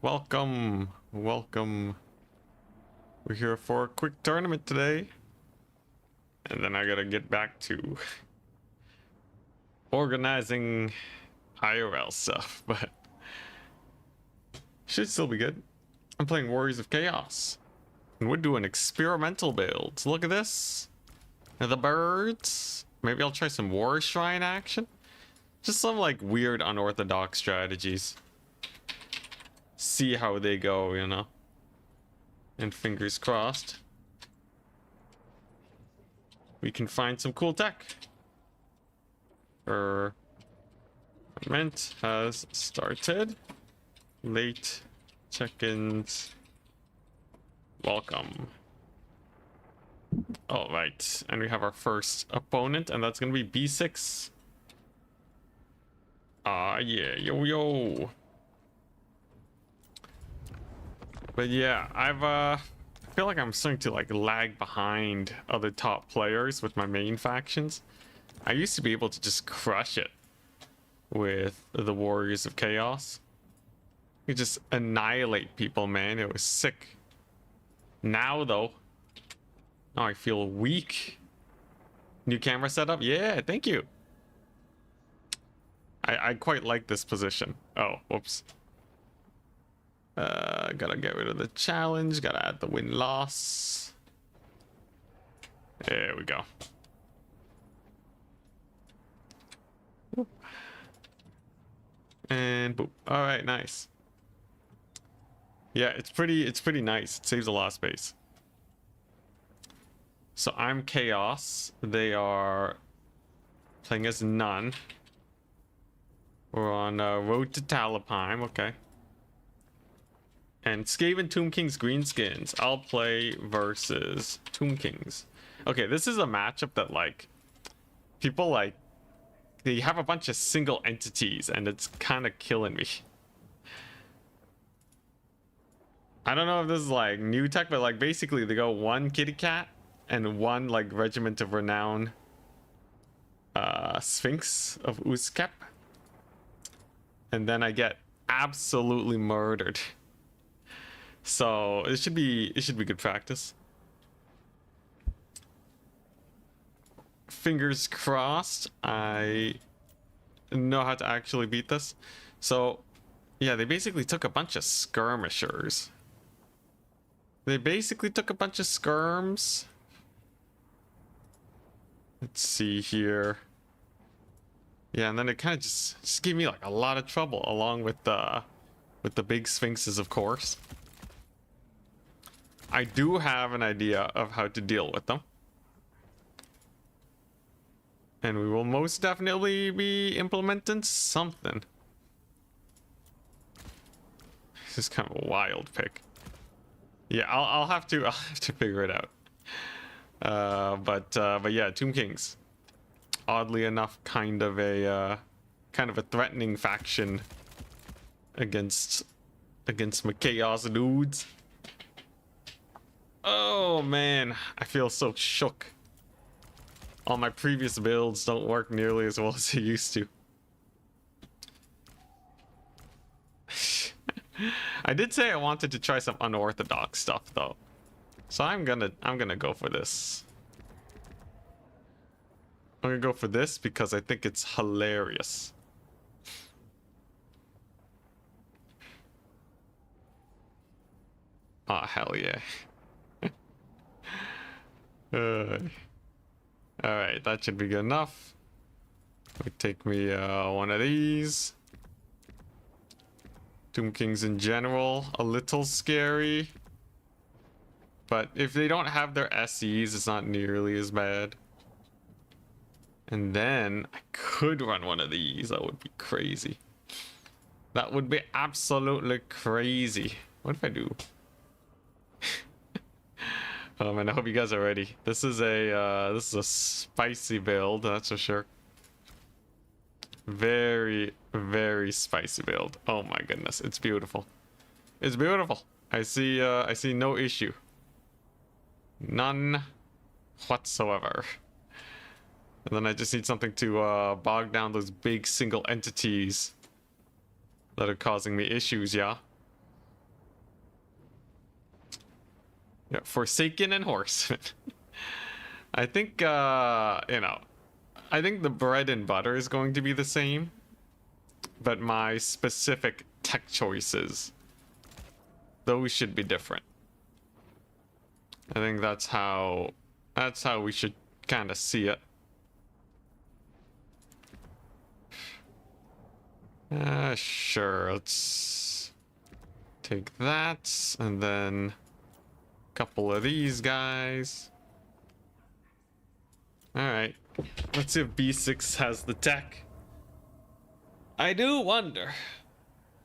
Welcome, welcome. We're here for a quick tournament today. And then I gotta get back to organizing IRL stuff, but should still be good. I'm playing Warriors of Chaos. And we're doing experimental builds. Look at this. And the birds. Maybe I'll try some War Shrine action. Just some like weird unorthodox strategies. See how they go, you know. And fingers crossed we can find some cool tech. Tournament has started. Late check-ins. Welcome. All right, and we have our first opponent, and that's gonna be B6. Yeah, yo. But yeah, I feel like I'm starting to like lag behind other top players with my main factions. I used to be able to just crush it with the Warriors of Chaos. You just annihilate people, man. It was sick. Now though, now I feel weak. New camera setup? Yeah, thank you. I quite like this position. Oh, whoops. Gotta get rid of the challenge. Gotta add the win-loss. There we go. And boop. All right, nice. Yeah, it's pretty nice. It saves a lot of space. So I'm Chaos. They are playing as None. We're on Road to Talipime. Okay. And Skaven Tomb Kings Greenskins. I'll play versus Tomb Kings. Okay, this is a matchup that like people like they have a bunch of single entities and it's kind of killing me. I don't know if this is like new tech, but like basically they go one kitty cat and one like Regiment of Renown Sphinx of Uzkep. And then I get absolutely murdered. So it should be good practice. Fingers crossed I know how to actually beat this. So yeah, they basically took a bunch of skirmishers. Skirms. Let's see here. Yeah, and then it kind of just gave me like a lot of trouble along with the big sphinxes, of course. I do have an idea of how to deal with them. And we will most definitely be implementing something. This is kind of a wild pick. Yeah, I'll have to figure it out. But yeah, Tomb Kings. Oddly enough, kind of a threatening faction against my chaos dudes. Oh man, I feel so shook. All my previous builds don't work nearly as well as they used to. I did say I wanted to try some unorthodox stuff though. So I'm gonna go for this. I'm gonna go for this because I think it's hilarious. Oh, hell yeah. Alright, that should be good enough. Would take me one of these. Tomb Kings in general, a little scary. But if they don't have their SEs, it's not nearly as bad. And then I could run one of these. That would be crazy. That would be absolutely crazy. What if I do? Oh man, I hope you guys are ready. This is a spicy build, that's for sure. Very, very spicy build. Oh my goodness, it's beautiful. It's beautiful. I see no issue. None whatsoever. And then I just need something to bog down those big single entities that are causing me issues, yeah? Yeah, Forsaken and Horseman. I think, you know, I think the bread and butter is going to be the same, but my specific tech choices, those should be different. I think that's how we should kind of see it. Sure, let's take that, and then a couple of these guys. Alright, let's see if B6 has the tech. I do wonder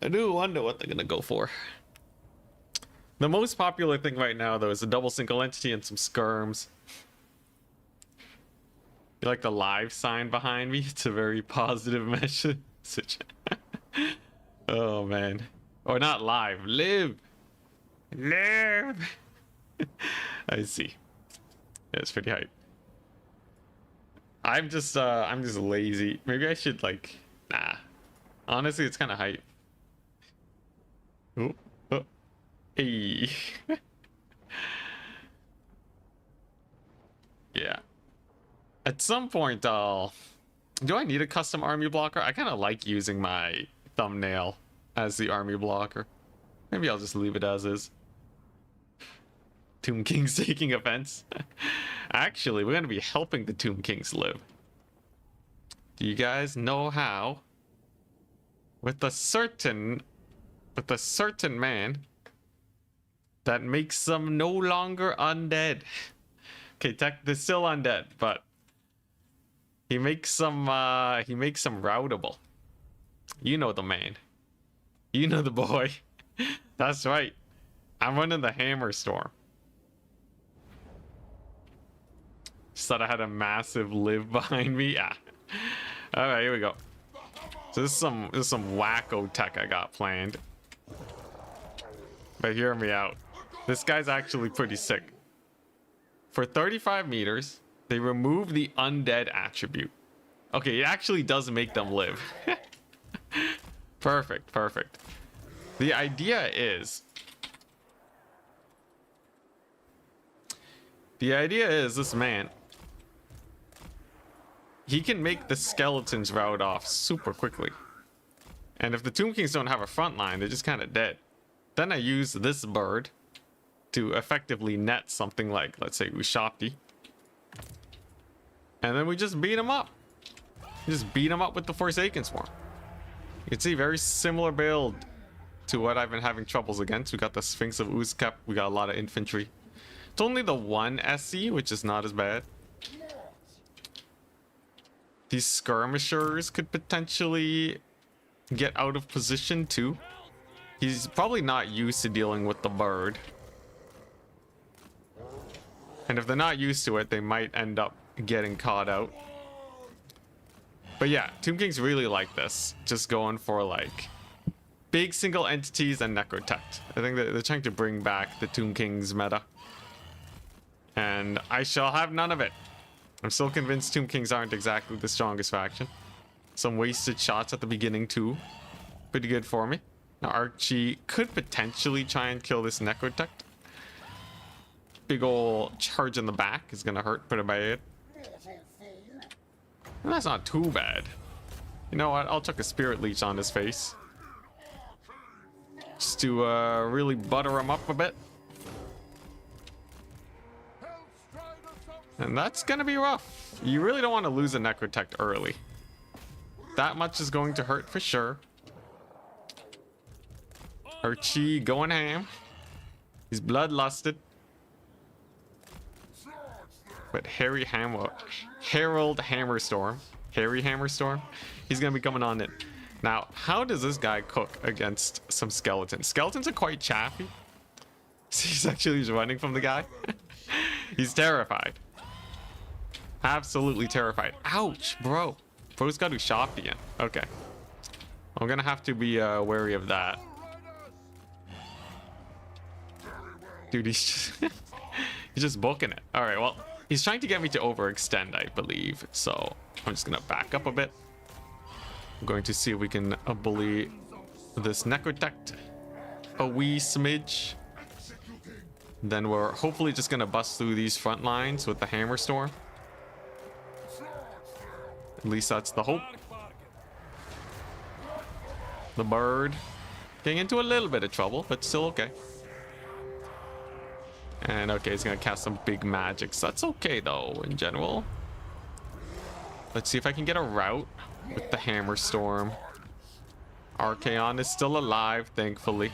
what they're gonna go for. The most popular thing right now, though, is a double single entity and some skirms. You like the live sign behind me? It's a very positive message. Oh, man. Or not live. Live! Live! I see. Yeah, it's pretty hype. I'm just lazy. Maybe I should, like... Nah. Honestly, it's kind of hype. Oh. Oh. Hey. Yeah. At some point, I'll... Do I need a custom army blocker? I kind of like using my thumbnail as the army blocker. Maybe I'll just leave it as is. Tomb King's taking offense. Actually, we're going to be helping the Tomb Kings live. Do you guys know how? With a certain man that makes them no longer undead. Okay, they're still undead, but he makes them routable. You know the man. You know the boy. That's right. I'm running the Hammer Storm. Just thought I had a massive live behind me. Yeah. All right, here we go. So this is some wacko tech I got planned. But hear me out. This guy's actually pretty sick. For 35 meters, they remove the undead attribute. Okay, it actually does make them live. Perfect, perfect. The idea is this man, he can make the skeletons rout off super quickly. And if the Tomb Kings don't have a front line, they're just kind of dead. Then I use this bird to effectively net something like, let's say, Ushapti. And then we just beat him up. Just beat him up with the Forsaken Swarm. You can see very similar build to what I've been having troubles against. We got the Sphinx of Uzkep. We got a lot of infantry. It's only the one SC, which is not as bad. These skirmishers could potentially get out of position too. He's probably not used to dealing with the bird. And if they're not used to it, they might end up getting caught out. But yeah, Tomb Kings really like this. Just going for like big single entities and Necrotect. I think that they're trying to bring back the Tomb Kings meta. And I shall have none of it. I'm still convinced Tomb Kings aren't exactly the strongest faction. Some wasted shots at the beginning too. Pretty good for me. Now Archie could potentially try and kill this Necrotect. Big ol' charge in the back is gonna hurt pretty bad. And that's not too bad. You know what? I'll chuck a Spirit Leech on his face. Just to really butter him up a bit. And that's gonna be rough. You really don't want to lose a Necrotect early. That much is going to hurt for sure. Archie going ham. He's bloodlusted. But Harry Harold Hammerstorm. Harry Hammerstorm. He's gonna be coming on in. Now, how does this guy cook against some skeletons? Skeletons are quite chaffy. He's actually just running from the guy. He's terrified. Absolutely terrified. Ouch, bro. Bro's got to shop again. Okay. I'm gonna have to be wary of that. Dude, he's just he's just booking it. All right, well, he's trying to get me to overextend, I believe. So I'm just gonna back up a bit. I'm going to see if we can bully this Necrotect a wee smidge. Then we're hopefully just gonna bust through these front lines with the hammer storm. At least that's the hope. The bird getting into a little bit of trouble, but still okay. And okay, he's gonna cast some big magics. That's okay though, in general. Let's see if I can get a route with the hammer storm. Archaon is still alive, thankfully.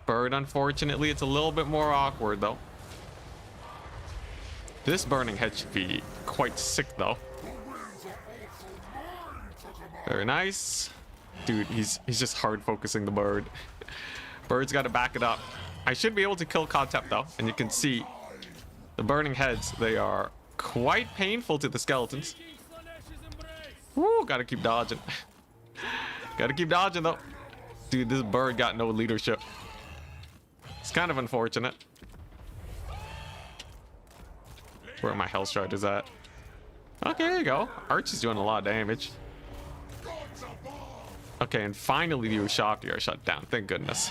Bird, unfortunately, it's a little bit more awkward though. This burning head should be quite sick though. Very nice. Dude, he's just hard focusing the bird. Bird's got to back it up. I should be able to kill Kotep though, and you can see the burning heads. They are quite painful to the skeletons. Woo, gotta keep dodging. Gotta keep dodging though. Dude, this bird got no leadership. It's kind of unfortunate. Where are my health charges at? Okay, there you go. Arch is doing a lot of damage. Okay, and finally the Ushopti are shut down. Thank goodness.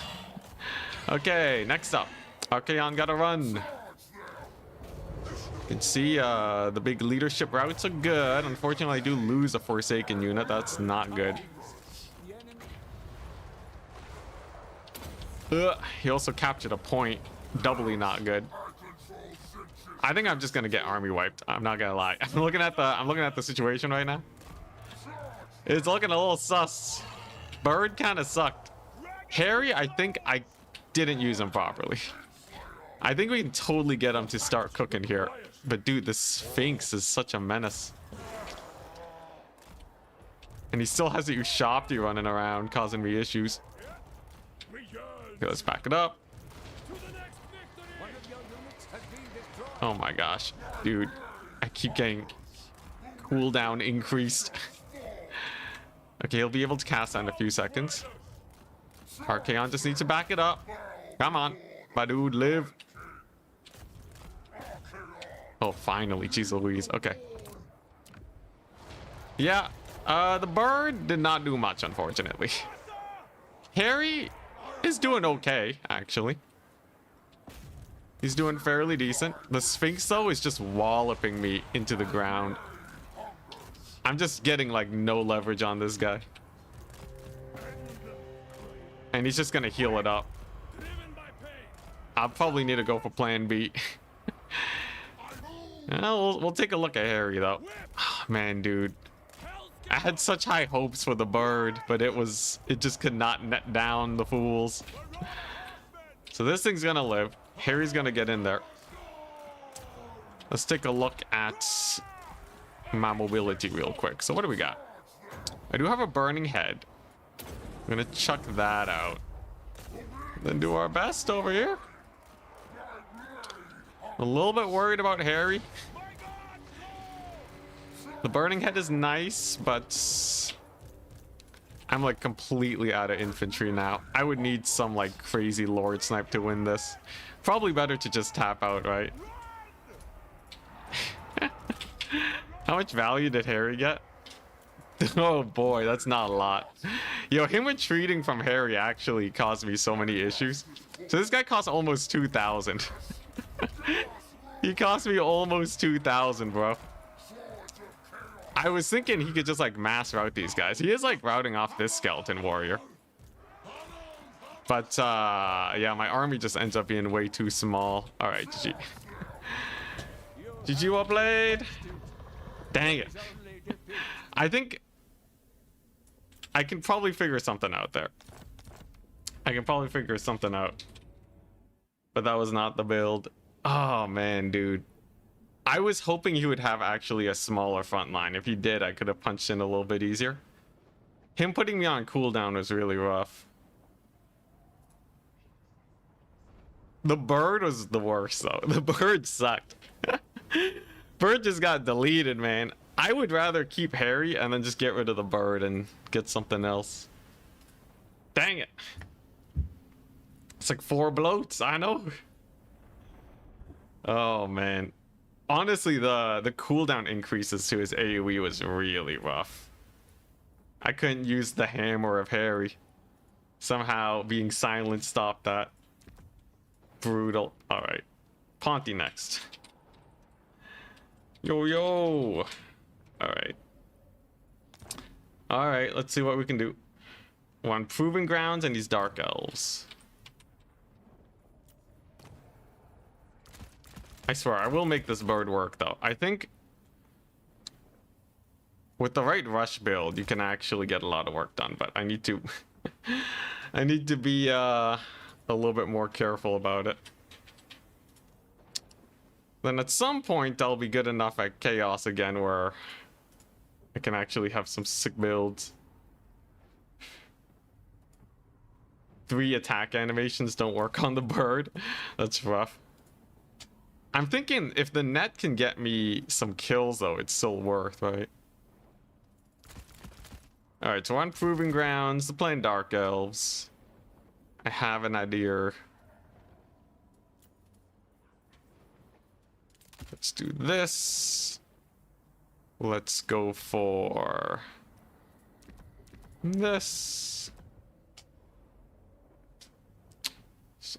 Okay, next up. Archaon gotta run. You can see the big leadership routes are good. Unfortunately, I do lose a Forsaken unit. That's not good. He also captured a point. Doubly not good. I think I'm just gonna get army wiped. I'm not gonna lie. I'm looking at the situation right now. It's looking a little sus. Bird kind of sucked. Harry, I think I didn't use him properly. I think we can totally get him to start cooking here. But dude, the Sphinx is such a menace. And he still has the Ushopti running around, causing me issues. Okay, let's back it up. Oh my gosh. Dude, I keep getting cooldown increased. Okay, he'll be able to cast that in a few seconds. Archaon just needs to back it up. Come on, my dude, live. Oh, finally. Jeez Louise. Okay. Yeah, the bird did not do much, unfortunately. Harry is doing okay, actually. He's doing fairly decent. The Sphinx, though, is just walloping me into the ground. I'm just getting, like, no leverage on this guy. And he's just gonna heal it up. I'll probably need to go for plan B. We'll take a look at Harry, though. Oh, man, dude. I had such high hopes for the bird, but it just could not net down the fools. So this thing's gonna live. Harry's gonna get in there. Let's take a look at my mobility real quick. So what do we got? I do have a burning head. I'm gonna chuck that out. Then do our best over here. A little bit worried about Harry. The burning head is nice, but I'm like completely out of infantry now. I would need some like crazy Lord Snipe to win this. Probably better to just tap out, right? How much value did Harry get? Oh boy, that's not a lot. Yo, him retreating from Harry actually caused me so many issues. So this guy costs almost 2,000. He cost me almost 2,000, bro. I was thinking he could just like mass route these guys. He is like routing off this skeleton warrior. But yeah, my army just ends up being way too small. All right, GG. GG, well played. Dang it. I think I can probably figure something out there. I can probably figure something out. But that was not the build. Oh man, dude. I was hoping he would have actually a smaller front line. If he did, I could have punched in a little bit easier. Him putting me on cooldown was really rough. The bird was the worst though. The bird sucked. Bird just got deleted, man. I would rather keep Harry and then just get rid of the bird and get something else. Dang it. It's like 4 bloats, I know. Oh man. Honestly, the cooldown increases to his AoE was really rough. I couldn't use the hammer of Harry. Somehow being silent stopped that. Brutal. Alright. Ponty next. Yo, yo. All right. All right, let's see what we can do. One Proving Grounds and these Dark Elves. I swear, I will make this bird work, though. I think with the right rush build, you can actually get a lot of work done, but I need to... I need to be a little bit more careful about it. Then at some point, I'll be good enough at Chaos again where I can actually have some sick builds. 3 attack animations don't work on the bird. That's rough. I'm thinking if the net can get me some kills, though, it's still worth, right? Alright, so on Proving Grounds, playing Dark Elves. I have an idea. Let's do this. Let's go for this.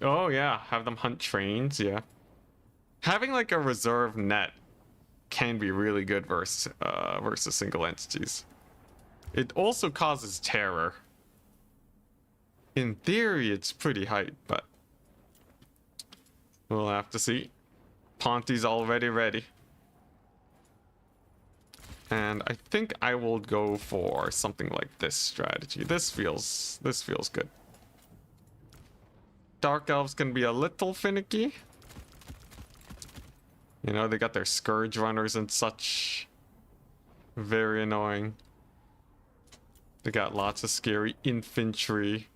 Oh yeah, have them hunt trains, yeah. Having like a reserve net can be really good versus single entities. It also causes terror. In theory, it's pretty hype, but we'll have to see. Ponty's already ready. And I think I will go for something like this strategy. This feels good. Dark Elves can be a little finicky. You know, they got their Scourge Runners and such. Very annoying. They got lots of scary infantry.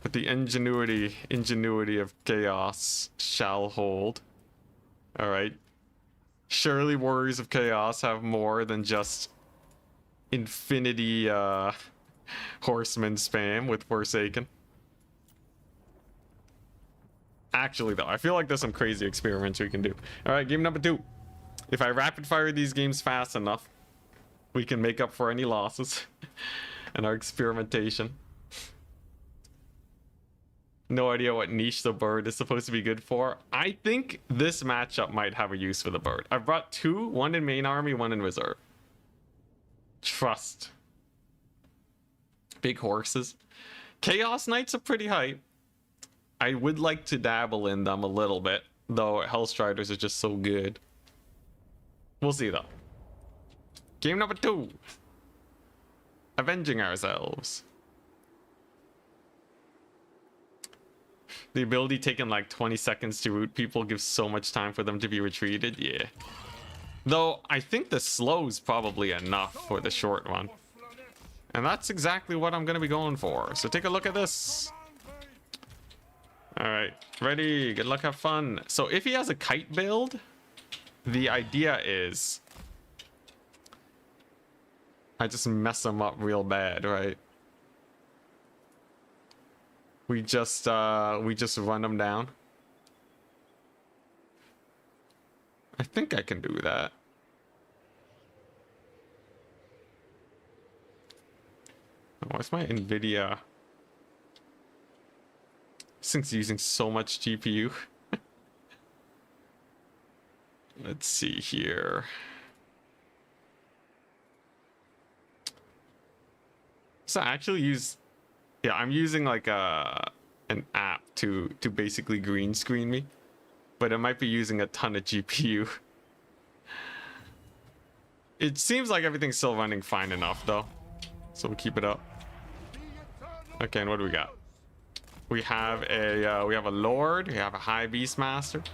But the ingenuity of Chaos shall hold. Alright. Surely Warriors of Chaos have more than just infinity horseman spam with Forsaken. Actually, though, I feel like there's some crazy experiments we can do. Alright, game number 2. If I rapid fire these games fast enough, we can make up for any losses in our experimentation. No idea what niche the bird is supposed to be good for. I think this matchup might have a use for the bird. I've brought 2, one in main army, one in reserve. Trust. Big horses. Chaos Knights are pretty hype. I would like to dabble in them a little bit, though Hellstriders are just so good. We'll see though. Game number 2. Avenging ourselves. The ability taking like 20 seconds to root people gives so much time for them to be retreated. Yeah. Though I think the slow's probably enough for the short one. And that's exactly what I'm going to be going for. So take a look at this. Alright, ready, good luck, have fun. So if he has a kite build, the idea is I just mess him up real bad, right? We just run him down. I think I can do that. Oh, what's my NVIDIA? This thing's using so much GPU. Let's see here. So I actually use, yeah, I'm using like an app to basically green screen me, but it might be using a ton of GPU. It seems like everything's still running fine enough though, so we'll keep it up. Okay, and what do we got? We have a Lord, we have a High Beastmaster,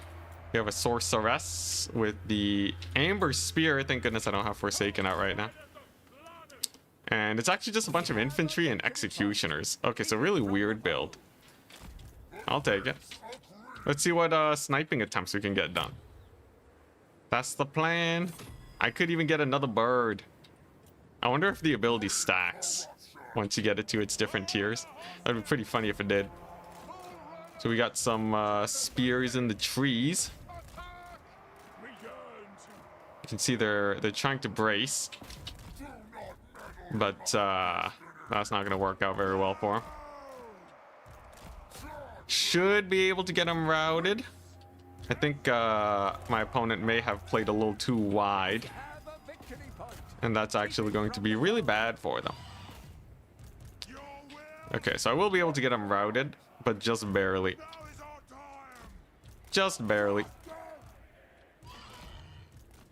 we have a Sorceress with the Amber Spear. Thank goodness I don't have Forsaken out right now. And it's actually just a bunch of infantry and executioners. Okay, so really weird build. I'll take it. Let's see what sniping attempts we can get done. That's the plan. I could even get another bird. I wonder if the ability stacks once you get it to its different tiers. That'd be pretty funny if it did. So we got some spears in the trees. You can see they're trying to brace, but that's not going to work out very well for them. should be able to get him routed. I think my opponent may have played a little too wide. And that's actually going to be really bad for them. Okay, so I will be able to get him routed, but just barely. Just barely.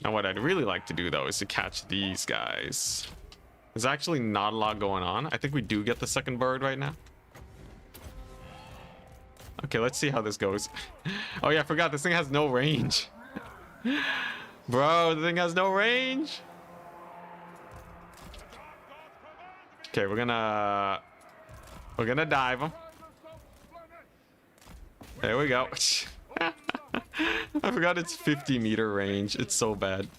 Now what I'd really like to do though is to catch these guys. There's actually not a lot going on. I think we do get the second bird right now. Okay, let's see how this goes. Oh yeah, I forgot this thing has no range. Bro, the thing has no range. Okay, we're gonna dive him. There we go. I forgot it's 50-meter range. It's so bad.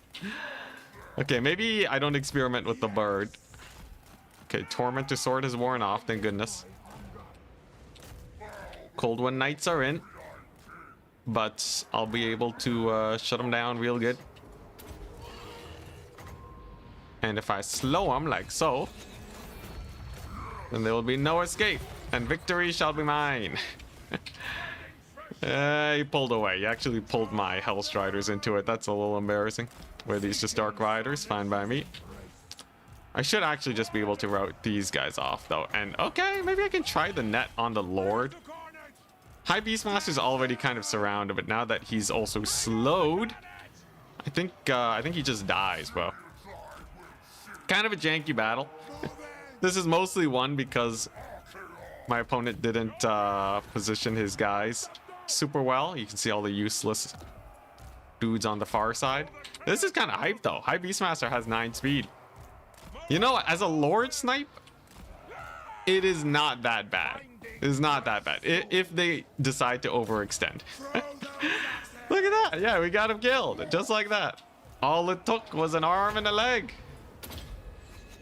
Okay, maybe I don't experiment with the bird. Okay, Tormentor Sword has worn off, thank goodness. Cold One Knights are in. But I'll be able to shut them down real good. And if I slow them like so, then there will be no escape. And victory shall be mine. He pulled away. He actually pulled my Hellstriders into it. That's a little embarrassing. Were these just Dark Riders? Fine by me. I should actually just be able to route these guys off, though. And, okay, maybe I can try the net on the Lord. High Beastmaster's already kind of surrounded, but now that he's also slowed, I think he just dies, bro. Kind of a janky battle. This is mostly won because my opponent didn't position his guys super well. You can see all the useless dudes on the far side. This is kind of hype though. High Beastmaster has 9 speed. You know, as a Lord snipe, it is not that bad. It is not that bad if they decide to overextend. Look at that. Yeah, we got him killed just like that. All it took was an arm and a leg.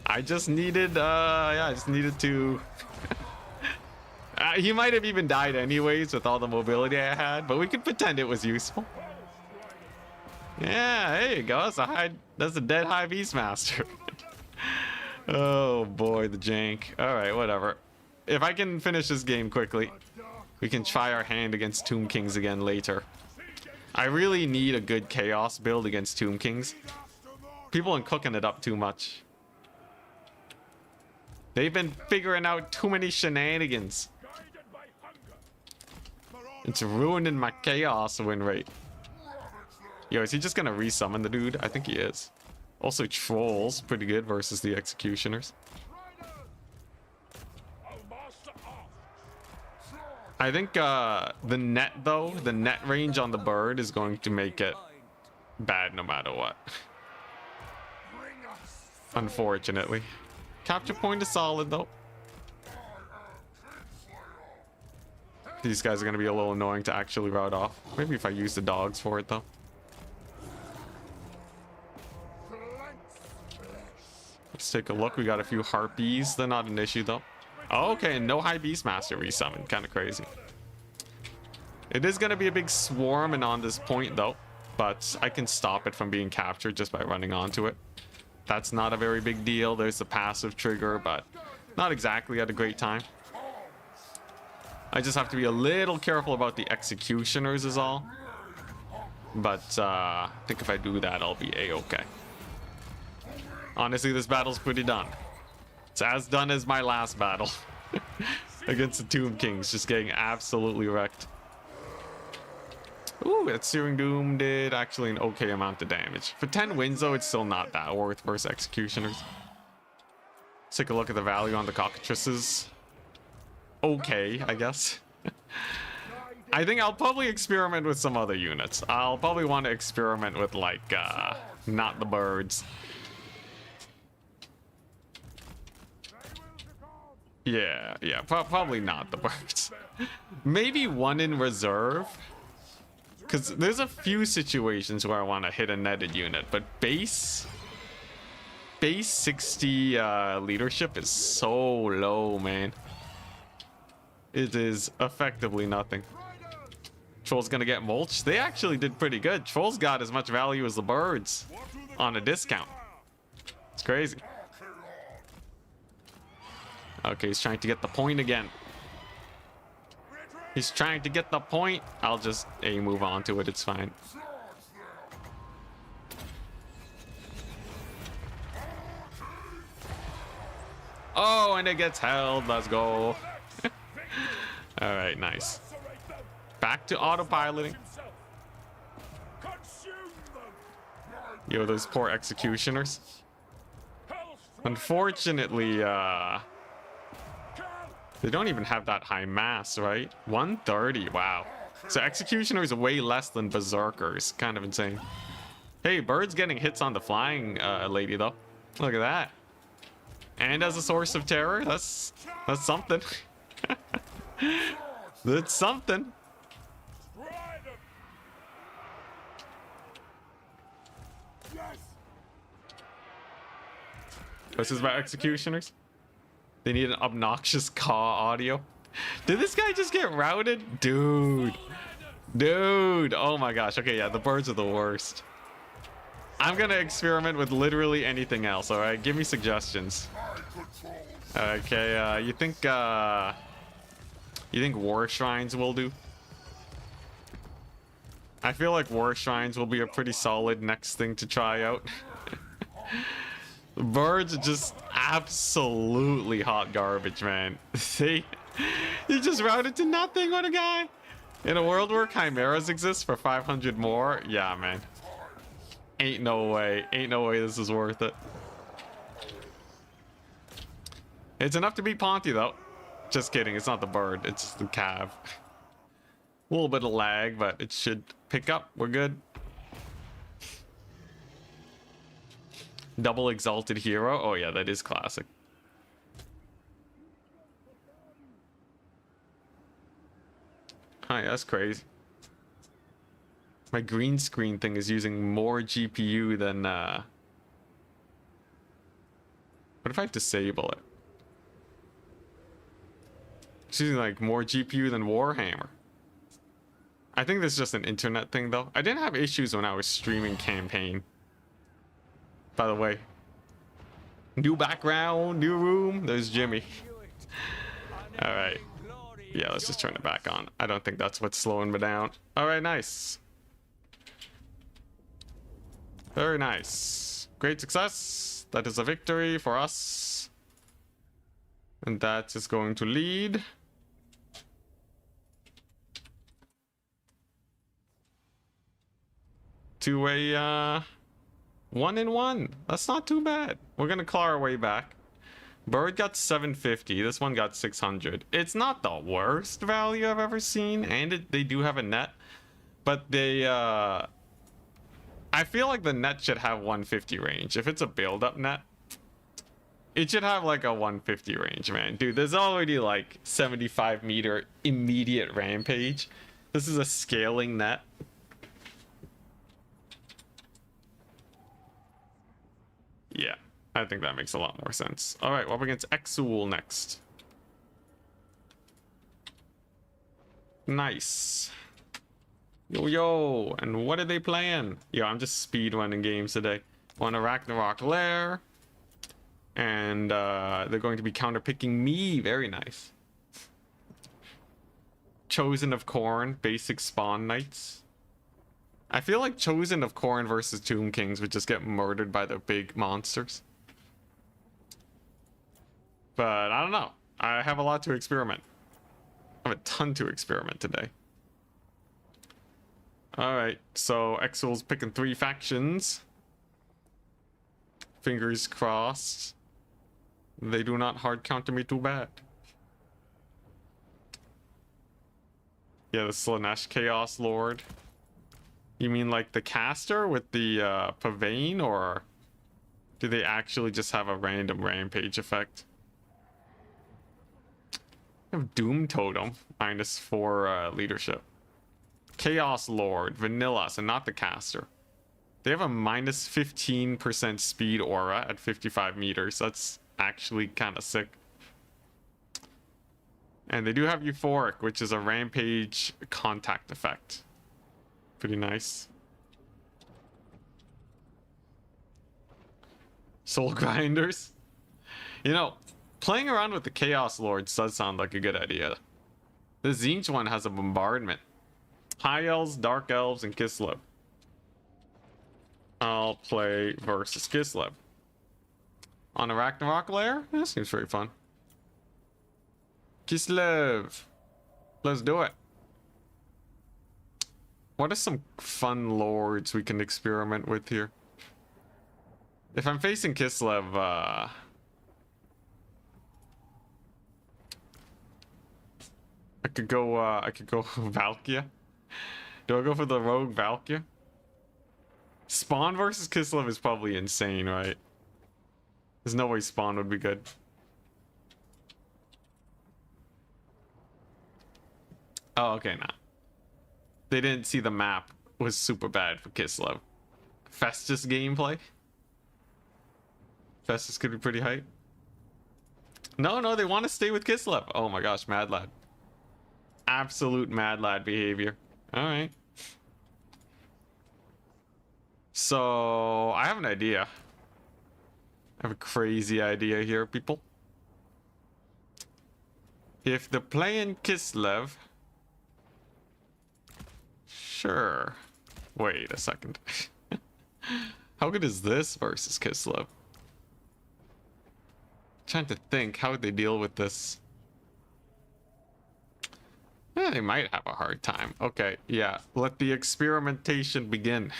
I just needed to he might have even died anyways with all the mobility I had, but we could pretend it was useful. Yeah, there you go. That's a dead High Beastmaster. Oh boy, the jank. All right, whatever. If I can finish this game quickly, we can try our hand against Tomb Kings again later. I really need a good chaos build against Tomb Kings. People are cooking it up too much. They've been figuring out too many shenanigans. It's ruining my chaos win rate. Yo, is he just gonna resummon the dude? I think he is. Also, Trolls, pretty good versus the Executioners. I think the net, though, the net range on the bird is going to make it bad no matter what. Unfortunately. Capture point is solid, though. These guys are going to be a little annoying to actually route off. Maybe if I use the dogs for it, though. Let's take a look. We got a few Harpies. They're not an issue, though. Oh, okay, no High Beastmaster resummoned. Kind of crazy. It is going to be a big swarm and on this point, though. But I can stop it from being captured just by running onto it. That's not a very big deal. There's the passive trigger, but not exactly at a great time. I just have to be a little careful about the Executioners is all. But I think if I do that, I'll be a-okay. Honestly, this battle's pretty done. It's as done as my last battle against the Tomb Kings, just getting absolutely wrecked. Ooh, that Searing Doom did actually an okay amount of damage. For 10 wins, though, it's still not that worth versus Executioners. Let's take a look at the value on the Cockatrices. Okay, I guess. I think I'll probably experiment with some other units. I'll probably want to experiment with, like, not the birds. Yeah, probably not the birds. Maybe one in reserve. Because there's a few situations where I want to hit a netted unit, but base 60 leadership is so low, man. It is effectively nothing. Troll's gonna get mulched. They actually did pretty good. Troll's got as much value as the birds on a discount. It's crazy. Okay, he's trying to get the point again. He's trying to get the point. I'll just move on to it. It's fine. Oh, and it gets held. Let's go. All right, nice. Back to autopiloting. Yo, those poor executioners. Unfortunately, they don't even have that high mass, right? 130, wow. So executioners are way less than berserkers. Kind of insane. Hey, Bird's getting hits on the flying lady, though. Look at that. And as a source of terror, that's something. That's something. This is about executioners. They need an obnoxious caw audio. Did this guy just get routed? Dude. Dude. Oh my gosh. Okay, yeah, the birds are the worst. I'm gonna experiment with literally anything else, alright? Give me suggestions. Okay, you think war shrines will do? I feel like war shrines will be a pretty solid next thing to try out. The birds are just absolutely hot garbage, man. See? You just routed to nothing, what a guy. In a world where chimeras exist for 500 more, yeah, man. Ain't no way this is worth it. It's enough to beat Ponty, though. Just kidding, it's not the bird, it's just the cav. A little bit of lag, but it should pick up. We're good. Double exalted hero. Oh yeah, that is classic. Hi, that's crazy. My green screen thing is using more GPU than what if I disable it? It's using like more GPU than Warhammer. I think this is just an internet thing, though. I didn't have issues when I was streaming campaign. By the way, new background, new room. There's Jimmy. All right. Yeah, let's just turn it back on. I don't think that's what's slowing me down. All right, nice. Very nice. Great success. That is a victory for us. And that is going to lead to a 1-1. That's not too bad. We're gonna claw our way back. Bird got 750. This one got 600. It's not the worst value I've ever seen, and they do have a net, but they I feel like the net should have 150 range. If it's a build-up net, it should have like a 150 range, man. Dude, there's already like 75 meter immediate rampage. This is a scaling net. Yeah, I think that makes a lot more sense. All right, well, we're against Exul next. Nice. Yo, and what are they playing? Yo, I'm just speedrunning games today. On a Ragnarok Lair. And they're going to be counterpicking me. Very nice. Chosen of Corn, basic spawn knights. I feel like Chosen of Corn versus Tomb Kings would just get murdered by the big monsters. But I don't know. I have a lot to experiment. I have a ton to experiment today. Alright, so Exul's picking 3 factions. Fingers crossed. They do not hard counter me too bad. Yeah, the Slanesh Chaos Lord. You mean like the caster with the Pavane, or do they actually just have a random rampage effect? I have Doom Totem, -4 leadership. Chaos Lord, vanilla, so not the caster. They have a -15% speed aura at 55 meters. That's actually kind of sick. And they do have Euphoric, which is a rampage contact effect. Pretty nice. Soul Grinders. You know, playing around with the Chaos Lords does sound like a good idea. The Tzeentch one has a bombardment. High Elves, Dark Elves, and Kislev. I'll play versus Kislev. On a Ragnarok layer? That seems very fun. Kislev. Let's do it. What are some fun lords we can experiment with here? If I'm facing Kislev, I could go Valkia. Do I go for the rogue Valkia? Spawn versus Kislev is probably insane, right? There's no way Spawn would be good. Oh, okay, nah. They didn't see the map was super bad for Kislev. Festus gameplay? Festus could be pretty hype. No, they want to stay with Kislev. Oh my gosh, mad lad. Absolute mad lad behavior. Alright. So, I have an idea. I have a crazy idea here, people. If they're playing Kislev... Sure. Wait a second. How good is this versus Kislev? Trying to think, how would they deal with this? They might have a hard time. Okay, yeah. Let the experimentation begin.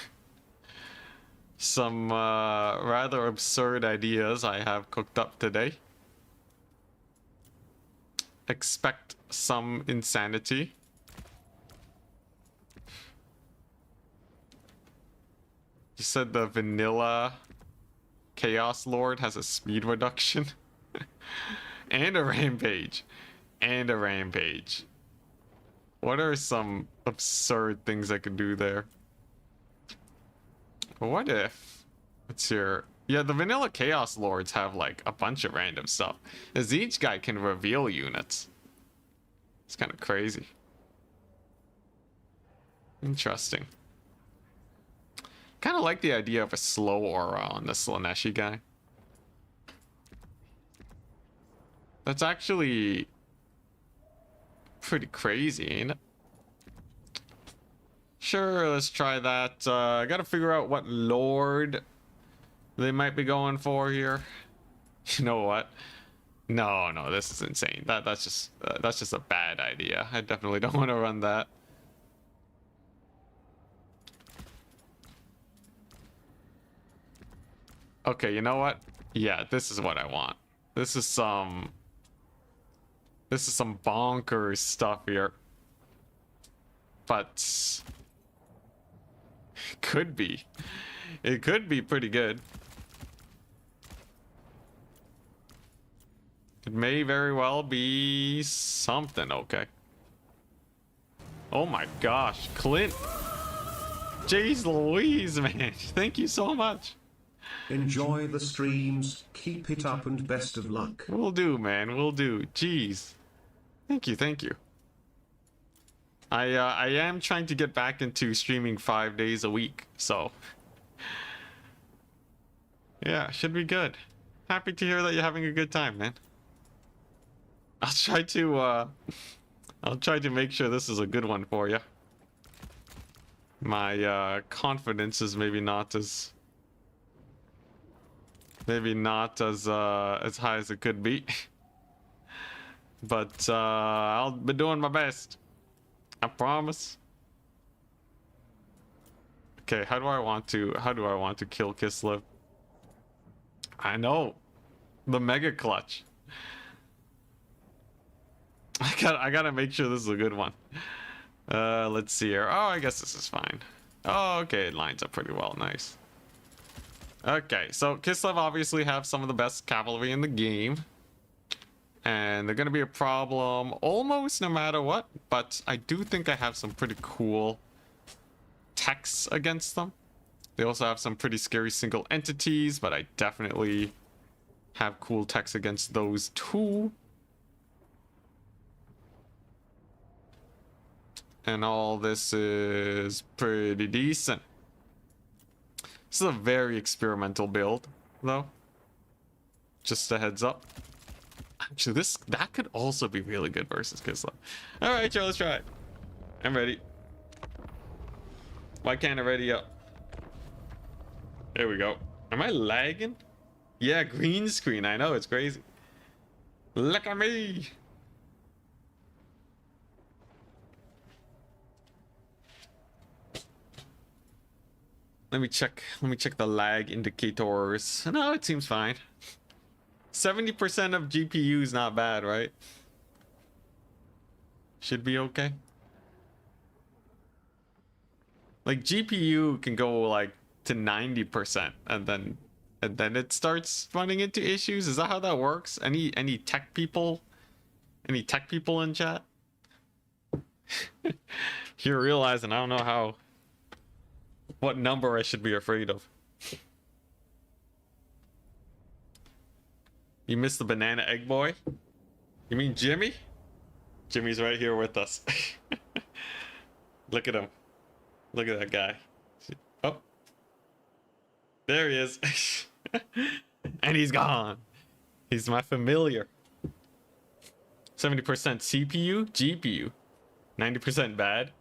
Some rather absurd ideas I have cooked up today. Expect some insanity. You said the vanilla Chaos Lord has a speed reduction. And a rampage. And a rampage. What are some absurd things I could do there? What if... What's here? Yeah, the vanilla Chaos Lords have like a bunch of random stuff. As each guy can reveal units. It's kind of crazy. Interesting. Kind of like the idea of a slow aura on this Slaneshi guy. That's actually pretty crazy, ain't it? Sure, let's try that. I gotta figure out what lord they might be going for here. You know what? No, this is insane. That's just a bad idea. I definitely don't want to run that. Okay, you know what? Yeah, this is what I want. This is some bonkers stuff here. But could be. It could be pretty good. It may very well be something okay. Oh my gosh, Clint. Jeez Louise, man. Thank you so much. Enjoy the streams, keep it up, and best of luck. Will do, man, will do. Jeez. Thank you. I am trying to get back into streaming 5 days a week, so yeah, should be good. Happy to hear that you're having a good time, man. I'll try to make sure this is a good one for you. My confidence is maybe not as high as it could be. But I'll be doing my best. I promise. Okay, how do I want to kill Kislev? I know. The mega clutch. I gotta make sure this is a good one. Let's see here. Oh, I guess this is fine. Oh, okay, it lines up pretty well. Nice. Okay, so Kislev obviously have some of the best cavalry in the game. And they're gonna be a problem almost no matter what. But I do think I have some pretty cool techs against them. They also have some pretty scary single entities, but I definitely have cool techs against those too. And all this is pretty decent. This is a very experimental build, though. Just a heads up. Actually, that could also be really good versus Kislev. All right, Joe, let's try it. I'm ready. Why can't I ready up? There we go. Am I lagging? Yeah, green screen. I know, it's crazy. Look at me. Let me check the lag indicators. No, it seems fine. 70% of GPU is not bad, right? Should be okay. Like GPU can go like to 90% and then it starts running into issues. Is that how that works? Any tech people? Any tech people in chat? You're realizing I don't know what number I should be afraid of. You missed the banana egg boy? You mean Jimmy? Jimmy's right here with us. Look at him. Look at that guy. Oh. There he is. And he's gone. He's my familiar. 70% CPU, GPU. 90% bad.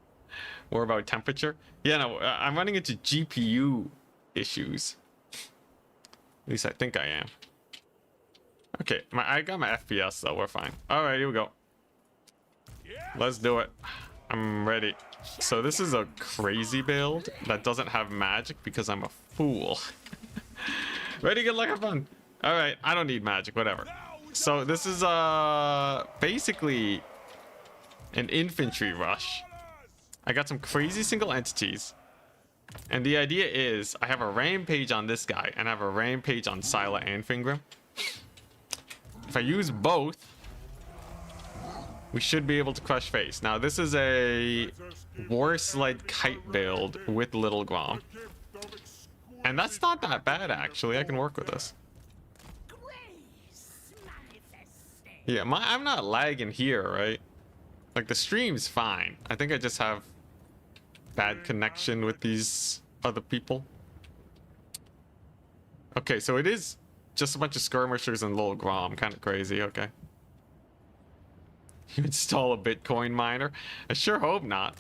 More about temperature. Yeah, no, I'm running into GPU issues. At least I think I am. Okay, I got my FPS though, we're fine. Alright, here we go. Let's do it. I'm ready. So this is a crazy build that doesn't have magic because I'm a fool. Ready, good luck, have fun. Alright, I don't need magic, whatever. So this is basically an infantry rush. I got some crazy single entities. And the idea is I have a rampage on this guy and I have a rampage on Scylla and Fingrim. If I use both, we should be able to crush face. Now this is a war sled kite build with Little Grom. And that's not that bad actually. I can work with this. Yeah, I'm not lagging here, right? Like the stream's fine. I think I just have bad connection with these other people. Okay, so it is just a bunch of skirmishers and Little Grom. Kind of crazy, okay. You install a Bitcoin miner? I sure hope not.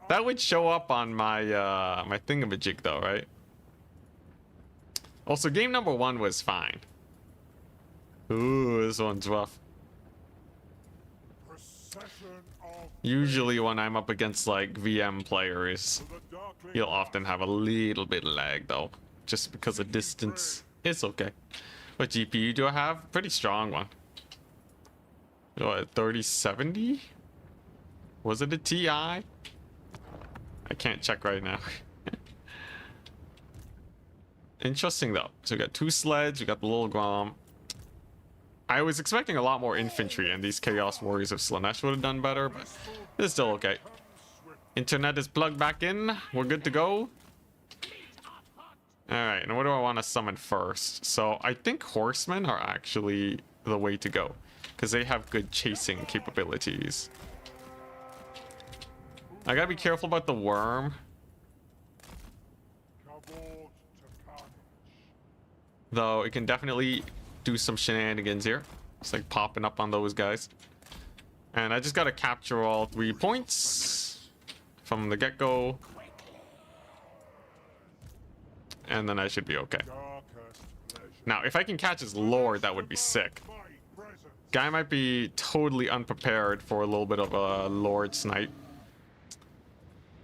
That would show up on my my thingamajig though, right? Also, game number 1 was fine. Ooh, this one's rough. Usually when I'm up against like VM players, you'll often have a little bit of lag though, just because of distance. It's okay. What GPU do I have? Pretty strong one. What, 3070? Was it a TI? I can't check right now. Interesting though. So we got 2 sleds, we got the Little Grom. I was expecting a lot more infantry, and these Chaos Warriors of Slanesh would have done better, but it's still okay. Internet is plugged back in. We're good to go. Alright, and what do I want to summon first? So I think horsemen are actually the way to go, because they have good chasing capabilities. I gotta be careful about the worm. Though it can definitely do some shenanigans here. It's like popping up on those guys. And I just gotta capture all 3 points from the get-go. And then I should be okay. Now, if I can catch his lord, that would be sick. Guy might be totally unprepared for a little bit of a lord snipe.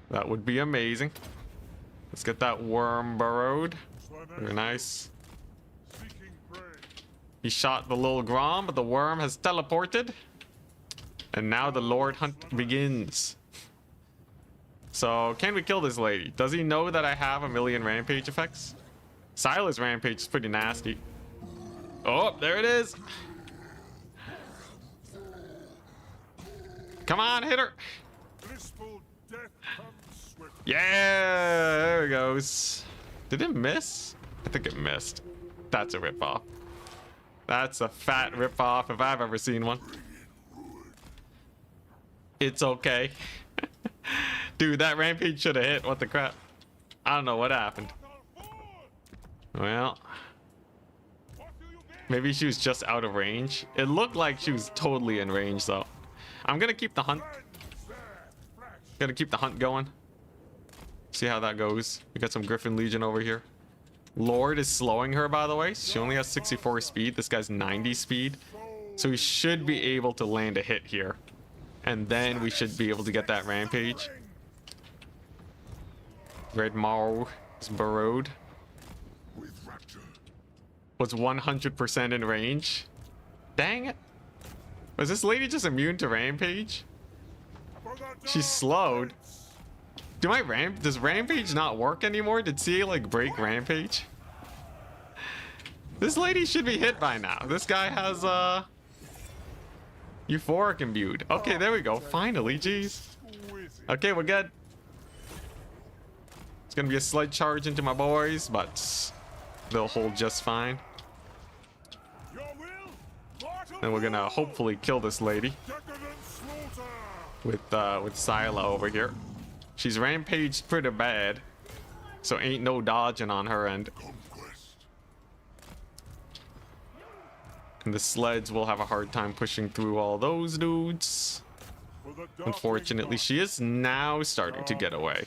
That would be amazing. Let's get that worm burrowed. Very nice. He shot the Little Grom, but the worm has teleported. And now the Lord hunt begins. So, can we kill this lady? Does he know that I have a million rampage effects? Scylla's rampage is pretty nasty. Oh, there it is. Come on, hit her. Yeah, there it goes. Did it miss? I think it missed. That's a ripoff. That's a fat ripoff if I've ever seen one. It's okay. Dude, that rampage should have hit. What the crap? I don't know what happened. Well, Maybe she was just out of range. It looked like she was totally in range though. I'm gonna keep the hunt. Gonna keep the hunt going. See how that goes. We got some Griffin Legion over here. Lord is slowing her, by the way. She only has 64 speed. This guy's 90 speed. So we should be able to land a hit here. And then we should be able to get that rampage. Red Maw is burrowed. Was 100% in range. Dang it. Was this lady just immune to rampage? She's slowed. Does rampage not work anymore? Did CA like break rampage? This lady should be hit by now. This guy has euphoric imbued. Okay, there we go. Finally, jeez. Okay, we're good. It's gonna be a slight charge into my boys, but they'll hold just fine. And we're gonna hopefully kill this lady with Scylla over here. She's rampaged pretty bad, so ain't no dodging on her end. And the sleds will have a hard time pushing through all those dudes. Unfortunately, she is now starting to get away.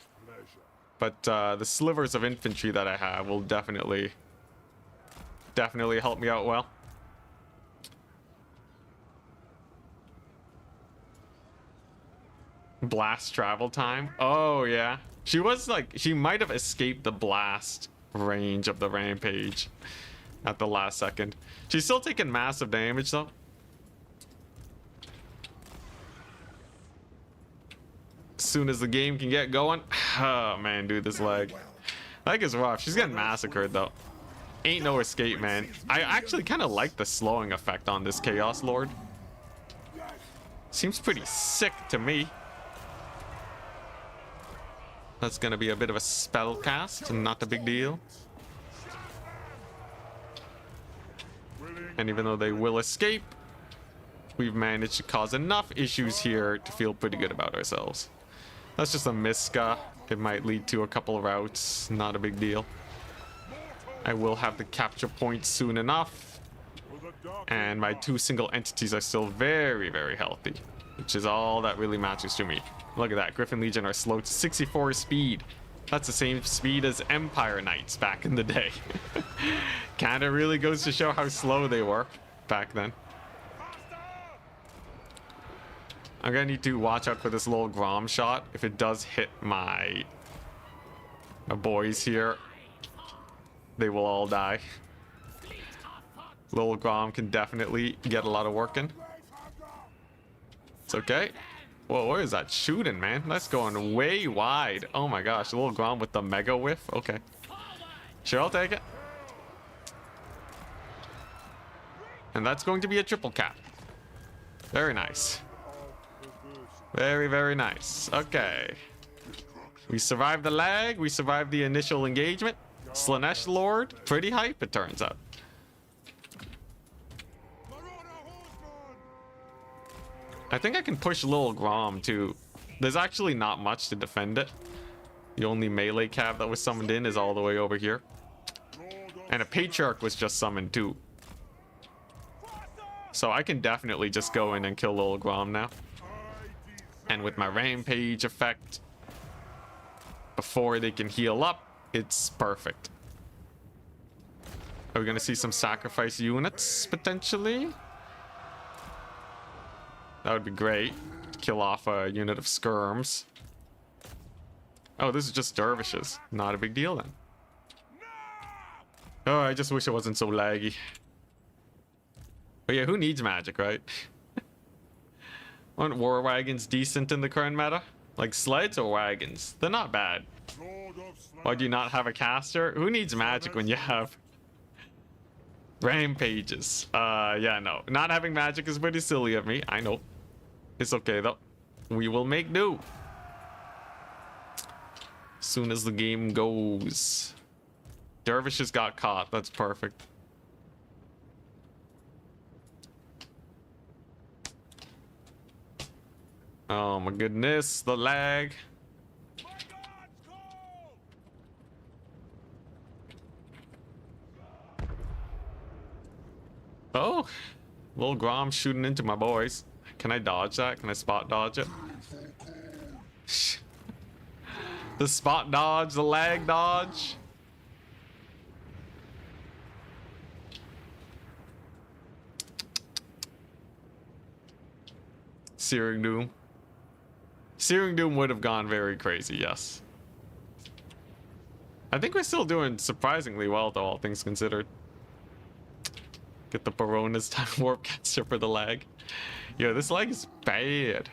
But the slivers of infantry that I have will definitely help me out well. Blast travel time. Oh yeah, she was like, she might have escaped the blast range of the rampage at the last second. She's still taking massive damage though. As soon as the game can get going. Oh man, dude, this leg is rough. She's getting massacred though. Ain't no escape, man. I actually kind of like the slowing effect on this Chaos Lord. Seems pretty sick to me. That's gonna be a bit of a spell cast, not a big deal. And even though they will escape, we've managed to cause enough issues here to feel pretty good about ourselves. That's just a Miska. It might lead to a couple of routes, not a big deal. I will have the capture point soon enough. And my two single entities are still very, very healthy, which is all that really matters to me. Look at that. Griffin Legion are slow to 64 speed. That's the same speed as Empire Knights back in the day. Kinda really goes to show how slow they were back then. I'm gonna need to watch out for this little Grom shot. If it does hit my boys here, they will all die. Little Grom can definitely get a lot of work in. It's okay. Whoa, where is that shooting, man? That's going way wide. Oh my gosh, a little Grom with the mega whiff. Okay. Sure, I'll take it. And that's going to be a triple cap. Very nice. Very, very nice. Okay. We survived the lag. We survived the initial engagement. Slanesh Lord, pretty hype, it turns out. I think I can push Lil Grom too. There's actually not much to defend it. The only melee cav that was summoned in is all the way over here. And a Patriarch was just summoned too. So I can definitely just go in and kill Lil Grom now. And with my Rampage effect, before they can heal up, it's perfect. Are we gonna see some sacrifice units potentially? That would be great. To kill off a unit of skirms. Oh, this is just dervishes. Not a big deal then. Oh, I just wish it wasn't so laggy. But yeah, who needs magic, right? Aren't war wagons decent in the current meta? Like sleds or wagons? They're not bad. Why do you not have a caster? Who needs magic when you have rampages? Yeah, no. Not having magic is pretty silly of me. I know. It's okay though. We will make do. Soon as the game goes. Dervishes got caught. That's perfect. Oh my goodness, the lag. Little Grom shooting into my boys. Can I dodge that? Can I spot dodge it? The spot dodge, the lag dodge. Searing Doom. Searing Doom would have gone very crazy, yes. I think we're still doing surprisingly well, though, all things considered. Get the Barona's time warp caster for the lag. Yo, this lag is bad.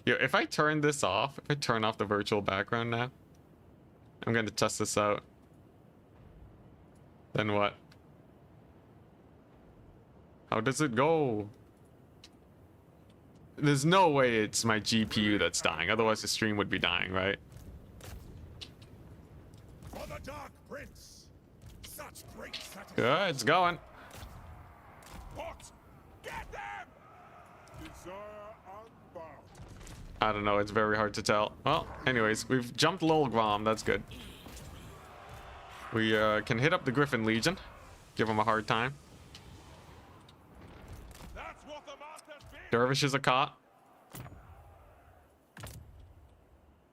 Yo, if I turn this off, if I turn off the virtual background now, I'm going to test this out. Then what? How does it go? There's no way it's my GPU that's dying. Otherwise, the stream would be dying, right? For the Dark Prince. Such great satisfaction. Good, it's going. What? Get them! Desire unbound. I don't know. It's very hard to tell. Well, anyways, we've jumped Lil Grom. That's good. We can hit up the Griffin Legion. Give him a hard time. That's what the masters be. Dervishes are caught.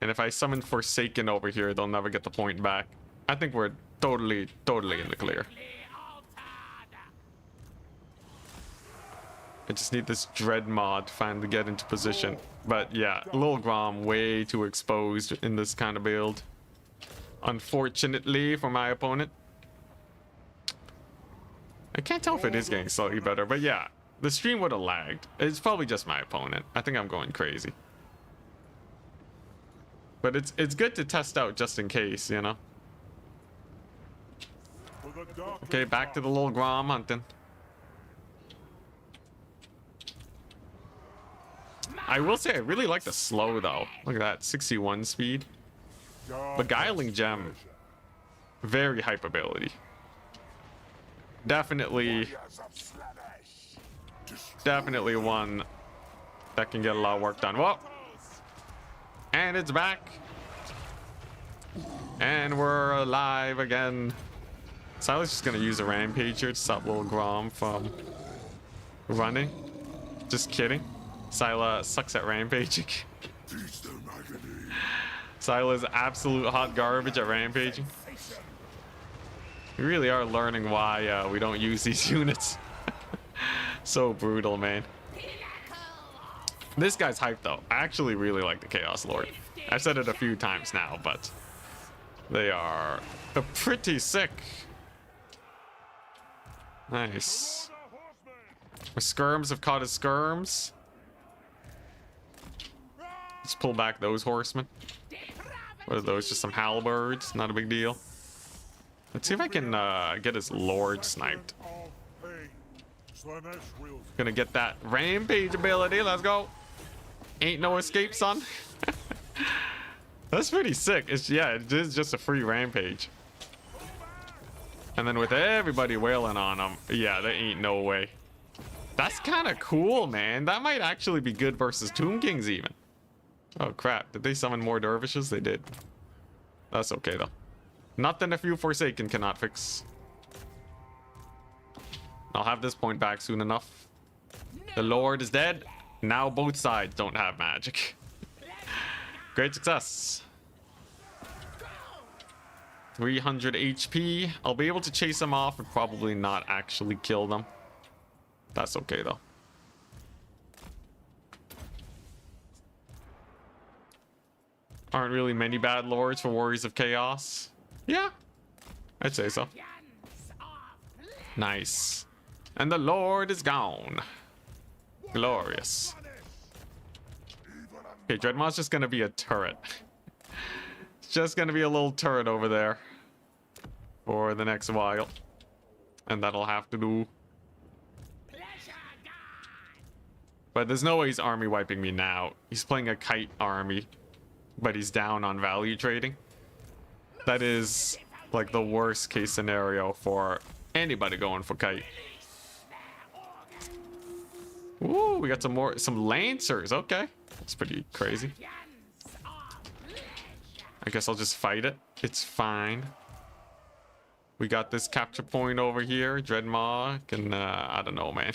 And if I summon Forsaken over here, they'll never get the point back. I think we're totally in the clear. I just need this Dread mod to finally get into position. But yeah, Lil Grom way too exposed in this kind of build. Unfortunately for my opponent. I can't tell if it is getting slightly better, but yeah. The stream would have lagged. It's probably just my opponent. I think I'm going crazy. But it's good to test out just in case, you know? Okay, back to the Lil Grom hunting. I will say I really like the slow though. Look at that, 61 speed. Beguiling Gem. Very hype ability. Definitely one that can get a lot of work done. Whoa! And it's back. And we're alive again. Silas just gonna use a rampage here to stop Lil Grom from running. Just kidding. Sila sucks at rampaging. Sila's absolute hot garbage at rampaging. We really are learning why we don't use these units. So brutal, man. This guy's hyped though. I actually really like the Chaos Lord. I've said it a few times now, but they are pretty sick. Nice. My skirms have caught his skirms. Let's pull back those horsemen. What are those? Just some halberds. Not a big deal. Let's see if I can get his lord sniped. Gonna get that rampage ability. Let's go. Ain't no escape, son. That's pretty sick. Yeah, it is just a free rampage. And then with everybody wailing on him, yeah, there ain't no way. That's kind of cool, man. That might actually be good versus Tomb Kings even. Oh crap, did they summon more dervishes? They did. That's okay though. Nothing a few Forsaken cannot fix. I'll have this point back soon enough. The Lord is dead. Now both sides don't have magic. Great success. 300 HP. I'll be able to chase them off and probably not actually kill them. That's okay though. Aren't really many bad lords for Warriors of Chaos. Yeah, I'd say so. Nice. And the Lord is gone. Glorious. Okay, Dreadmaught's just gonna be a turret. It's just gonna be a little turret over there for the next while. And that'll have to do. But there's no way he's army wiping me now. He's playing a kite army, but he's down on value trading. That is like the worst case scenario for anybody going for kite. Ooh, we got some lancers. Okay, that's pretty crazy. I guess I'll just fight it. It's fine. We got this capture point over here, Dreadmaw, and I don't know, man.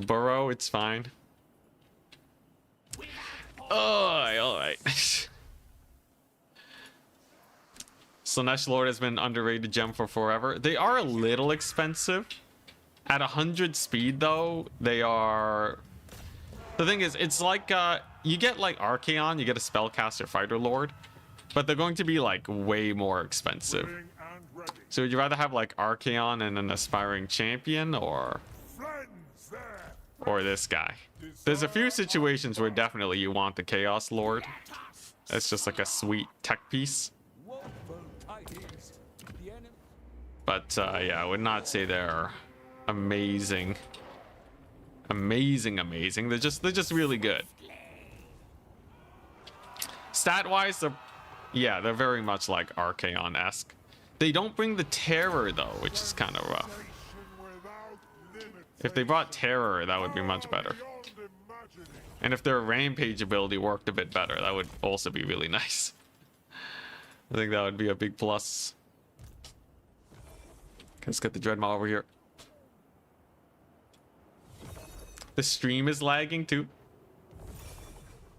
Burrow, it's fine. Oh, all right. Slanesh Lord has been underrated gem for forever. They are a little expensive. At 100 speed, though, they are... The thing is, it's like, you get, like, Archaon, you get a Spellcaster Fighter Lord, but they're going to be, like, way more expensive. So would you rather have, like, Archaon and an Aspiring Champion, or this guy? There's a few situations where definitely you want the Chaos Lord. It's just, like, a sweet tech piece. But, yeah, I would not say they're amazing. Amazing. They're just really good. Stat-wise, they're very much like Archaon-esque. They don't bring the Terror, though, which is kind of rough. If they brought Terror, that would be much better. And if their Rampage ability worked a bit better, that would also be really nice. I think that would be a big plus. Let's get the Dreadmaw over here. The stream is lagging too.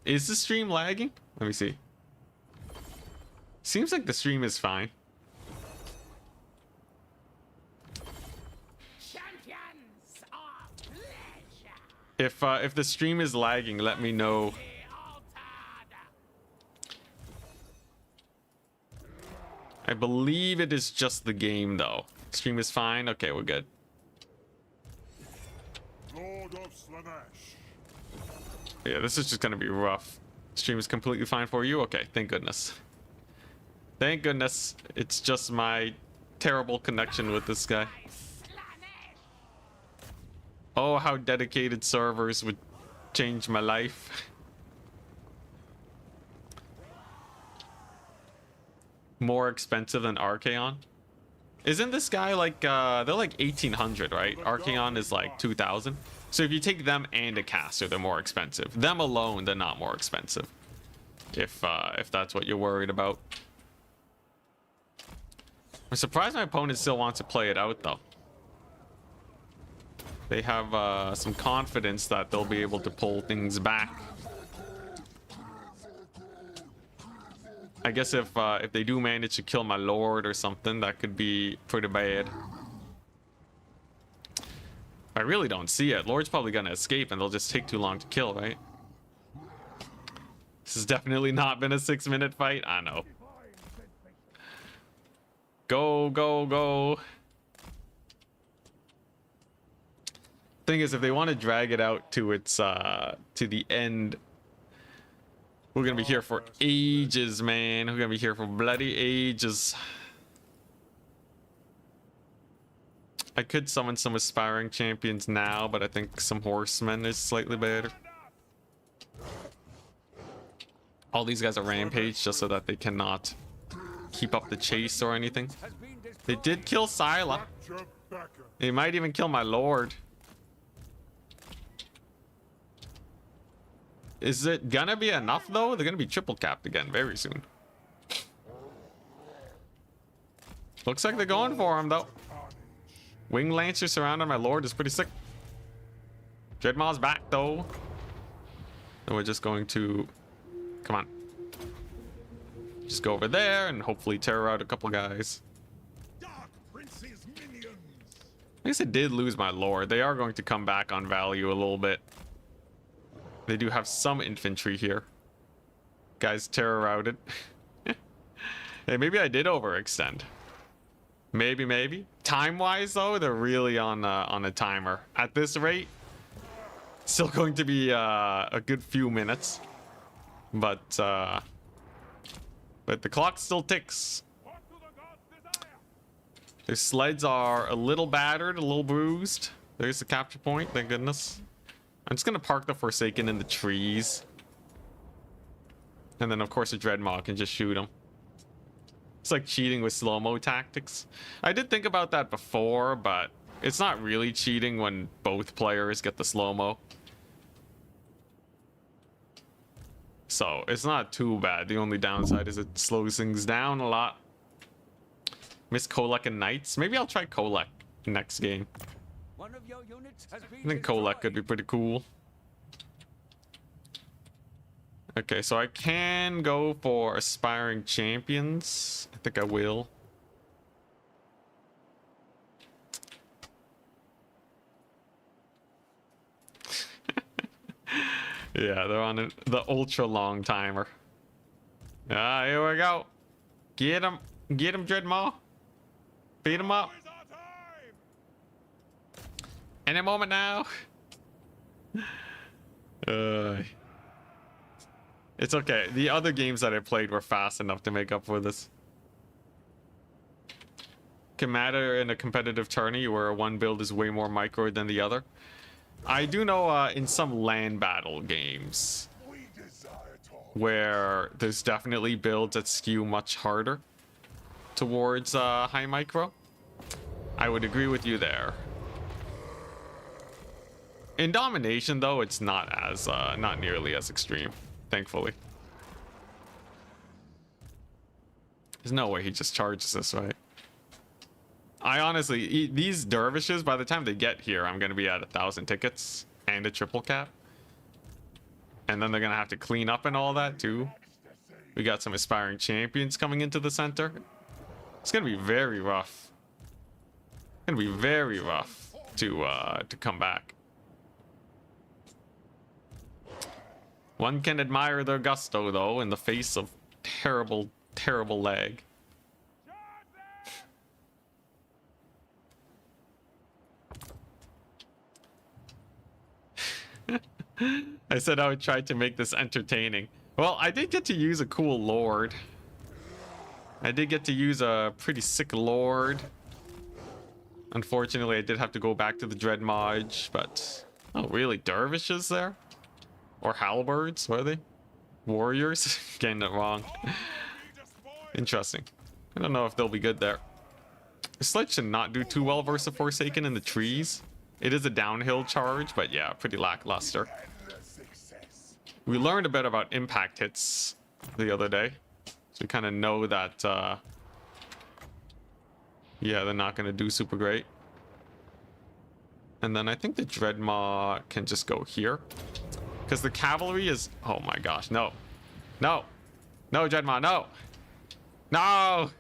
Is the stream lagging? Let me see. Seems like the stream is fine. If the stream is lagging, let me know. I believe it is just the game though. Stream is fine. Okay, we're good. Lord of Slanesh. Yeah, this is just gonna be rough. Stream is completely fine for you? Okay, thank goodness. Thank goodness. It's just my terrible connection with this guy. Oh, how dedicated servers would change my life. More expensive than Archaon. Isn't this guy like, they're like 1800, right? Archaon is like 2000. So if you take them and a caster, they're more expensive. Them alone, they're not more expensive. If that's what you're worried about. I'm surprised my opponent still wants to play it out, though. They have some confidence that they'll be able to pull things back. I guess if they do manage to kill my lord or something, that could be pretty bad. I really don't see it. Lord's probably gonna escape and they'll just take too long to kill, right? This has definitely not been a 6-minute fight. I know. Go, go, go. Thing is, if they want to drag it out to its to the end, we're gonna be here for ages, man. We're gonna be here for bloody ages. I could summon some aspiring champions now, but I think some horsemen is slightly better. All these guys are rampage just so that they cannot keep up the chase or anything. They did kill Scylla. They might even kill my lord. Is it gonna be enough though? They're gonna be triple capped again very soon. Looks like they're going for him though. Wing Lancer surrounding my lord is pretty sick. Dreadmaw's back though. And we're just going to... Come on. Just go over there and hopefully terror out a couple guys. Dark Prince's minions. I guess I did lose my lord. They are going to come back on value a little bit. They do have some infantry here. Guys terror routed. Hey, maybe I did overextend. Maybe. Time-wise, though, they're really on a timer. At this rate, still going to be a good few minutes. But the clock still ticks. Their sleds are a little battered, a little bruised. There's the capture point, thank goodness. I'm just gonna park the Forsaken in the trees. And then, of course, a Dreadmaw can just shoot him. It's like cheating with slow-mo tactics. I did think about that before, but it's not really cheating when both players get the slow-mo. So, it's not too bad. The only downside is it slows things down a lot. Miss Kolek and Knights. Maybe I'll try Kolek next game. One of your units has been I think Kolek could be pretty cool. Okay, so I can go for Aspiring Champions. I think I will. Yeah, they're on the ultra long timer. Ah, here we go. Get him. Get him, Dreadmaw. Beat him up. Now is our time! Any moment now. It's okay. The other games that I played were fast enough to make up for this. Can matter in a competitive tourney where one build is way more micro than the other. I do know in some land battle games We desire talk. where there's definitely builds that skew much harder towards high micro. I would agree with you there. In domination, though, it's not as not nearly as extreme, thankfully. There's no way he just charges this, right? I honestly, these dervishes, by the time they get here, I'm gonna be at 1,000 tickets and a triple cap, and then they're gonna have to clean up and all that too. We got some aspiring champions coming into the center. It's gonna be very rough. It's gonna be very rough to come back. One can admire their gusto, though, in the face of terrible, terrible lag. I said I would try to make this entertaining. Well, I did get to use a cool lord. I did get to use a pretty sick lord. Unfortunately, I did have to go back to the Dreadmage, but... Oh, really? Dervishes there? Or halberds, were they? Warriors? Getting it wrong. Interesting. I don't know if they'll be good there. The sledge should not do too well versus Forsaken in the trees. It is a downhill charge, but yeah, pretty lackluster. We learned a bit about impact hits the other day. So we kind of know that, yeah, they're not going to do super great. And then I think the Dreadmaw can just go here. Because the cavalry is... Oh my gosh, no. No. No, Dreadmaw, no. No!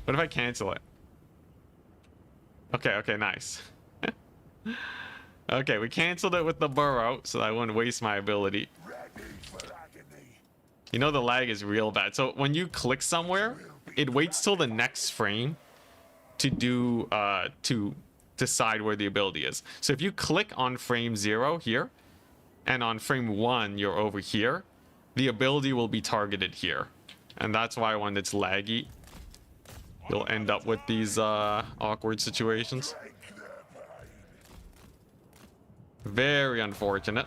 What if I cancel it? Okay, okay, nice. Okay, we canceled it with the burrow, so I wouldn't waste my ability. You know the lag is real bad. So when you click somewhere, it waits till the next frame to do to decide where the ability is. So if you click on frame 0 here, and on frame 1 you're over here, the ability will be targeted here. And that's why when it's laggy, you'll end up with these awkward situations. Very unfortunate.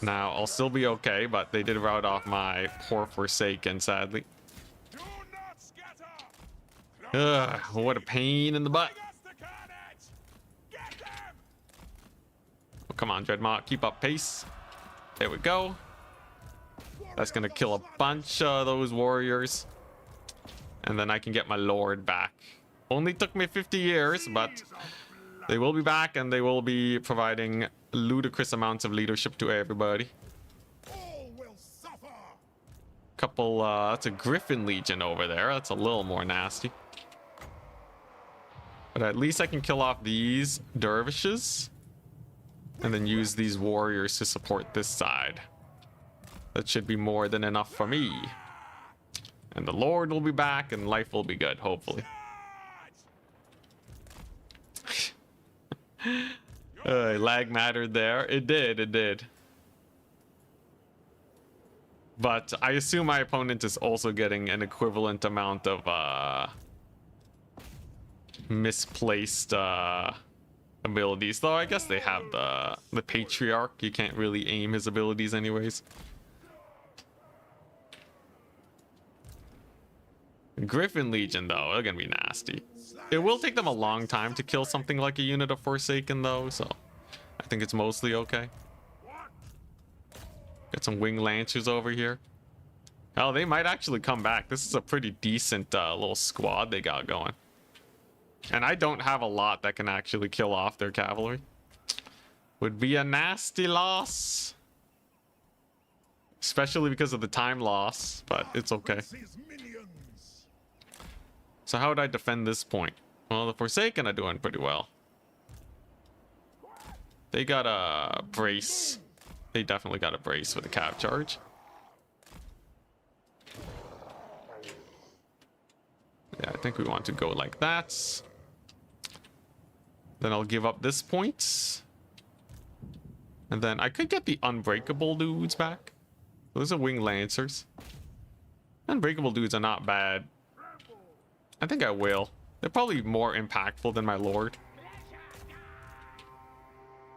Now, I'll still be okay, but they did rout off my poor Forsaken, sadly. Do not scatter! Ugh, what a pain in the butt. Bring us the carnage! Get them! Oh, come on, Dreadmaw, keep up pace. There we go. That's gonna kill a bunch of those warriors. And then I can get my lord back. Only took me 50 years, but they will be back and they will be providing ludicrous amounts of leadership to everybody. All will suffer! Couple, that's a Griffin Legion over there. That's a little more nasty. But at least I can kill off these dervishes. And then use these warriors to support this side. That should be more than enough for me. And the Lord will be back and life will be good, hopefully. Lag mattered there. It did, it did. But I assume my opponent is also getting an equivalent amount of misplaced abilities. Though I guess they have the Patriarch. You can't really aim his abilities anyways. Griffin Legion, though, they're gonna be nasty. It will take them a long time to kill something like a unit of Forsaken, though, so I think it's mostly okay. Got some Wing Lancers over here. Hell, they might actually come back. This is a pretty decent little squad they got going. And I don't have a lot that can actually kill off their cavalry. Would be a nasty loss. Especially because of the time loss, but it's okay. So how would I defend this point? Well, the Forsaken are doing pretty well. They got a brace. They definitely got a brace with the cav charge. Yeah, I think we want to go like that. Then I'll give up this point. And then I could get the unbreakable dudes back. Those are wing lancers. Unbreakable dudes are not bad. I think I will. They're probably more impactful than my lord.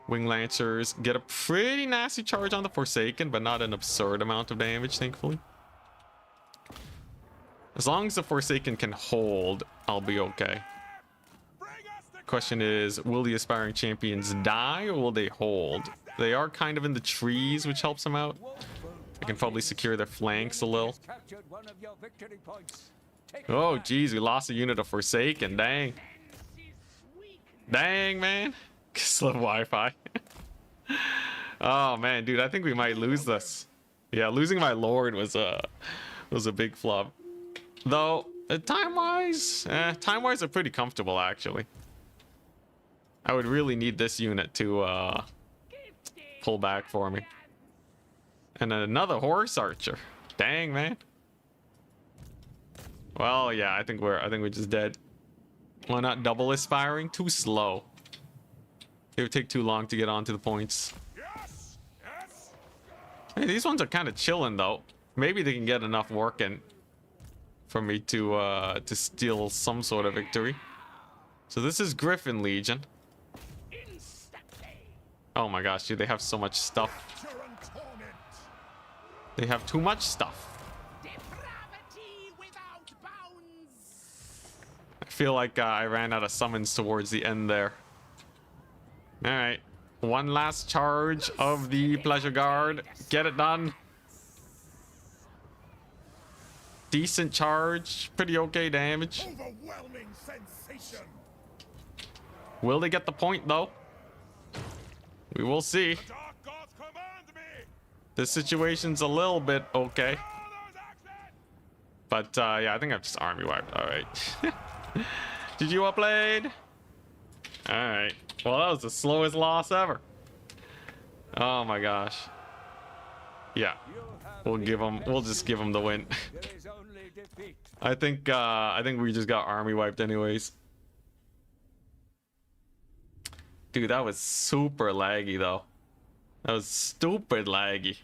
Wing lancers get a pretty nasty charge on the Forsaken, but not an absurd amount of damage, thankfully. As long as the Forsaken can hold, I'll be okay. Question is, will the aspiring champions die or will they hold? They are kind of in the trees, which helps them out. I can probably secure their flanks a little. Oh, geez, we lost a unit of Forsaken. Dang. Dang, man. Kislev Wi-Fi. Oh, man, dude, I think we might lose this. Yeah, losing my lord was a big flub. Though, time-wise are pretty comfortable, actually. I would really need this unit to pull back for me. And another horse archer. Dang, man. Well, yeah, I think we're just dead. Why not double aspiring? Too slow. It would take too long to get onto the points. Hey, these ones are kind of chilling though. Maybe they can get enough work in for me to steal some sort of victory. So this is Griffin Legion. Oh my gosh, dude, they have so much stuff. They have too much stuff. I feel like I ran out of summons towards the end there. All right, one last charge of the Pleasure Guard. Get it done. Decent charge, pretty okay damage. Overwhelming sensation. Will they get the point though? We will see. The Dark Gods command me. This situation's a little bit okay. But yeah, I think I've just army wiped. All right. Did you upload? All right. Well, that was the slowest loss ever. Oh my gosh. Yeah. We'll just give them the win. I think we just got army wiped anyways. Dude, that was super laggy though. That was stupid laggy.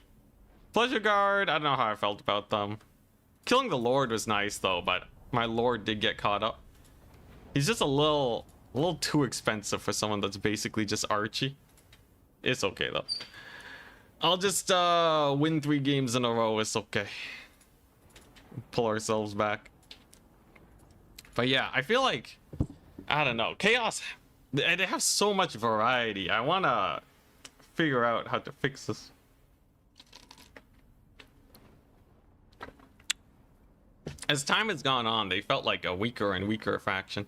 Pleasure Guard, I don't know how I felt about them. Killing the Lord was nice though, but my Lord did get caught up. He's just a little too expensive for someone that's basically just Archie. It's okay though. I'll just win 3 games in a row. It's okay. Pull ourselves back. But yeah, I feel like, I don't know, Chaos, they have so much variety. I want to figure out how to fix this. As time has gone on, they felt like a weaker and weaker faction.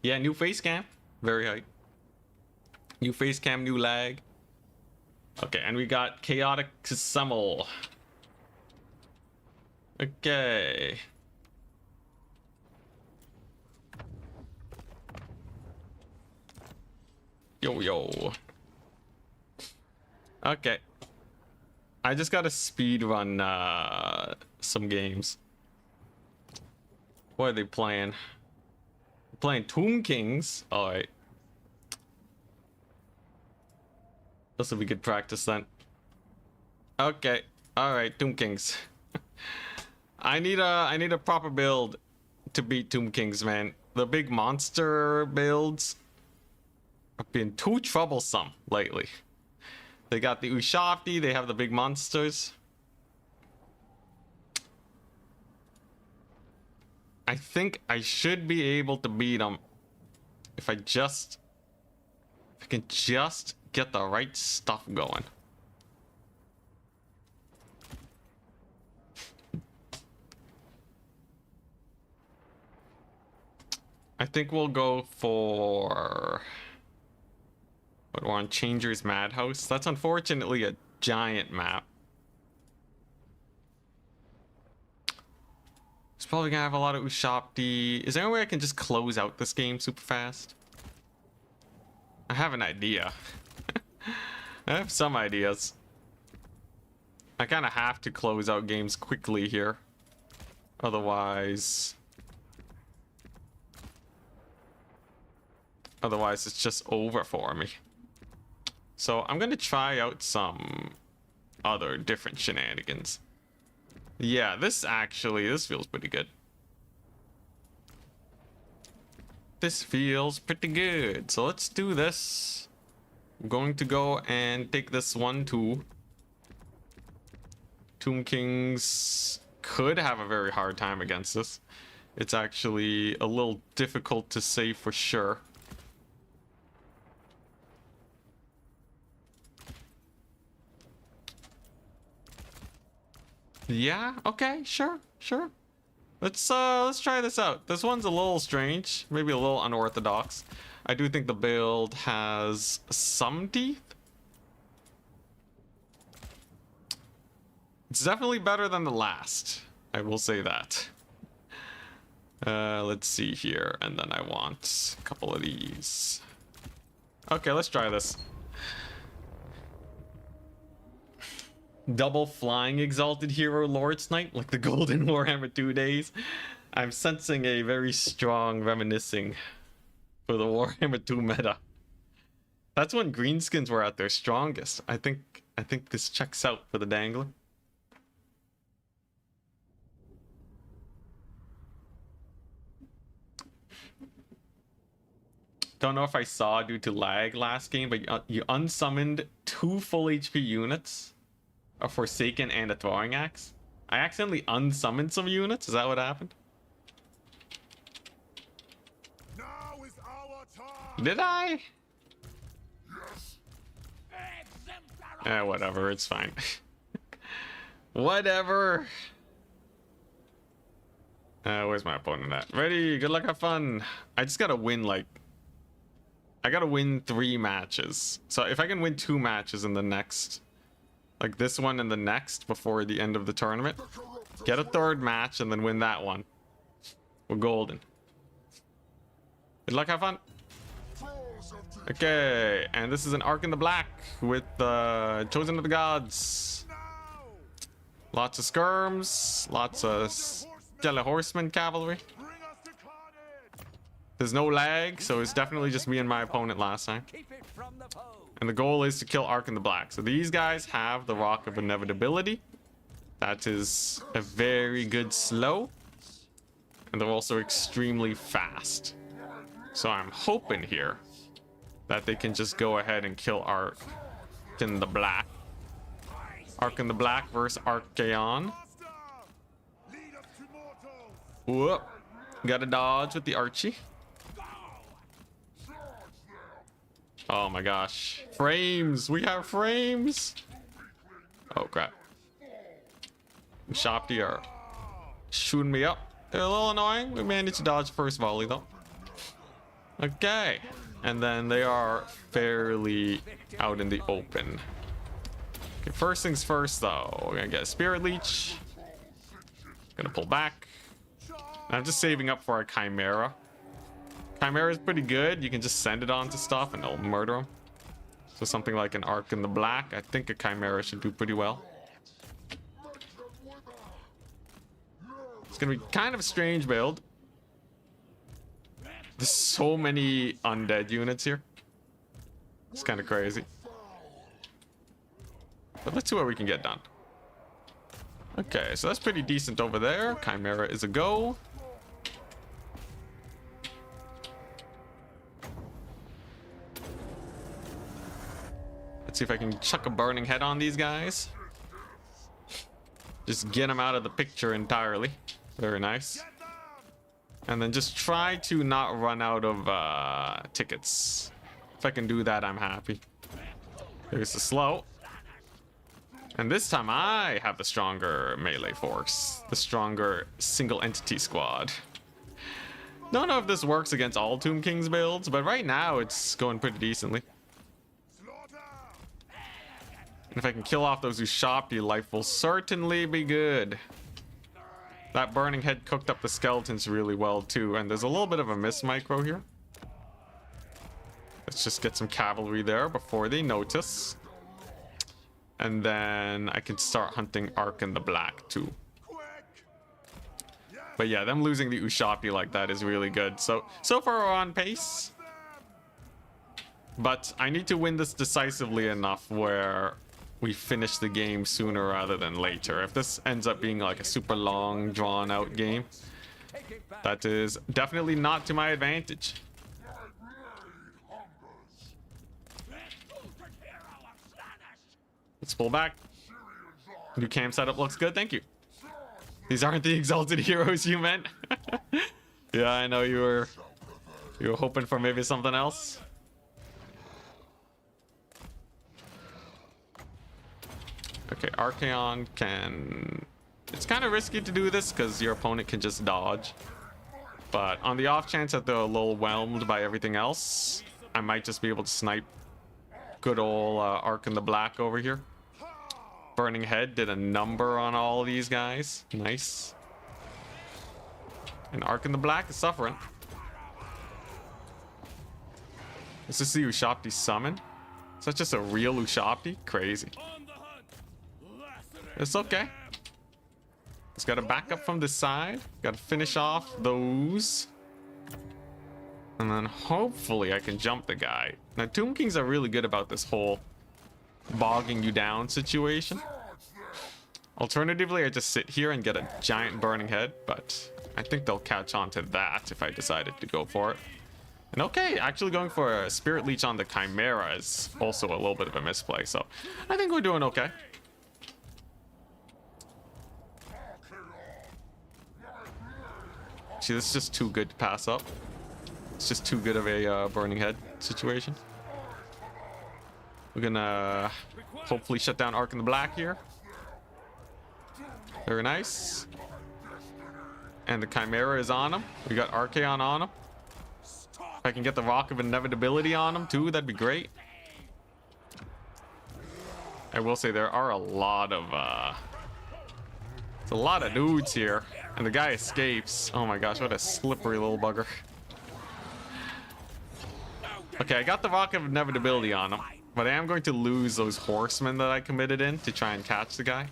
Yeah, new face cam. Very hype. New face cam, new lag. Okay, and we got Chaotic Semmel. Okay. Yo. Okay. I just gotta speed run some games. What are they playing? Playing Tomb Kings. Alright. This will be good practice then. Okay. Alright, Tomb Kings. I need a proper build to beat Tomb Kings, man. The big monster builds have been too troublesome lately. They got the Ushafti, they have the big monsters. I think I should be able to beat them if I can just get the right stuff going. I think we'll go for... But we're on Changer's Madhouse. That's unfortunately a giant map. It's probably gonna have a lot of Ushopti. Is there any way I can just close out this game super fast? I have an idea. I have some ideas. I kind of have to close out games quickly here. Otherwise it's just over for me. So I'm gonna try out some other different shenanigans. Yeah, this feels pretty good. This feels pretty good. So let's do this. I'm going to go and take this 1-2. Tomb Kings could have a very hard time against this. It's actually a little difficult to say for sure. Yeah, okay, sure. Let's try this out. This one's a little strange, maybe a little unorthodox. I do think the build has some teeth. It's definitely better than the last. I will say that. Let's see here, and then I want a couple of these. Okay, let's try this. Double flying exalted hero Lord's Knight, like the golden Warhammer 2 days. I'm sensing a very strong reminiscing for the Warhammer 2 meta. That's when greenskins were at their strongest. I think this checks out for the dangler. Don't know if I saw due to lag last game, but you unsummoned 2 full HP units, a Forsaken and a Throwing Axe. I accidentally unsummoned some units. Is that what happened? Now is our time. Did I? Yes. Whatever. It's fine. Whatever. Where's my opponent at? Ready? Good luck. Have fun. I just gotta win I gotta win 3 matches. So if I can win 2 matches in the next, like this one and the next before the end of the tournament, get a 3rd match and then win that one, we're golden. Good luck, have fun. Okay, and this is an Arc in the Black with Chosen of the Gods. Lots of skirms, lots of Skele Horseman cavalry. There's no lag, so it's definitely just me and my opponent last time. And the goal is to kill Arc in the Black. So these guys have the Rock of Inevitability. That is a very good slow. And they're also extremely fast. So I'm hoping here that they can just go ahead and kill Arc in the Black. Arc in the Black versus Archaon. Whoop. Gotta dodge with the Archie. Oh my gosh. Frames! We have frames! Oh crap. Shopty are shooting me up. They're a little annoying. We managed to dodge first volley though. Okay. And then they are fairly out in the open. Okay, first things first though. We're gonna get a Spirit Leech. Gonna pull back. I'm just saving up for a Chimera. Chimera is pretty good. You can just send it onto stuff and it'll murder them. So something like an Arc in the Black. I think a Chimera should do pretty well. It's gonna be kind of a strange build. There's so many undead units here. It's kind of crazy. But let's see what we can get done. Okay, so that's pretty decent over there. Chimera is a go. Let's see if I can chuck a burning head on these guys. Just get them out of the picture entirely. Very nice. And then just try to not run out of tickets. If I can do that, I'm happy. There's the slow. And this time I have the stronger melee force. The stronger single entity squad. Don't know if this works against all Tomb Kings builds, but right now it's going pretty decently. And if I can kill off those Ushapti, life will certainly be good. That burning head cooked up the skeletons really well too, and there's a little bit of a miss micro here. Let's just get some cavalry there before they notice. And then I can start hunting Ark in the Black too. But yeah, them losing the Ushapti like that is really good. So far we're on pace. But I need to win this decisively enough where we finish the game sooner rather than later. If this ends up being like a super long, drawn out game, that is definitely not to my advantage. Let's pull back. New camp setup looks good, thank you. These aren't the exalted heroes you meant. Yeah, I know you were hoping for maybe something else. Okay, Archaon can... It's kind of risky to do this because your opponent can just dodge. But on the off chance that they're a little whelmed by everything else, I might just be able to snipe good old Ark in the Black over here. Burning Head did a number on all of these guys. Nice. And Ark in the Black is suffering. Is this the Ushapti summon? Is that just a real Ushapti? Crazy. It's okay. Just gotta back up from the side. Gotta finish off those. And then hopefully I can jump the guy. Now, Tomb Kings are really good about this whole bogging you down situation. Alternatively, I just sit here and get a giant burning head, but I think they'll catch on to that if I decided to go for it. And okay, actually going for a Spirit Leech on the Chimera is also a little bit of a misplay, so I think we're doing okay. See, this is just too good to pass up. It's just too good of a burning head situation. We're gonna hopefully shut down Ark in the Black here. Very nice. And the Chimera is on him. We got Archaon on him. If I can get the Rock of Inevitability on him too, that'd be great. I will say there are a lot of dudes here. And the guy escapes. Oh my gosh, what a slippery little bugger. Okay, I got the Rock of Inevitability on him, but I am going to lose those horsemen that I committed in to try and catch the guy.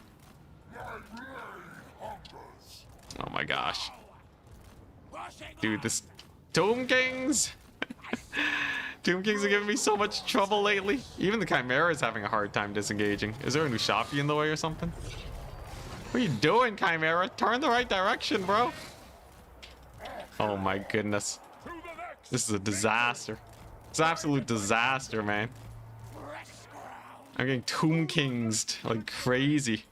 Oh my gosh. Dude, this Tomb Kings! Tomb Kings are giving me so much trouble lately. Even the Chimera is having a hard time disengaging. Is there a Ushapti in the way or something? What are you doing, Chimera? Turn the right direction, bro. Oh my goodness. This is a disaster. It's an absolute disaster, man. I'm getting Tomb Kingsed like crazy.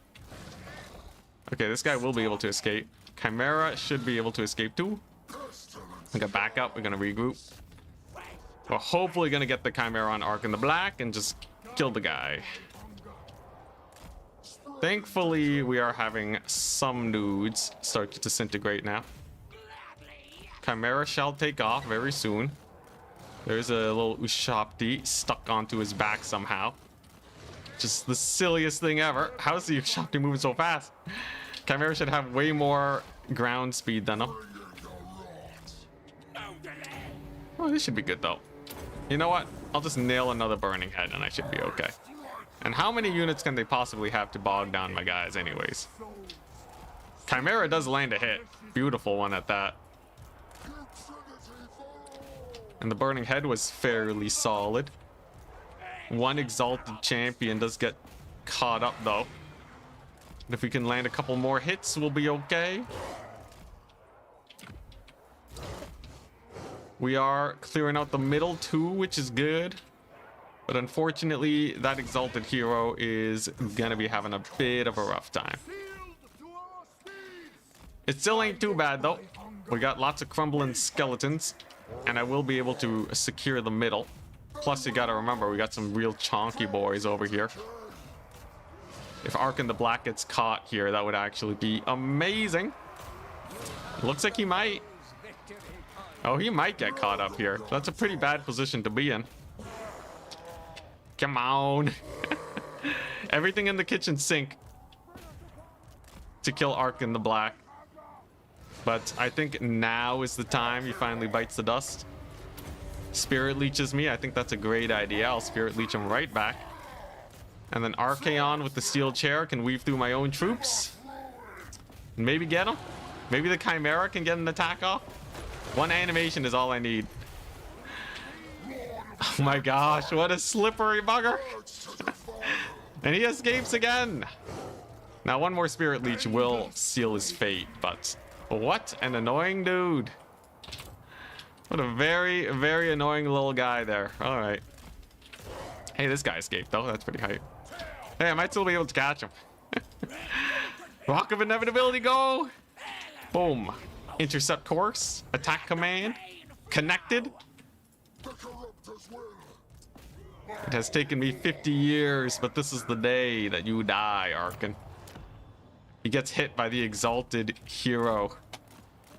Okay, this guy will be able to escape. Chimera should be able to escape too. We got back up. We're gonna regroup. We're hopefully gonna get the Chimera on Ark in the Black and just kill the guy. Thankfully, we are having some nudes start to disintegrate now. Chimera shall take off very soon. There's a little Ushapti stuck onto his back somehow. Just the silliest thing ever. How is the Ushapti moving so fast? Chimera should have way more ground speed than him. Oh, this should be good though. You know what? I'll just nail another burning head and I should be okay. And how many units can they possibly have to bog down my guys anyways? Chimera does land a hit. Beautiful one at that. And the burning head was fairly solid. One exalted champion does get caught up though. And if we can land a couple more hits, we'll be okay. We are clearing out the middle too, which is good. But unfortunately, that exalted hero is gonna be having a bit of a rough time. It still ain't too bad though. We got lots of crumbling skeletons, and I will be able to secure the middle. Plus, you gotta remember, we got some real chonky boys over here. If Ark in the Black gets caught here, that would actually be amazing. Looks like he might. Oh, he might get caught up here. That's a pretty bad position to be in. Come on. Everything in the kitchen sink to kill Ark in the black. But I think now is the time he finally bites the dust. Spirit leeches me. I think that's a great idea. I'll spirit leech him right back. And then Archaon with the steel chair can weave through my own troops. And maybe get him. Maybe the Chimera can get an attack off. One animation is all I need. Oh my gosh, what a slippery bugger. And he escapes again. Now one more Spirit Leech will seal his fate, but what an annoying dude. What a very, very annoying little guy there. All right. Hey, this guy escaped though. That's pretty hype. Hey, I might still be able to catch him. Rock of Inevitability, go! Boom. Intercept course. Attack command. Connected. It has taken me 50 years, but this is the day that you die, Arkan. He gets hit by the exalted hero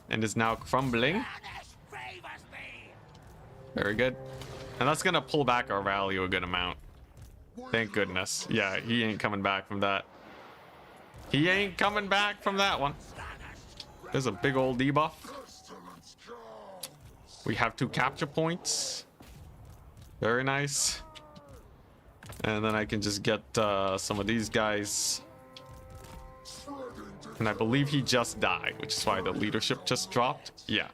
and is now crumbling. Very good. And that's gonna pull back our value a good amount. Thank goodness. Yeah, he ain't coming back from that. He ain't coming back from that one. There's a big old debuff. We have 2 capture points. Very nice. And then I can just get some of these guys. And I believe he just died, which is why the leadership just dropped. Yeah.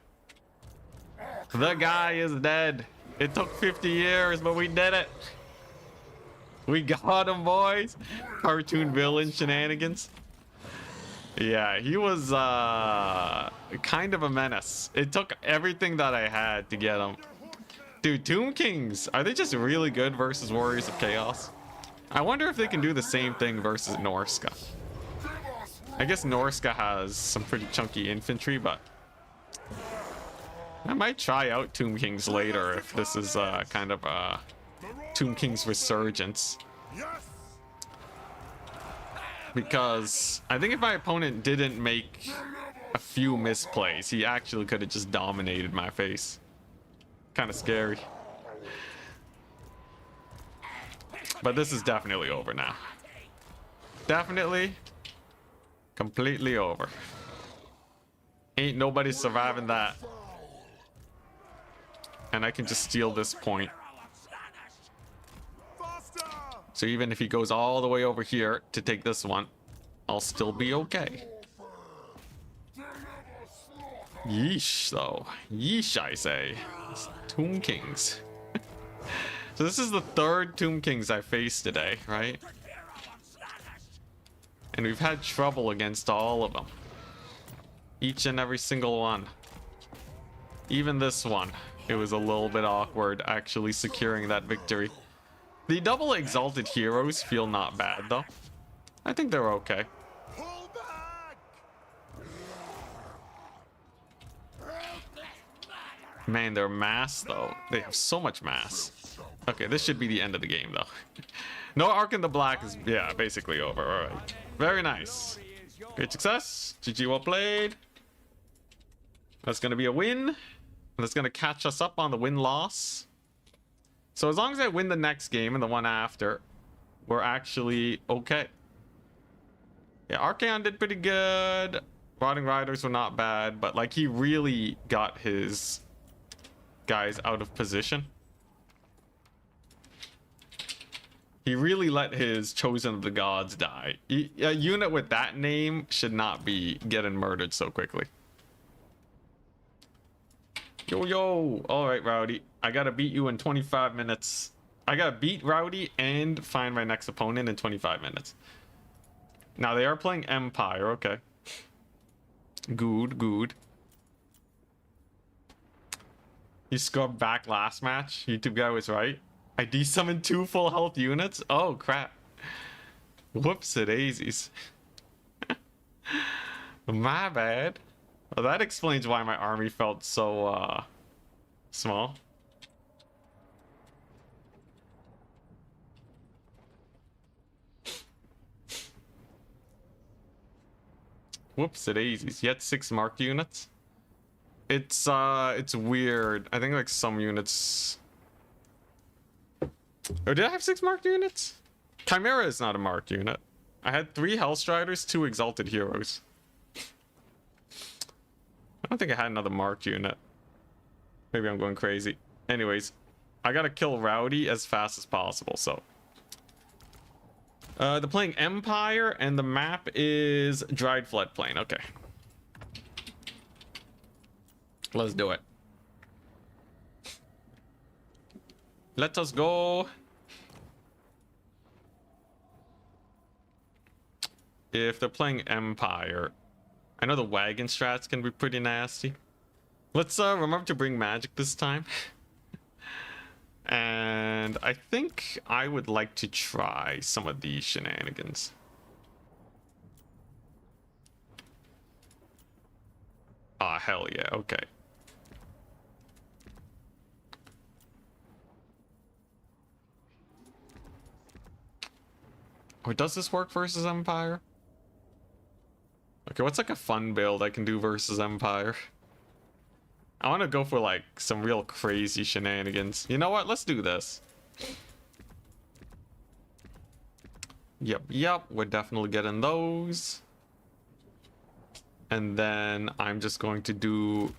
The guy is dead. It took 50 years, but we did it. We got him, boys. Cartoon villain shenanigans. Yeah, he was kind of a menace. It took everything that I had to get him. Dude, Tomb Kings, are they just really good versus Warriors of Chaos? I wonder if they can do the same thing versus Norska. I guess Norska has some pretty chunky infantry, but I might try out Tomb Kings later if this is kind of a Tomb Kings resurgence. Because I think if my opponent didn't make a few misplays, he actually could have just dominated my face. Kind of scary. But this is definitely over now. Definitely. Completely over. Ain't nobody surviving that. And I can just steal this point. So even if he goes all the way over here to take this one, I'll still be okay. Yeesh, though. Yeesh, I say. It's Tomb Kings. So this is the 3rd Tomb Kings I faced today, right? And we've had trouble against all of them. Each and every single one. Even this one. It was a little bit awkward actually securing that victory. The double exalted heroes feel not bad though. I think they're okay. Man, their mass though. They have so much mass. Okay, this should be the end of the game though. No Ark in the Black is, yeah, basically over. Alright. Very nice. Great success. GG, well played. That's gonna be a win. That's gonna catch us up on the win-loss. So as long as I win the next game and the one after, we're actually okay. Yeah, Archaon did pretty good. Rotting Riders were not bad, but like he really got his guys out of position. He really let his Chosen of the Gods die. A unit with that name should not be getting murdered so quickly. Yo, yo. All right, Rowdy. I gotta beat you in 25 minutes. I gotta beat Rowdy and find my next opponent in 25 minutes. Now, they are playing Empire. Okay. Good, good. You scored back last match. YouTube guy was right. I desummoned 2 full health units? Oh, crap. Whoops-a-daisies. My bad. Well, that explains why my army felt so, small. Whoops-a-daisies. You had 6 marked units? It's weird. I think like some units. Oh, did I have 6 marked units? Chimera is not a marked unit. I had 3 Hellstriders, 2 Exalted Heroes. I don't think I had another marked unit. Maybe I'm going crazy. Anyways, I gotta kill Rowdy as fast as possible, so. They're playing Empire, and the map is Dried Floodplain. Okay. Let's do it. Let us go. If they're playing Empire, I know the wagon strats can be pretty nasty. Let's remember to bring magic this time. And I think I would like to try some of these shenanigans. Ah, hell yeah, okay. Or does this work versus Empire? Okay, what's like a fun build I can do versus Empire? I want to go for like some real crazy shenanigans. You know what? Let's do this. Yep, we're definitely getting those. And then I'm just going to do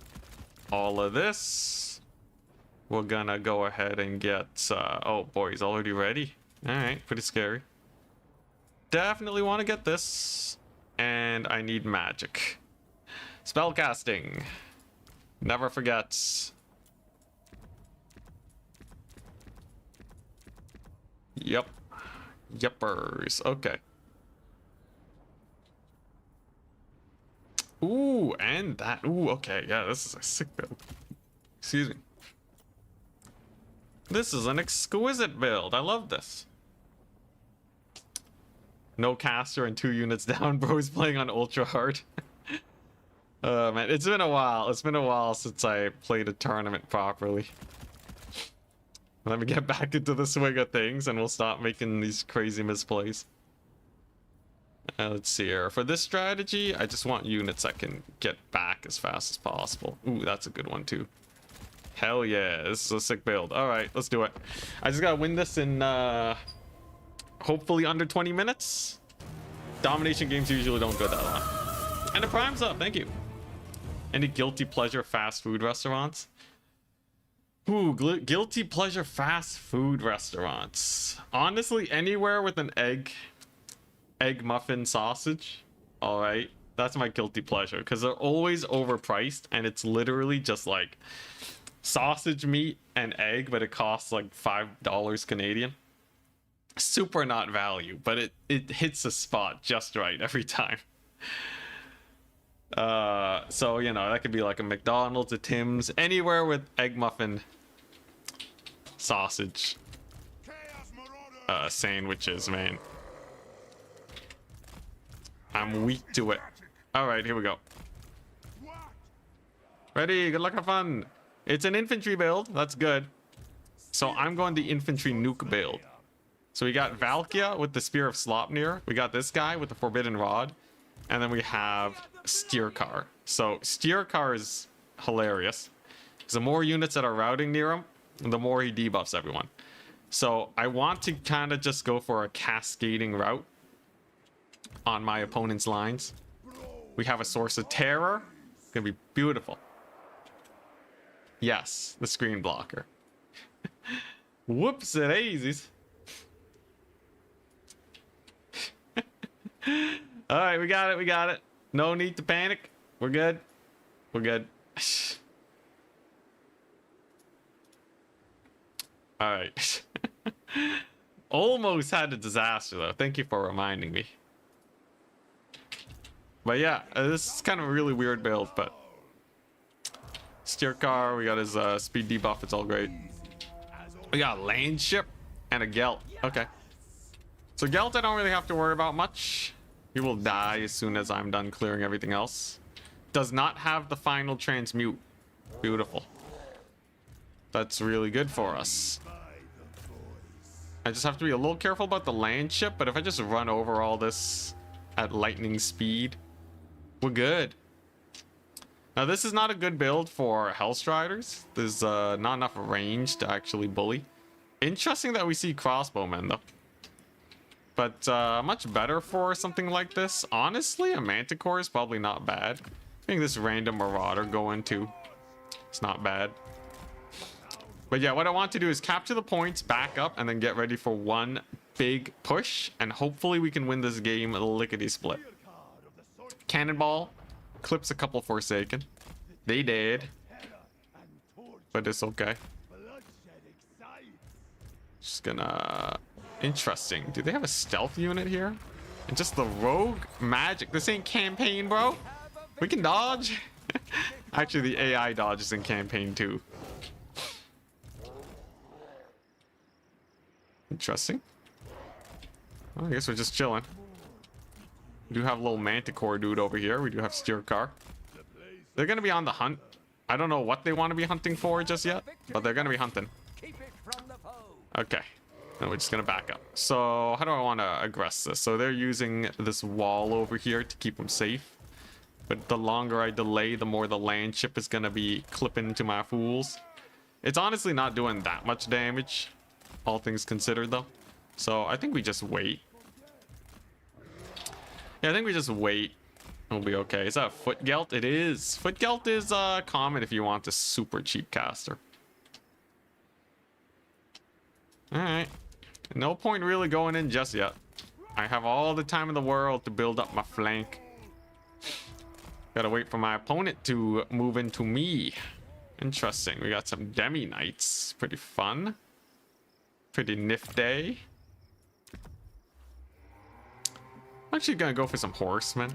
all of this. We're gonna go ahead and get... oh boy, he's already ready. Alright, pretty scary. Definitely want to get this. And I need magic. Spellcasting. Never forgets. Yep. Yepers. Okay. Ooh, and that. Ooh, okay. Yeah, this is a sick build. Excuse me. This is an exquisite build. I love this. No caster and 2 units down. Bro's playing on ultra hard. Man, it's been a while. It's been a while since I played a tournament properly. Let me get back into the swing of things and we'll stop making these crazy misplays. Let's see here. For this strategy, I just want units I can get back as fast as possible. Ooh, that's a good one too. Hell yeah, this is a sick build. Alright, let's do it. I just gotta win this in hopefully under 20 minutes. Domination games usually don't go that long. And the prime's up, thank you. Any guilty pleasure fast food restaurants? Ooh, guilty pleasure fast food restaurants. Honestly, anywhere with an egg muffin sausage. All right, that's my guilty pleasure because they're always overpriced and it's literally just like sausage meat and egg, but it costs like $5 Canadian. Super not value, but it hits the spot just right every time. So you know, that could be like a McDonald's, a Tim's, anywhere with egg muffin sausage sandwiches, man. I'm weak to it. All right, here we go. Ready, good luck, have fun. It's an infantry build, that's good. So I'm going the infantry nuke build. So we got Valkia with the Spear of Sleipnir. We got this guy with the Forbidden Rod. And then we have Steercar. So Steercar is hilarious. Because the more units that are routing near him, the more he debuffs everyone. So I want to kind of just go for a cascading route on my opponent's lines. We have a Source of Terror. It's going to be beautiful. Yes, the screen blocker. Whoops, it daisies. All right, we got it. We got it. No need to panic. We're good. We're good. All right. Almost had a disaster, though. Thank you for reminding me. But yeah, this is kind of a really weird build, but... Steercar, we got his speed debuff. It's all great. We got a land ship and a Gelt. Okay. So Gelt, I don't really have to worry about much. He will die as soon as I'm done clearing everything else. Does not have the final transmute. Beautiful. That's really good for us. I just have to be a little careful about the land ship, but if I just run over all this at lightning speed, we're good. Now, this is not a good build for Hellstriders. There's not enough range to actually bully. Interesting that we see crossbowmen, though. But much better for something like this. Honestly, a Manticore is probably not bad. I think this random Marauder going too. It's not bad. But yeah, what I want to do is capture the points, back up, and then get ready for one big push. And hopefully we can win this game lickety-split. Cannonball clips a couple Forsaken. They did. But it's okay. Just gonna... Interesting. Do they have a stealth unit here? And just the rogue magic. This ain't campaign, bro. We can dodge. Actually, the AI dodges in campaign too. Interesting. Well, I guess we're just chilling. We do have a little Manticore dude over here. We do have Steer Car. They're gonna be on the hunt. I don't know what they want to be hunting for just yet, but they're gonna be hunting. Okay. And we're just gonna back up. So how do I want to aggress this? So they're using this wall over here to keep them safe. But the longer I delay, the more the land ship is gonna be clipping into my fools. It's honestly not doing that much damage, all things considered, though. So I think we just wait. Yeah, I think we just wait. We'll be okay. Is that a Foot Gelt? It is. Foot Gelt is common if you want a super cheap caster. Alright. No point really going in just yet. I have all the time in the world to build up my flank. Gotta wait for my opponent to move into me. Interesting. We got some Demi Knights. Pretty fun. Pretty nifty. I'm actually gonna go for some horsemen.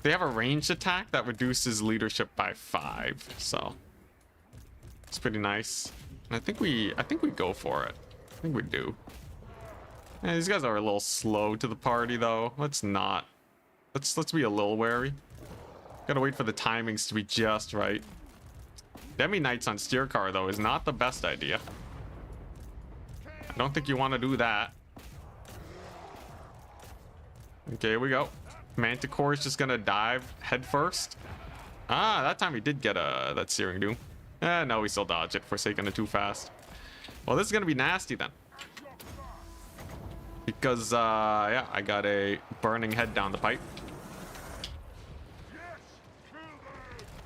They have a ranged attack that reduces leadership by 5, so it's pretty nice. And I think we go for it. I think we do. Yeah, these guys are a little slow to the party though. Let's not. Let's be a little wary. Gotta wait for the timings to be just right. Demi Knights on Steer Car though is not the best idea. I don't think you want to do that. Okay, here we go. Manticore is just gonna dive head first. Ah, that time he did get that Searing Doom. No, we still dodge it. Forsaken it too fast. Well, this is gonna be nasty then. Because, yeah, I got a burning head down the pipe.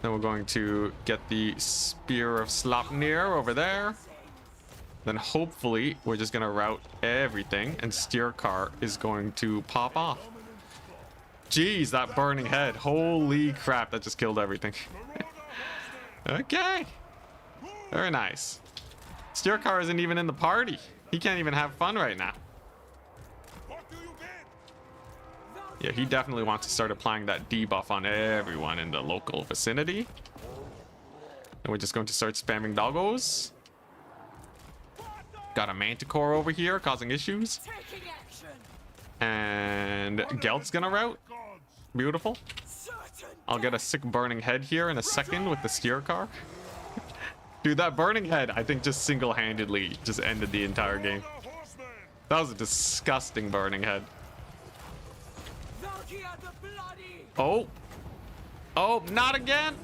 Then we're going to get the Spear of Slopnir over there. Then hopefully we're just gonna route everything and Steer Car is going to pop off. Jeez, that burning head. Holy crap, that just killed everything. Okay. Very nice. Steer Car isn't even in the party. He can't even have fun right now. Yeah, he definitely wants to start applying that debuff on everyone in the local vicinity. And we're just going to start spamming doggos. Got a Manticore over here causing issues. And Gelt's gonna route. Beautiful. I'll get a sick burning head here in a second with the Steer Car. Dude, that burning head, I think just single-handedly just ended the entire game. That was a disgusting burning head. Oh. Oh, not again.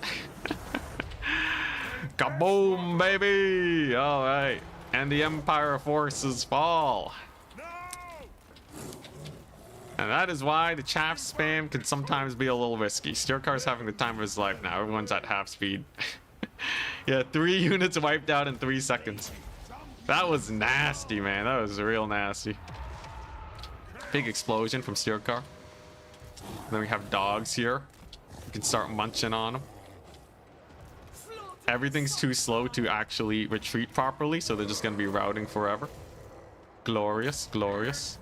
Kaboom, baby. All right. And the Empire forces fall. And that is why the chaff spam can sometimes be a little risky. Steer Car's having the time of his life now. Everyone's at half speed. Yeah, 3 units wiped out in 3 seconds. That was nasty, man. That was real nasty. Big explosion from Steer Car. Then we have dogs here. You can start munching on them. Everything's too slow to actually retreat properly, so they're just going to be routing forever. Glorious, glorious.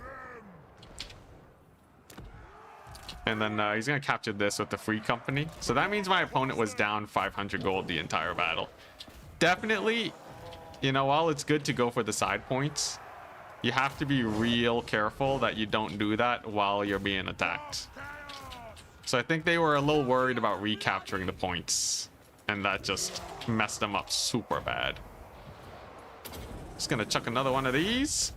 And then he's going to capture this with the free company. So that means my opponent was down 500 gold the entire battle. Definitely, you know, while it's good to go for the side points, you have to be real careful that you don't do that while you're being attacked. So I think they were a little worried about recapturing the points. And that just messed them up super bad. Just going to chuck another one of these.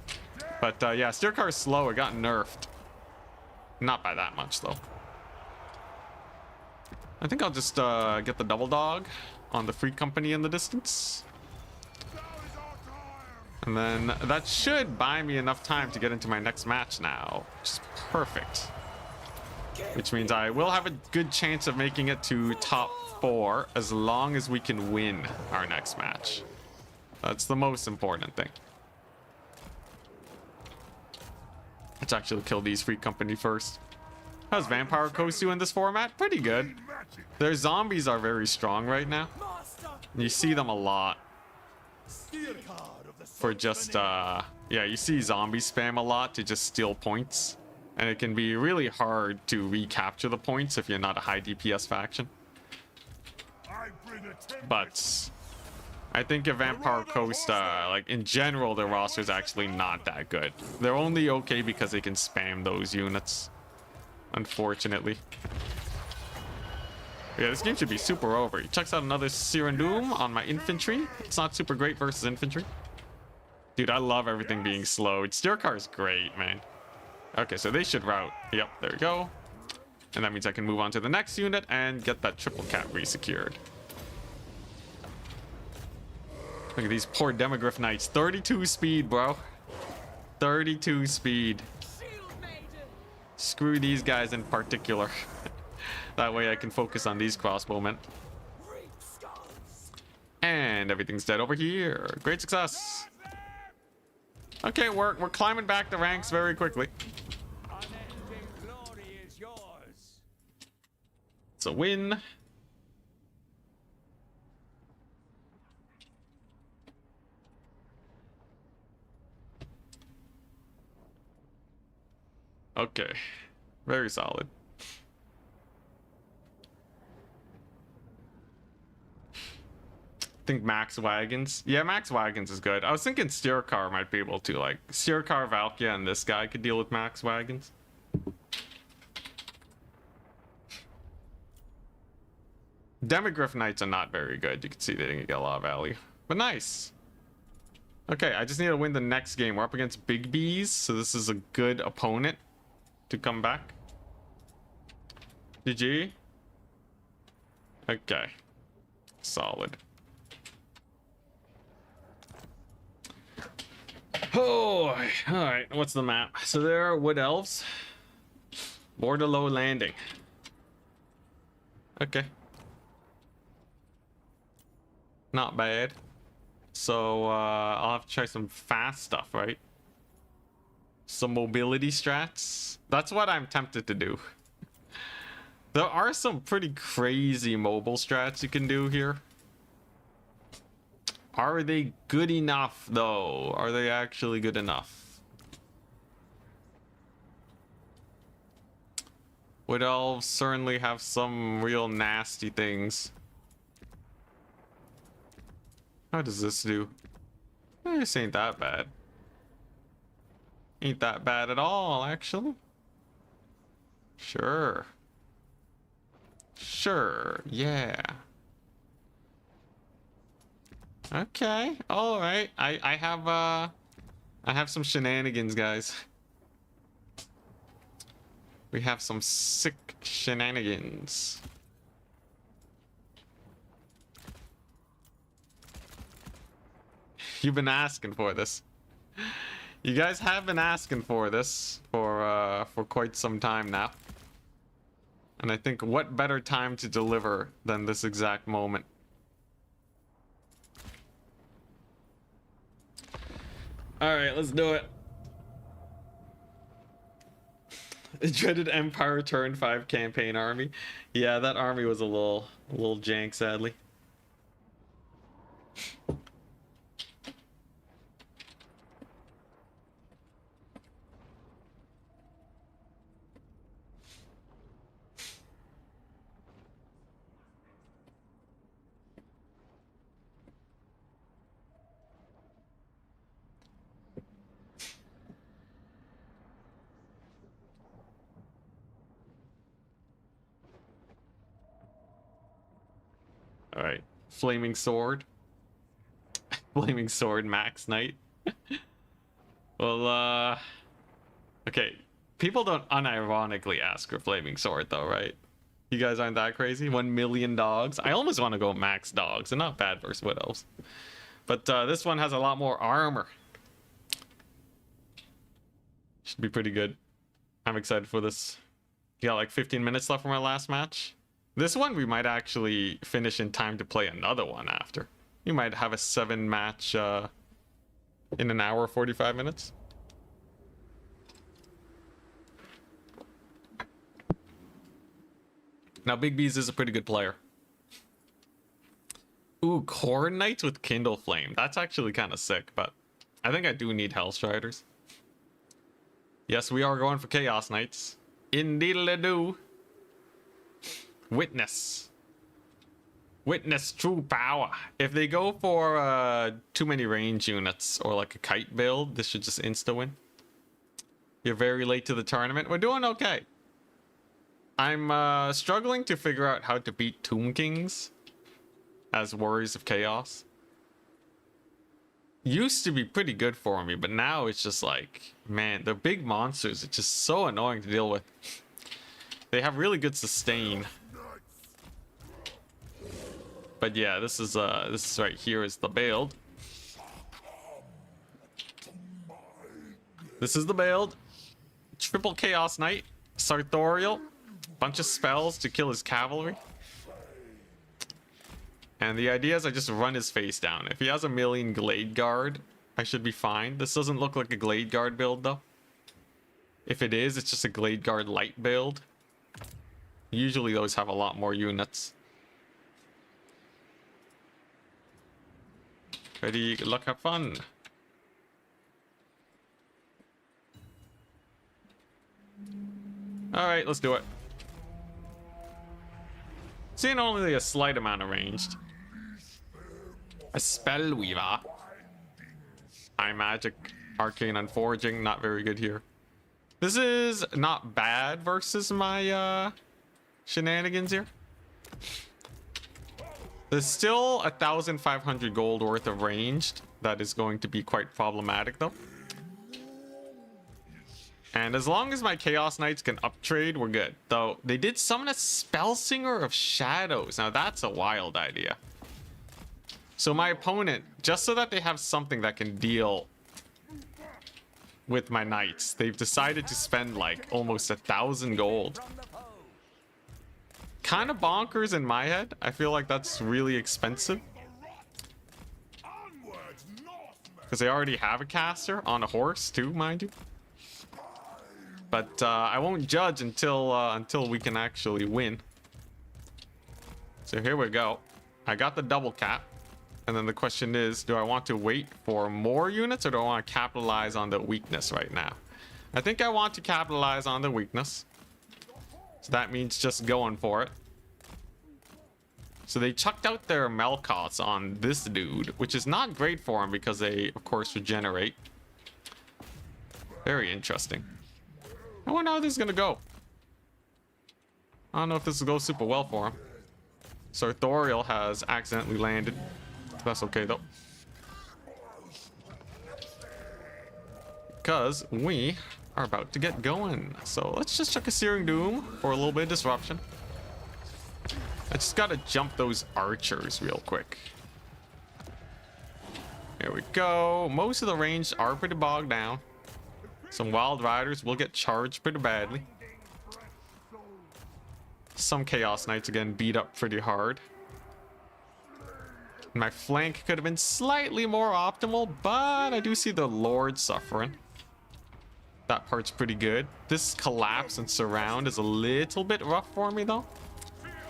But yeah, Steer Car is slow. It got nerfed. Not by that much, though. I think I'll just get the double dog on the free company in the distance. And then that should buy me enough time to get into my next match now, which is perfect. Which means I will have a good chance of making it to top 4 as long as we can win our next match. That's the most important thing. Let's actually kill these free company first. How's Vampire Coast do in this format? Pretty good. Their zombies are very strong right now. You see them a lot. For just, yeah, you see zombie spam a lot to just steal points. And it can be really hard to recapture the points if you're not a high DPS faction. But I think if Vampire Coast, like in general, their roster is actually not that good. They're only okay because they can spam those units, unfortunately. Yeah, this game should be super over. He checks out another Cyrandum on my infantry. It's not super great versus infantry. Dude, I love everything being slowed. Steer car is great, man. Okay, so they should route. Yep, there we go. And that means I can move on to the next unit and get that triple cap re-secured. Look at these poor Demogryph Knights. 32 speed, bro. 32 speed. Screw these guys in particular. That way I can focus on these crossbowmen. And everything's dead over here. Great success. Okay, we're climbing back the ranks very quickly. It's a win. Okay, very solid. I think Max Wagons. Yeah, Max Wagons is good. I was thinking Steer Car might be able to, like, Steer Car, Valkia, and this guy could deal with Max Wagons. Demogryph Knights are not very good. You can see they didn't get a lot of value. But nice. Okay, I just need to win the next game. We're up against Big Bees, so this is a good opponent to come back. GG. Okay. Solid. Oh, alright. What's the map? So there are Wood Elves. Borderlow Landing. Okay. Not bad. So, I'll have to try some fast stuff, right? Some mobility strats. That's what I'm tempted to do. There are some pretty crazy mobile strats you can do here. Are they good enough, though? Are they actually good enough? Wood Elves certainly have some real nasty things. How does this do? This ain't that bad. Ain't that bad at all, actually. Sure. Sure, yeah. Okay, alright. I have some shenanigans, guys. We have some sick shenanigans. You've been asking for this. You guys have been asking for this for quite some time now. And I think what better time to deliver than this exact moment. All right, let's do it. The dreaded Empire Turn 5 campaign army. Yeah, that army was a little jank, sadly. All right, Flaming Sword. Flaming Sword Max Knight. Well, okay. People don't unironically ask for Flaming Sword, though, right? You guys aren't that crazy? 1 million dogs. I almost want to go max dogs. They're not bad versus Wood Elves. But this one has a lot more armor. Should be pretty good. I'm excited for this. Got like 15 minutes left from our last match. This one we might actually finish in time to play another one after. You might have a 7 match in an hour 45 minutes. Now Big B's is a pretty good player. Ooh, Corn Knights with Kindle Flame. That's actually kind of sick, but I think I do need Hellstriders. Yes, we are going for Chaos Knights. Indeed-a-do. Witness. Witness true power. If they go for too many range units or like a kite build, this should just insta-win. You're very late to the tournament. We're doing okay. I'm struggling to figure out how to beat Tomb Kings as Warriors of Chaos. Used to be pretty good for me, but now it's just like, man, they're big monsters. It's just so annoying to deal with. They have really good sustain. But yeah, this is right here is the build. This is the build. Triple Chaos Knight, Sartorial, bunch of spells to kill his cavalry. And the idea is I just run his face down. If he has a million Glade Guard, I should be fine. This doesn't look like a Glade Guard build though. If it is, it's just a Glade Guard light build. Usually those have a lot more units. Ready, good luck, have fun. Alright, let's do it. Seeing only a slight amount of ranged. A Spellweaver. Eye Magic, Arcane Unforging, not very good here. This is not bad versus my shenanigans here. There's still 1,500 gold worth of ranged. That is going to be quite problematic though. And as long as my Chaos Knights can uptrade, we're good. Though they did summon a Spellsinger of Shadows. Now that's a wild idea. So my opponent, just so that they have something that can deal with my knights, they've decided to spend like almost 1,000 gold. Kind of bonkers in my head. I feel like that's really expensive. Because they already have a caster on a horse too, mind you. But I won't judge until we can actually win. So here we go. I got the double cap. And then the question is, do I want to wait for more units or do I want to capitalize on the weakness right now? I think I want to capitalize on the weakness. So that means just going for it. So they chucked out their Melkoths on this dude, which is not great for him because they, of course, regenerate. Very interesting. I wonder how this is going to go. I don't know if this will go super well for him. Sartorial has accidentally landed. That's okay, though. Because we are about to get going. So let's just chuck a Searing Doom for a little bit of disruption. I just gotta jump those archers real quick. There we go. Most of the range are pretty bogged down. Some Wild Riders will get charged pretty badly. Some Chaos Knights again beat up pretty hard. My flank could have been slightly more optimal, but I do see the Lord suffering. That part's pretty good. This collapse and surround is a little bit rough for me though.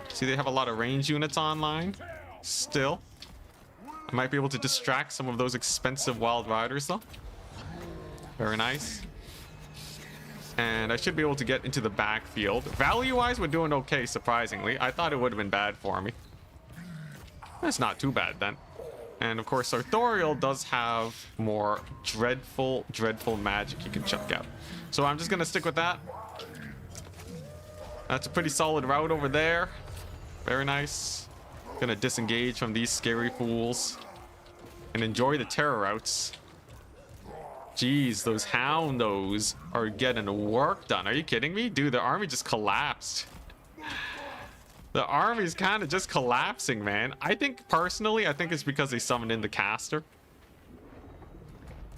See, they have a lot of range units online still. I might be able to distract some of those expensive Wild Riders though. Very nice. And I should be able to get into the backfield. Value-wise, we're doing okay, surprisingly. I thought it would have been bad for me. That's not too bad then. And of course, Sartorial does have more dreadful magic you can chuck out. So I'm just gonna stick with that. That's a pretty solid route over there. Very nice. Gonna disengage from these scary fools and enjoy the terror routes. Jeez, those houndos are getting work done. Are you kidding me? Dude, the army just collapsed. The army's kind of just collapsing, man. I think, personally, I think it's because they summoned in the caster.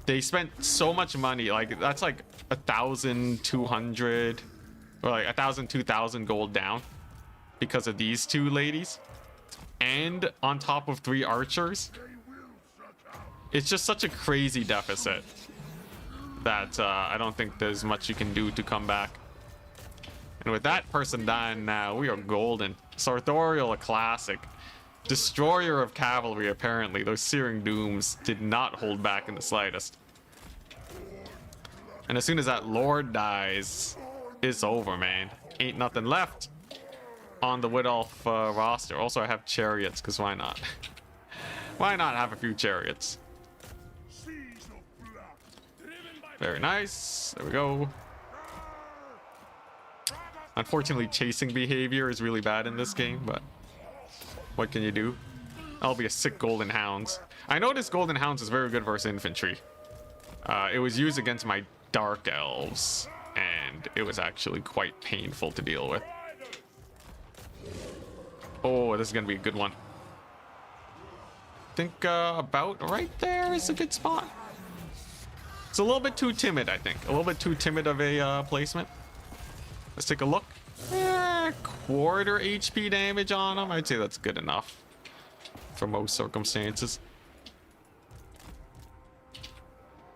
They spent so much money. Like, that's like 1,200 or like 1,000, 2,000 gold down because of these two ladies. And on top of 3 archers. It's just such a crazy deficit that I don't think there's much you can do to come back. And with that person dying now, we are golden. Sartorial, a classic. Destroyer of cavalry, apparently. Those Searing Dooms did not hold back in the slightest. And as soon as that Lord dies, it's over, man. Ain't nothing left on the Wood Elf roster. Also, I have chariots, because why not? Why not have a few chariots? Very nice. There we go. Unfortunately, chasing behavior is really bad in this game, but what can you do? I'll be a sick Golden Hounds. I noticed Golden Hounds is very good versus infantry. It was used against my Dark Elves, and it was actually quite painful to deal with. Oh, this is going to be a good one. I think about right there is a good spot. It's a little bit too timid, I think. A little bit too timid of a placement. Let's take a look. Quarter HP damage on him. I'd say that's good enough for most circumstances.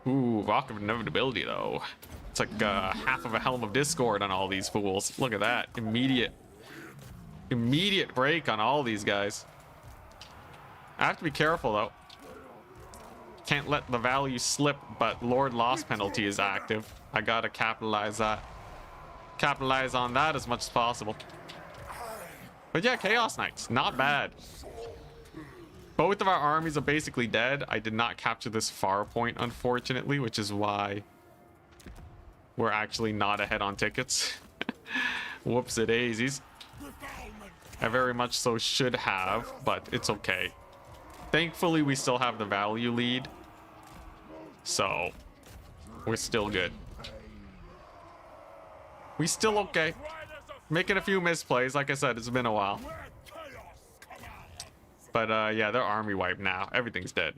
Ooh, Rock of Inevitability, though. It's like half of a Helm of Discord on all these fools. Look at that. Immediate break on all these guys. I have to be careful, though. Can't let the value slip, but Lord Loss penalty is active. I gotta capitalize that. Capitalize on that as much as possible. But yeah, Chaos Knights, not bad. Both of our armies are basically dead. I did not capture this far point, unfortunately, which is why we're actually not ahead on tickets. Whoops-a-daisies. I very much so should have, but it's okay. Thankfully, we still have the value lead. So, we're still good. We still okay. Making a few misplays. Like I said, it's been a while. But yeah, they're army wiped now. Everything's dead.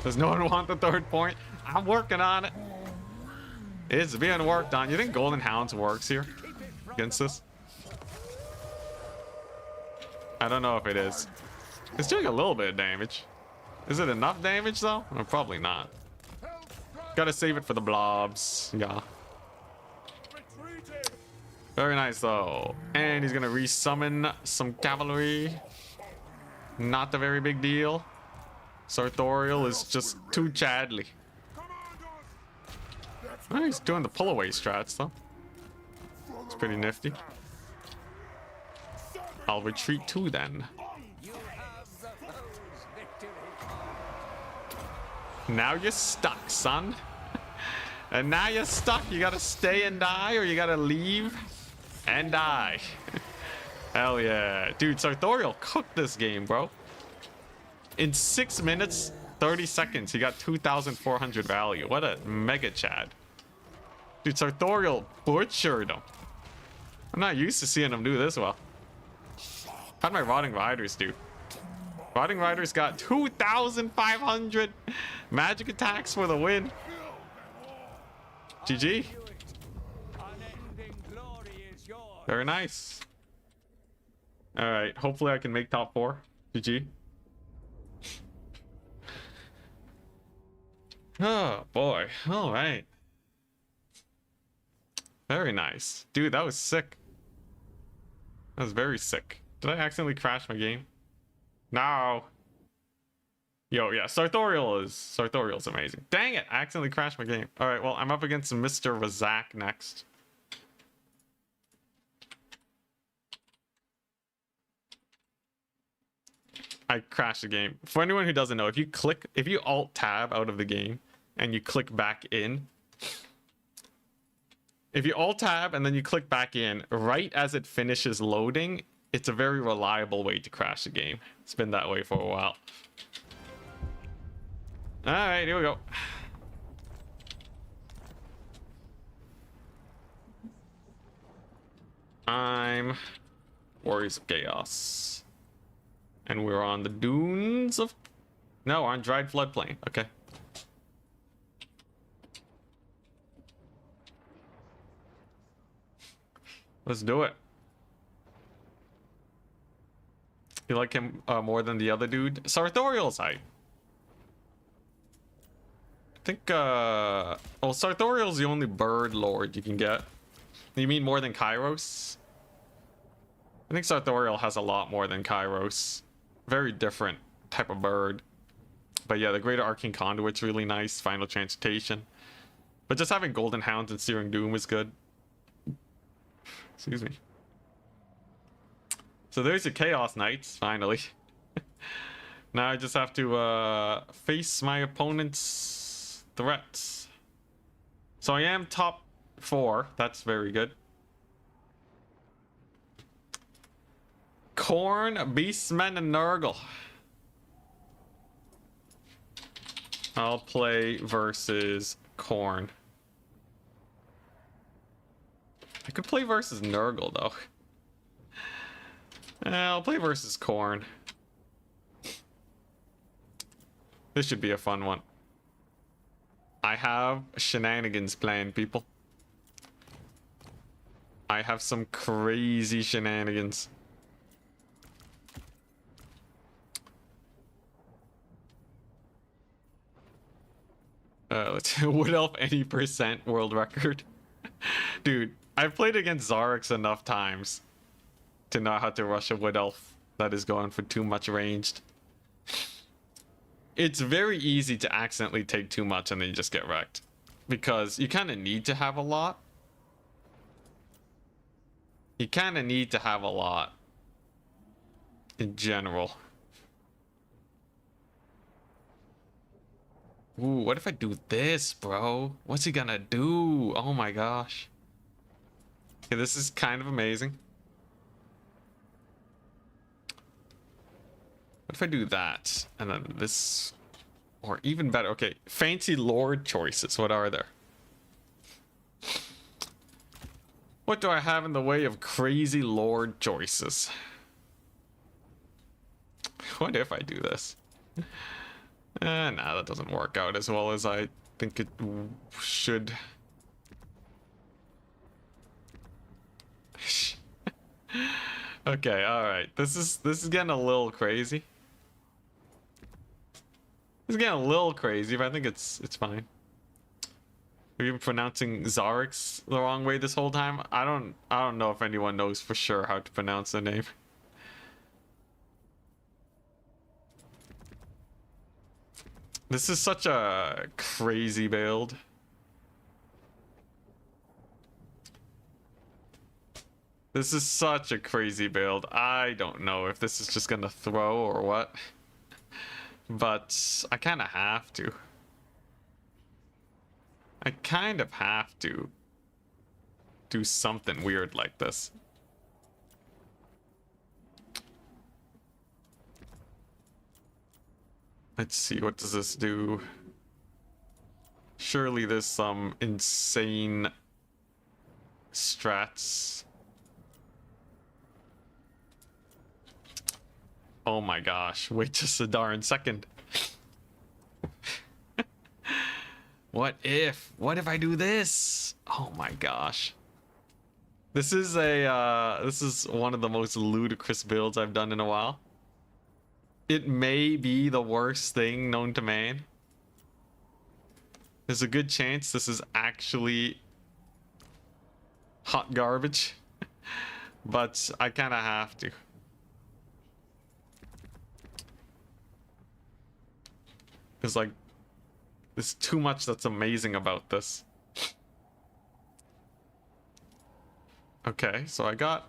Does no one want the 3rd point? I'm working on it. It's being worked on. You think Golden Hounds works here against this? I don't know if it is. It's doing a little bit of damage. Is it enough damage though? Well, probably not. Gotta save it for the blobs. Yeah. Very nice though. And he's gonna resummon some cavalry. Not a very big deal. Sartorial is just too Chadley. Oh, he's doing the pull away strats though. It's pretty nifty. I'll retreat too then. Now you're stuck, son. And now you're stuck. You gotta stay and die, or you gotta leave and die. Hell yeah. Dude, Sartorial cooked this game, bro. In 6 minutes, 30 seconds, he got 2,400 value. What a mega Chad. Dude, Sartorial butchered him. I'm not used to seeing him do this well. How'd my Rotting Riders do? Rotting Riders got 2,500 magic attacks for the win. GG. Very nice. All right. Hopefully I can make top 4. GG. Oh boy. All right. Very nice. Dude, that was sick. That was very sick. Did I accidentally crash my game? No. Yo, yeah, Sartorial's amazing. Dang it, I accidentally crashed my game. All right, well, I'm up against Mr. Razak next. I crashed the game. For anyone who doesn't know, if you alt tab out of the game and you click back in, if you alt tab and then you click back in, right as it finishes loading, it's a very reliable way to crash the game. It's been that way for a while. All right, here we go. I'm Warriors of Chaos. And we're on the dunes of... No, we're on Dried Floodplain. Okay. Let's do it. You like him more than the other dude? Sartorial's hype. I think, well, Sartorial's the only bird lord you can get. You mean more than Kairos? I think Sartorial has a lot more than Kairos. Very different type of bird. But yeah, the Greater Arcane Conduit's really nice. Final Transmutation. But just having Golden Hounds and Searing Doom is good. Excuse me. So there's your Chaos Knights, finally. Now I just have to face my opponent's threats. So I am top 4. That's very good. Khorne, Beastmen, and Nurgle. I'll play versus Khorne. I could play versus Nurgle, though. I'll play versus Khorne. This should be a fun one. I have shenanigans planned, people. I have some crazy shenanigans. Let's Wood Elf any percent world record. Dude, I've played against Zarix enough times to know how to rush a Wood Elf that is going for too much ranged. It's very easy to accidentally take too much and then you just get wrecked. Because you kind of need to have a lot. You kind of need to have a lot. In general. Ooh, what if I do this, bro? What's he gonna do? Oh my gosh. Okay, this is kind of amazing. What if I do that? And then this... Or even better. Okay, fancy lord choices. What are there? What do I have in the way of crazy lord choices? What if I do this? Nah, that doesn't work out as well as I think it should. Okay, alright. This is getting a little crazy. It's getting a little crazy, but I think it's fine. Have you been pronouncing Zarix the wrong way this whole time? I don't know if anyone knows for sure how to pronounce the name. This is such a crazy build. This is such a crazy build. I don't know if this is just gonna throw or what. But I kind of have to. I kind of have to do something weird like this. Let's see, what does this do? Surely there's some insane strats. Oh my gosh, wait just a darn second. What if I do this? Oh my gosh. This is one of the most ludicrous builds I've done in a while. It may be the worst thing known to man. There's a good chance this is actually hot garbage. But I kind of have to. Because, like, there's too much that's amazing about this. Okay, so I got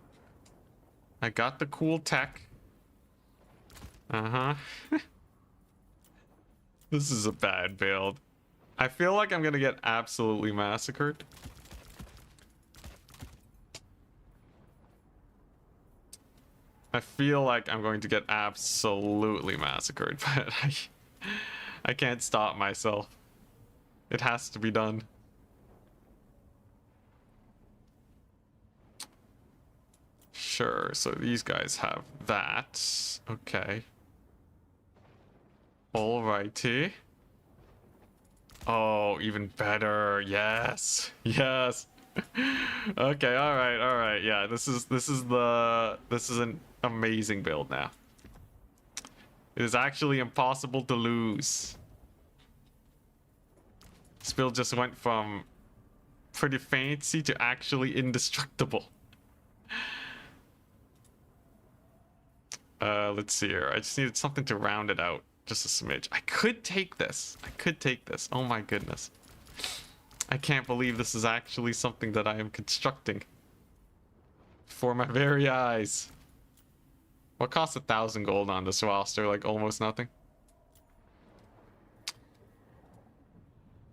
the cool tech. Uh-huh. This is a bad build. I feel like I'm gonna get absolutely massacred. I feel like I'm going to get absolutely massacred, but I can't stop myself. It has to be done. Sure, so these guys have that. Okay. Alrighty. Oh, even better. Yes. Yes. Okay, alright, alright. Yeah, this is an amazing build now. It is actually impossible to lose. This build just went from pretty fancy to actually indestructible. Let's see here. I just needed something to round it out. Just a smidge. I could take this. I could take this. Oh my goodness. I can't believe this is actually something that I am constructing. For my very eyes. What costs 1,000 gold on this roster? Like almost nothing.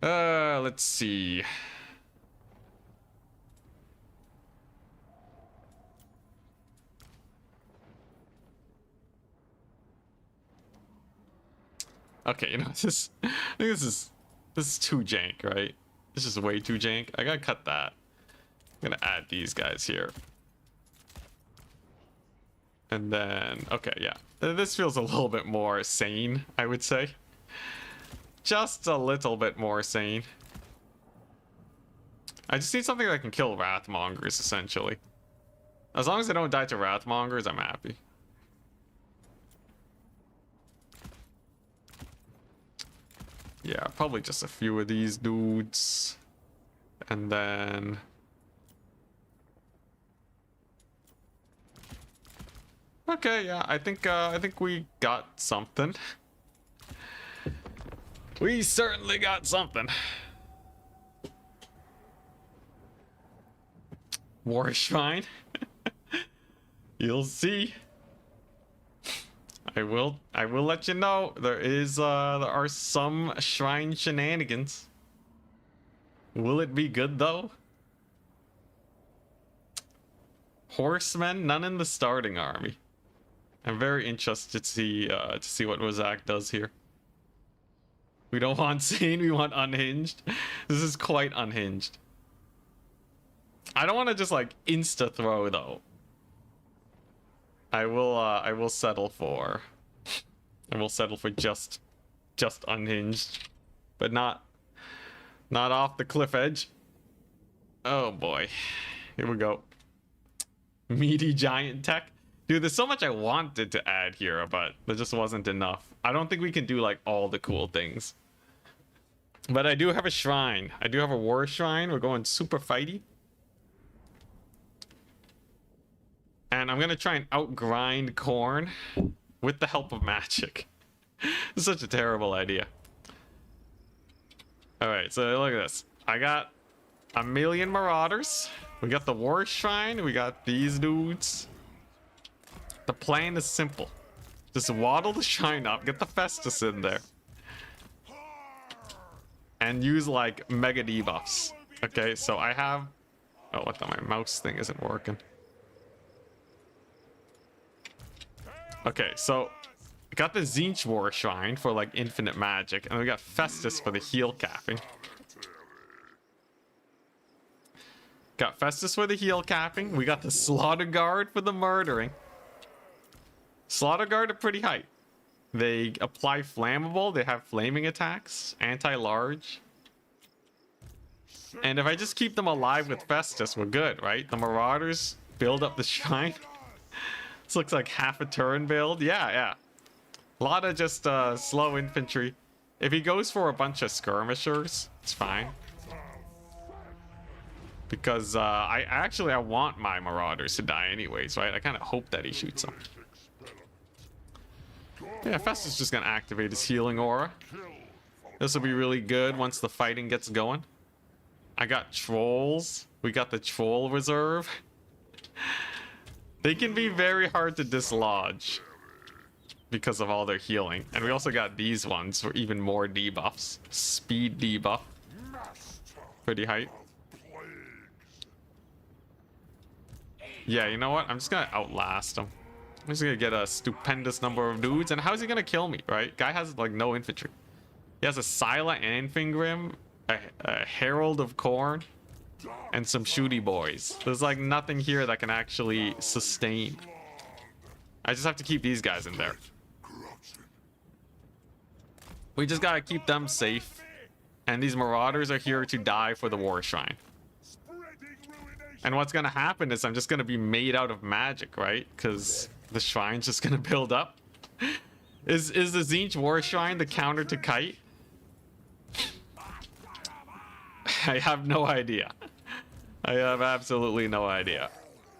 Let's see. Okay, you know, this I think this is too jank, right? This is way too jank. I gotta cut that. I'm gonna add these guys here. And then, okay, yeah. This feels a little bit more sane, I would say. Just a little bit more sane. I just need something that can kill Wrathmongers, essentially. As long as I don't die to Wrathmongers, I'm happy. Yeah, probably just a few of these dudes. And then... Okay, yeah, I think we got something. We certainly got something. War Shrine. You'll see. I will let you know. There are some shrine shenanigans. Will it be good though? Horsemen, none in the starting army. I'm very interested to see what Wazak does here. We don't want sane, we want unhinged. This is quite unhinged. I don't want to just like insta throw though. I will settle for just unhinged, but not off the cliff edge. Oh boy, here we go. Meaty giant tech, dude. There's so much I wanted to add here, but there just wasn't enough. I don't think we can do like all the cool things, but I do have a shrine. I do have a war shrine. We're going super fighty. And I'm gonna try and outgrind corn with the help of magic. It's such a terrible idea. Alright, so look at this. I got 1,000,000 marauders. We got the war shrine. We got these dudes. The plan is simple. Just waddle the shrine up, get the Festus in there. And use like mega debuffs. Okay, so I have... Oh, what the... My mouse thing isn't working. Okay, so I got the Tzeentch War Shrine for like infinite magic, and we got Festus for the heal capping. Got Festus for the heal capping. We got the Slaughter Guard for the murdering. Slaughter Guard are pretty hype. They apply flammable, they have flaming attacks, anti-large. And if I just keep them alive with Festus, we're good, right? The Marauders build up the shrine. This looks like half a turn build. Yeah. A lot of just slow infantry. If he goes for a bunch of skirmishers, it's fine. Because I want my Marauders to die anyways, right? I kind of hope that he shoots them. Yeah, Festus is just gonna activate his healing aura. This will be really good once the fighting gets going. I got trolls. We got the troll reserve. They can be very hard to dislodge because of all their healing. And we also got these ones for even more debuffs. Speed debuff. Pretty hype. Yeah, you know what? I'm just gonna outlast him. I'm just gonna get a stupendous number of dudes. And how's he gonna kill me, right? Guy has like no infantry. He has a Scylla and Fingrim, a Herald of Corn. and some shooty boys. There's like nothing here that can actually sustain. I just have to keep these guys in there. We just gotta keep them safe. And these marauders are here to die for the war shrine. And what's gonna happen is I'm just gonna be made out of magic, right? Because the shrine's just gonna build up. Is the Tzeentch war shrine the counter to Kite? I have no idea. I have absolutely no idea.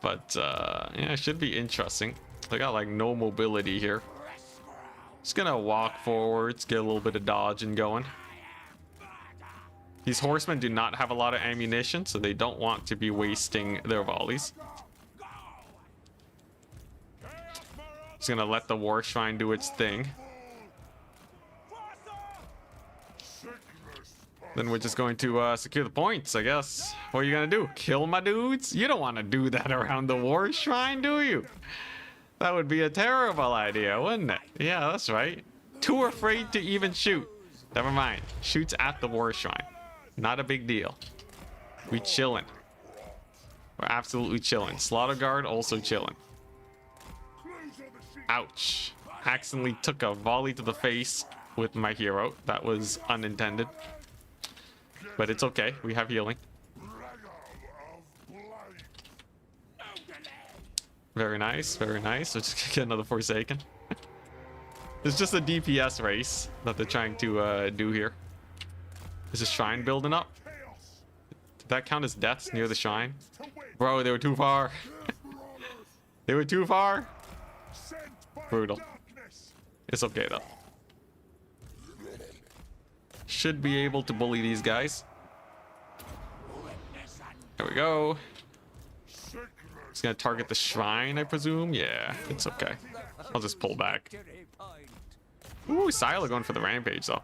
But yeah, it should be interesting. They got like no mobility here. Just gonna walk forwards, get a little bit of dodging going. These horsemen do not have a lot of ammunition, so they don't want to be wasting their volleys. Just gonna let the war shrine do its thing. Then we're just going to secure the points, I guess. What are you gonna do? Kill my dudes? You don't want to do that around the war shrine, do you? That would be a terrible idea, wouldn't it? Yeah, that's right. Too afraid to even shoot. Never mind. Shoots at the war shrine. Not a big deal. We chillin'. We're absolutely chilling. Slaughter Guard also chilling. Ouch. Accidentally took a volley to the face with my hero. That was unintended. But it's okay. We have healing. Very nice. Very nice. Let's just get another Forsaken. It's just a DPS race that they're trying to do here. Is the shrine building up? Did that count as deaths near the shrine? Bro, they were too far. They were too far. Brutal. It's okay though. Should be able to bully these guys. There we go. He's gonna target the shrine, I presume. Yeah, it's okay. I'll just pull back. Ooh, Sila going for the rampage though.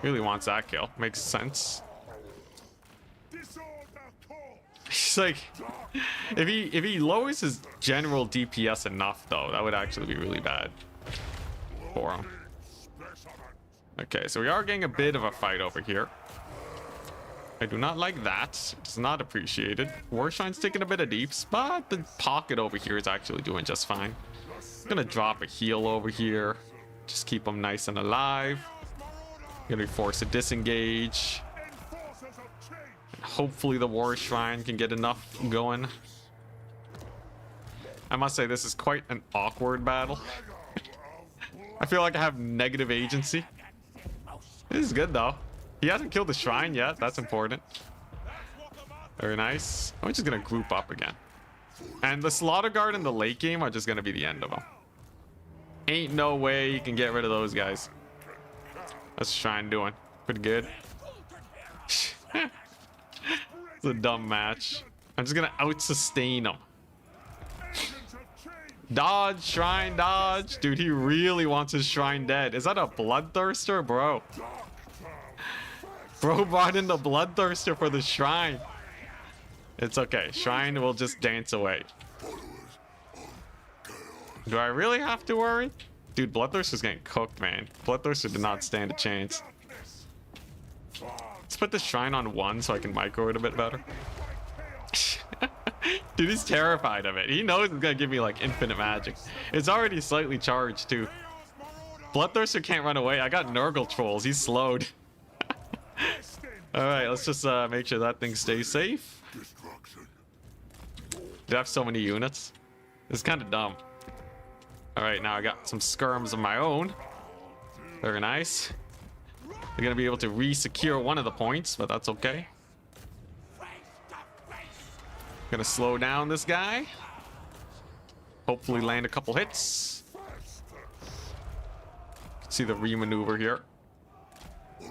Really wants that kill. Makes sense. He's like, if he lowers his general DPS enough though, that would actually be really bad for him. Okay, so we are getting a bit of a fight over here. I do not like that. It's not appreciated. Warshine's taking a bit of deeps, but the pocket over here is actually doing just fine. Gonna drop a heal over here. Just keep them nice and alive. Gonna be forced to disengage. And hopefully the war shrine can get enough going. I must say this is quite an awkward battle. I feel like I have negative agency. This is good though. He hasn't killed the shrine yet. That's important. Very nice. I'm just gonna group up again. And the Slaughter Guard in the late game are just gonna be the end of them. Ain't no way you can get rid of those guys. What's the shrine doing? Pretty good. It's a dumb match. I'm just gonna out-sustain him. Dodge, shrine, dodge. Dude, he really wants his shrine dead. Is that a bloodthirster, bro? Bro brought in the bloodthirster for the shrine. It's okay. Shrine will just dance away. Do I really have to worry? Dude, bloodthirster's getting cooked, man. Bloodthirster did not stand a chance. Let's put the shrine on 1 so I can micro it a bit better. Dude, he's terrified of it. He knows it's gonna give me like infinite magic. It's already slightly charged too. Bloodthirster can't run away. I got Nurgle trolls. He's slowed. Alright, let's just make sure that thing stays safe. Dude, I have so many units. It's kind of dumb. Alright, now I got some skirms of my own. Very nice. They're gonna be able to re-secure one of the points, but that's okay. Gonna slow down this guy. Hopefully land a couple hits. See the re-maneuver here.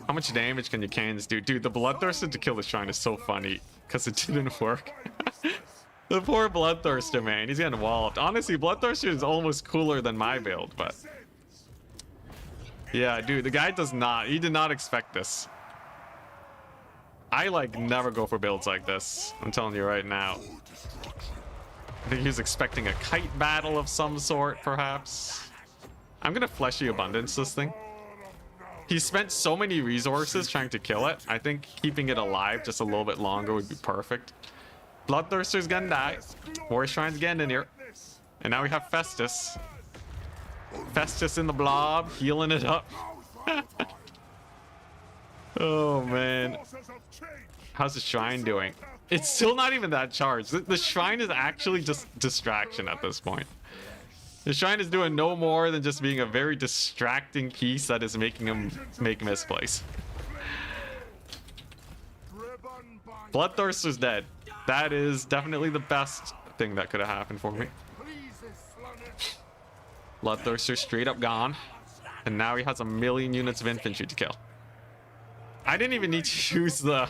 How much damage can your cannons do? Dude, the Bloodthirster to kill the shrine is so funny because it didn't work. The poor Bloodthirster, man. He's getting walloped. Honestly, Bloodthirster is almost cooler than my build, but... yeah, dude, the guy does not... he did not expect this. I, like, never go for builds like this. I'm telling you right now. I think he was expecting a kite battle of some sort, perhaps. I'm gonna Fleshy Abundance this thing. He spent so many resources trying to kill it. I think keeping it alive just a little bit longer would be perfect. Bloodthirster's gonna die. War Shrine's getting in here. And now we have Festus. Festus in the blob, healing it up. Oh, man. How's the shrine doing? It's still not even that charged. The shrine is actually just distraction at this point. The shrine is doing no more than just being a very distracting piece that is making him make misplays. Bloodthirster's dead. That is definitely the best thing that could have happened for me. Bloodthirster straight up gone. And now he has 1,000,000 units of infantry to kill. I didn't even need to use the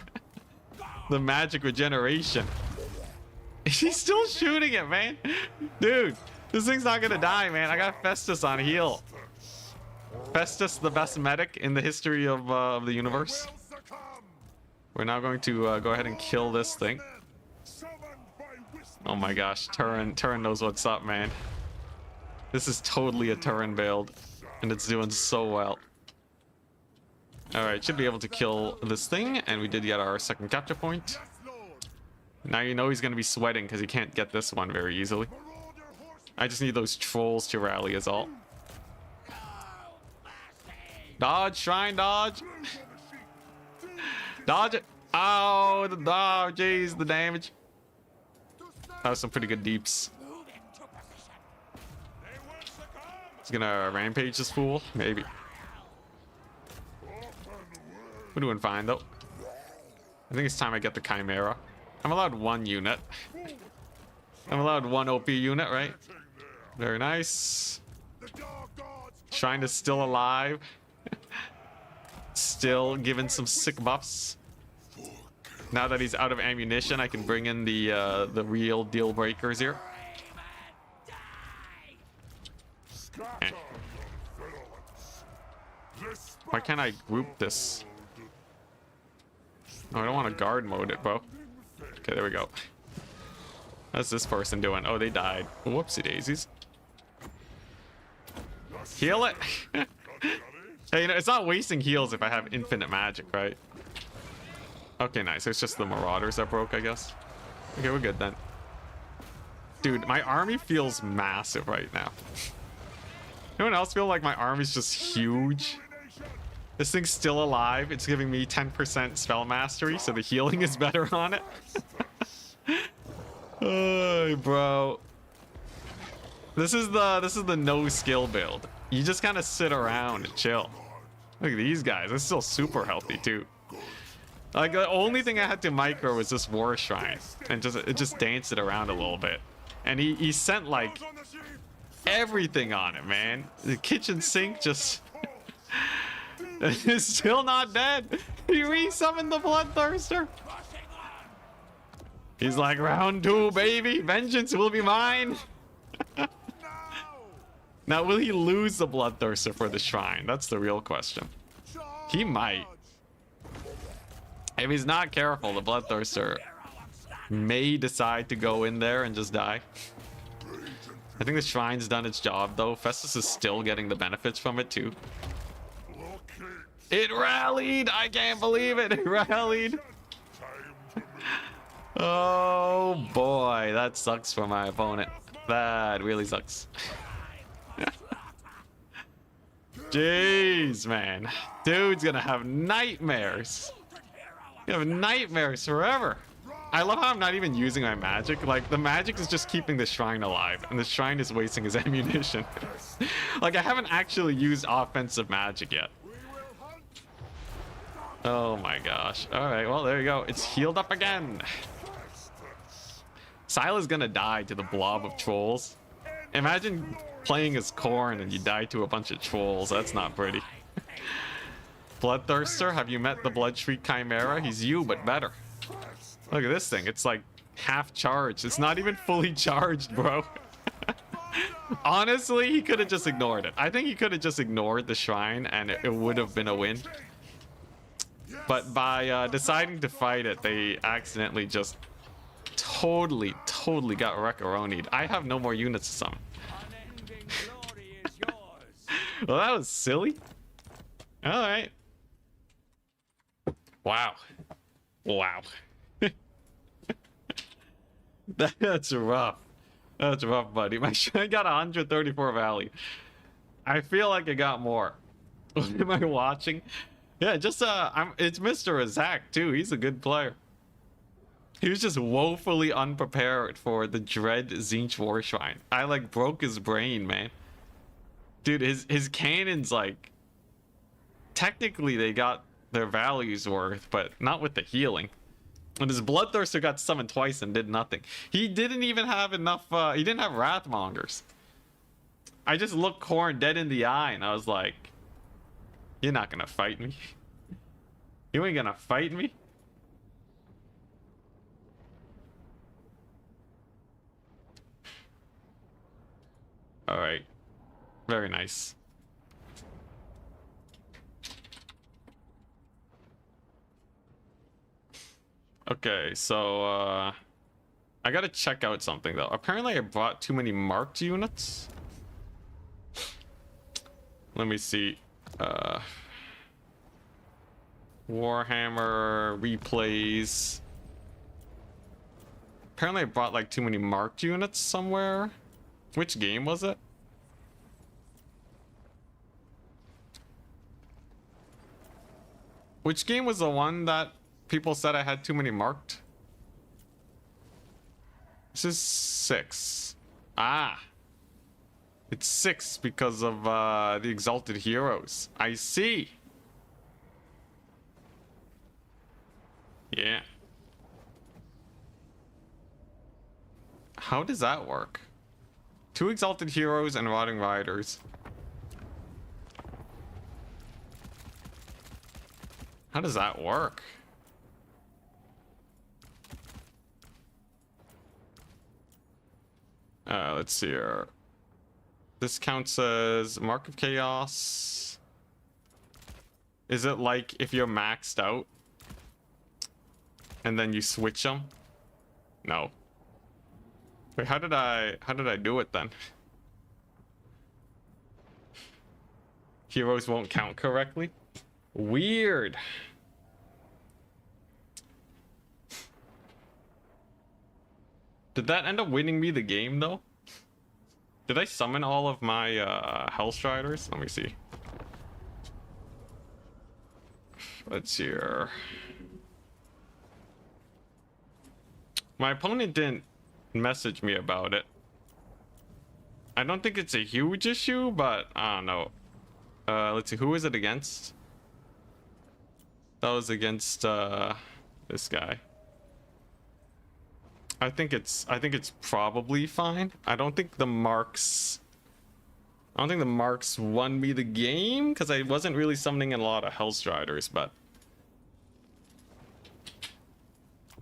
magic regeneration. He's still shooting it, man. Dude, this thing's not gonna die, man. I got Festus on heal. Festus, the best medic in the history of the universe. We're now going to go ahead and kill this thing. Oh my gosh, Turin knows what's up, man. This is totally a Turin build, and it's doing so well. Alright, should be able to kill this thing, and we did get our second capture point. Now you know he's going to be sweating because he can't get this one very easily. I just need those trolls to rally is all. Dodge, shrine, dodge. Dodge it. Oh, the dodge, jeez, the damage. That was some pretty good deeps. He's gonna rampage this fool, maybe. We're doing fine though. I think it's time I get the Chimera. I'm allowed 1 unit. I'm allowed 1 OP unit, right? Very nice. Shrine is still alive. Still giving some sick buffs. Now that he's out of ammunition, I can bring in the real deal breakers here. Okay. Why can't I group this? Oh, I don't want to guard mode it, bro. Okay, there we go. How's this person doing? Oh, they died. Whoopsie daisies. Heal it. Hey, you know, it's not wasting heals if I have infinite magic, right? Okay, nice. It's just the marauders that broke, I guess. Okay, we're good then. Dude, my army feels massive right now. Anyone else feel like my army's just huge? This thing's still alive. It's giving me 10% spell mastery, so the healing is better on it. Oh, bro. This is the no skill build. You just kind of sit around and chill. Look at these guys. They're still super healthy too. Like the only thing I had to micro was this War Shrine, and it just danced it around a little bit. And he sent like everything on it, man. The kitchen sink just is still not dead. He resummoned the Bloodthirster. He's like, round 2, baby. Vengeance will be mine. Now, will he lose the Bloodthirster for the shrine? That's the real question. He might. If he's not careful, the Bloodthirster may decide to go in there and just die. I think the shrine's done its job, though. Festus is still getting the benefits from it, too. It rallied! I can't believe it! It rallied! Oh, boy. That sucks for my opponent. That really sucks. Jeez, man. Dude's gonna have nightmares. You have nightmares forever. I love how I'm not even using my magic. Like, the magic is just keeping the shrine alive, and the shrine is wasting his ammunition. Like, I haven't actually used offensive magic yet. Oh my gosh. Alright, well, there you go. It's healed up again. Sila's gonna die to the blob of trolls. Imagine playing as Khorne and you die to a bunch of trolls. That's not pretty. Bloodthirster, have you met the Bloodshriek Chimera? He's you, but better. Look at this thing. It's like half charged. It's not even fully charged, bro. Honestly, he could have just ignored it. I think he could have just ignored the shrine and it would have been a win. But by deciding to fight it, they accidentally just totally got wreck-a-ronied. I have no more units to summon. Well, that was silly. All right. Wow. Wow. That's rough. That's rough, buddy. My I got 134 value. I feel like I got more. What am I watching? Yeah, just it's Mr. Azak too. He's a good player. He was just woefully unprepared for the dread Zinch Warshrine. I like broke his brain, man. Dude, his cannons, like, technically they got their values worth, but not with the healing. And his Bloodthirster got summoned twice and did nothing. He didn't even have enough, he didn't have Wrathmongers. I just looked Khorne dead in the eye and I was like, you're not gonna fight me. You ain't gonna fight me? Alright. Very nice. Okay, so, I gotta check out something, though. Apparently I brought too many marked units. Let me see. Warhammer replays. Apparently I brought, like, too many marked units somewhere. Which game was it? Which game was the one that people said I had too many marked? This is 6. Ah. It's 6 because of the Exalted Heroes. I see. Yeah. How does that work? 2 Exalted Heroes and Rotting Riders. How does that work? Let's see here. This counts as Mark of Chaos. Is it like if you're maxed out and then you switch them? No. Wait, how did I do it then? Heroes won't count correctly? Weird. Did that end up winning me the game though? Did I summon all of my Hellstriders? Let me see. Let's see here. My opponent didn't message me about it. I don't think it's a huge issue, but I don't know. Let's see, who is it against? That was against this guy. I think it's probably fine. I don't think the marks won me the game because I wasn't really summoning a lot of Hellstriders, but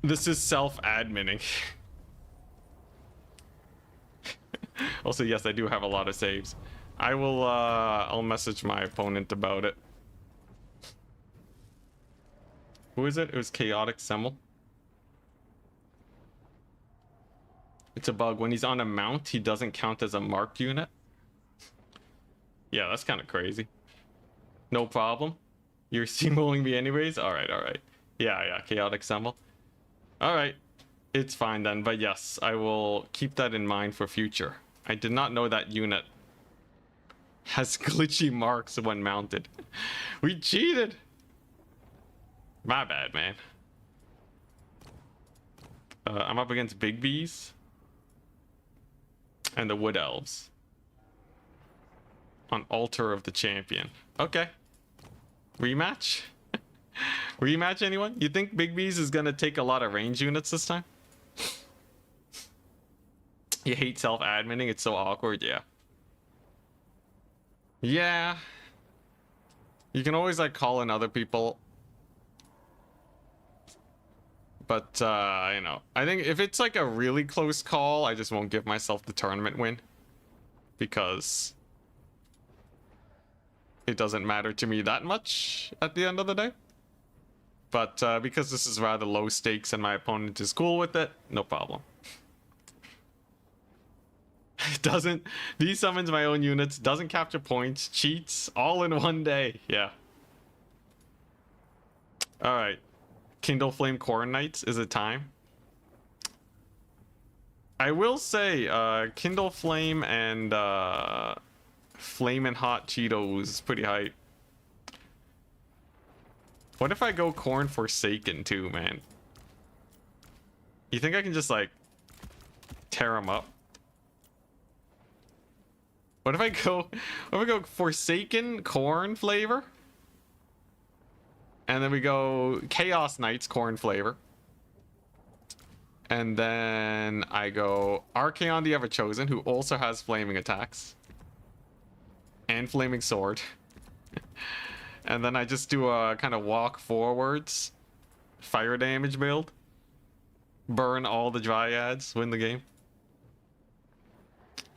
this is self-adminning. Also, yes, I do have a lot of saves. I will I'll message my opponent about it. Who is it? It was Chaotic Semmel. It's a bug. When he's on a mount, he doesn't count as a marked unit. Yeah, that's kind of crazy. No problem. You're steamrolling me anyways? Alright, alright. Yeah, Chaotic Semmel. Alright. It's fine then, but yes, I will keep that in mind for future. I did not know that unit has glitchy marks when mounted. We cheated! My bad, man. I'm up against Big Bees and the Wood Elves on Altar of the Champion. Okay. Rematch? Rematch, anyone? You think Big Bees is gonna take a lot of range units this time? You hate self-adminning, it's so awkward, yeah. Yeah. You can always like call in other people. But, you know, I think if it's like a really close call, I just won't give myself the tournament win. Because it doesn't matter to me that much at the end of the day. But because this is rather low stakes and my opponent is cool with it, no problem. It doesn't, desummons my own units, doesn't capture points, cheats, all in one day, yeah. Alright. Kindle Flame Corn Knights, is it time? I will say, Kindle Flame and Flamin' Hot Cheetos is pretty hype. What if I go Corn Forsaken too, man? You think I can just like tear them up? What if I go Forsaken Corn flavor? And then we go Chaos Knights Corn flavor. And then I go Archaon the Everchosen, who also has flaming attacks. And flaming sword. And then I just do a kind of walk forwards, fire damage build. Burn all the Dryads, win the game.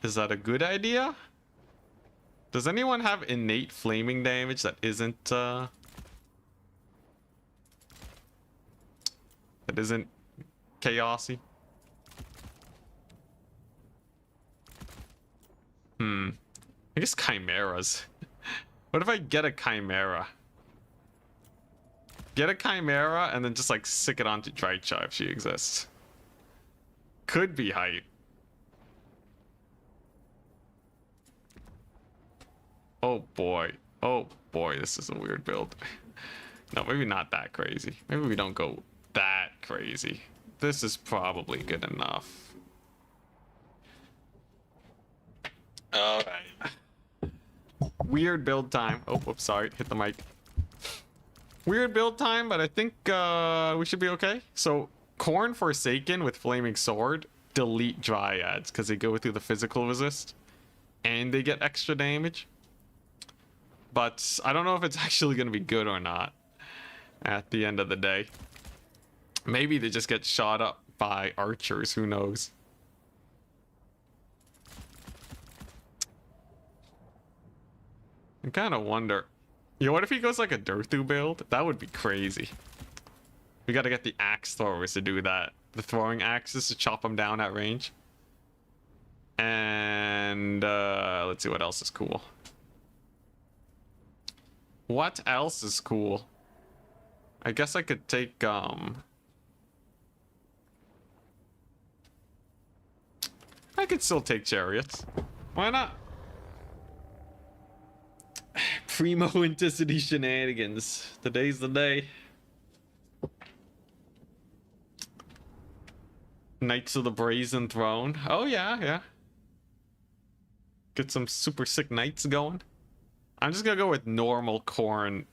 Is that a good idea? Does anyone have innate flaming damage that isn't chaosy? I guess chimeras. What if I get a chimera? Get a chimera and then just like sick it onto Drycha if she exists. Could be hype. Oh boy. Oh boy, this is a weird build. No, maybe not that crazy. Maybe we don't go that crazy. This is probably good enough. Alright. Weird build time. Oh, whoops, sorry. Hit the mic. Weird build time, but I think we should be okay. So, Corn Forsaken with Flaming Sword, delete Dryads, because they go through the physical resist. And they get extra damage. But I don't know if it's actually going to be good or not at the end of the day. Maybe they just get shot up by archers, who knows. I kind of wonder. Yo, what if he goes like a Durthu build? That would be crazy. We got to get the axe throwers to do that. The throwing axes to chop them down at range. And let's see what else is cool. What else is cool? I guess I could take I could still take chariots. Why not? Primo Intercity shenanigans. Today's the day. Knights of the Brazen Throne. Oh yeah, yeah. Get some super sick knights going. I'm just gonna go with normal Corn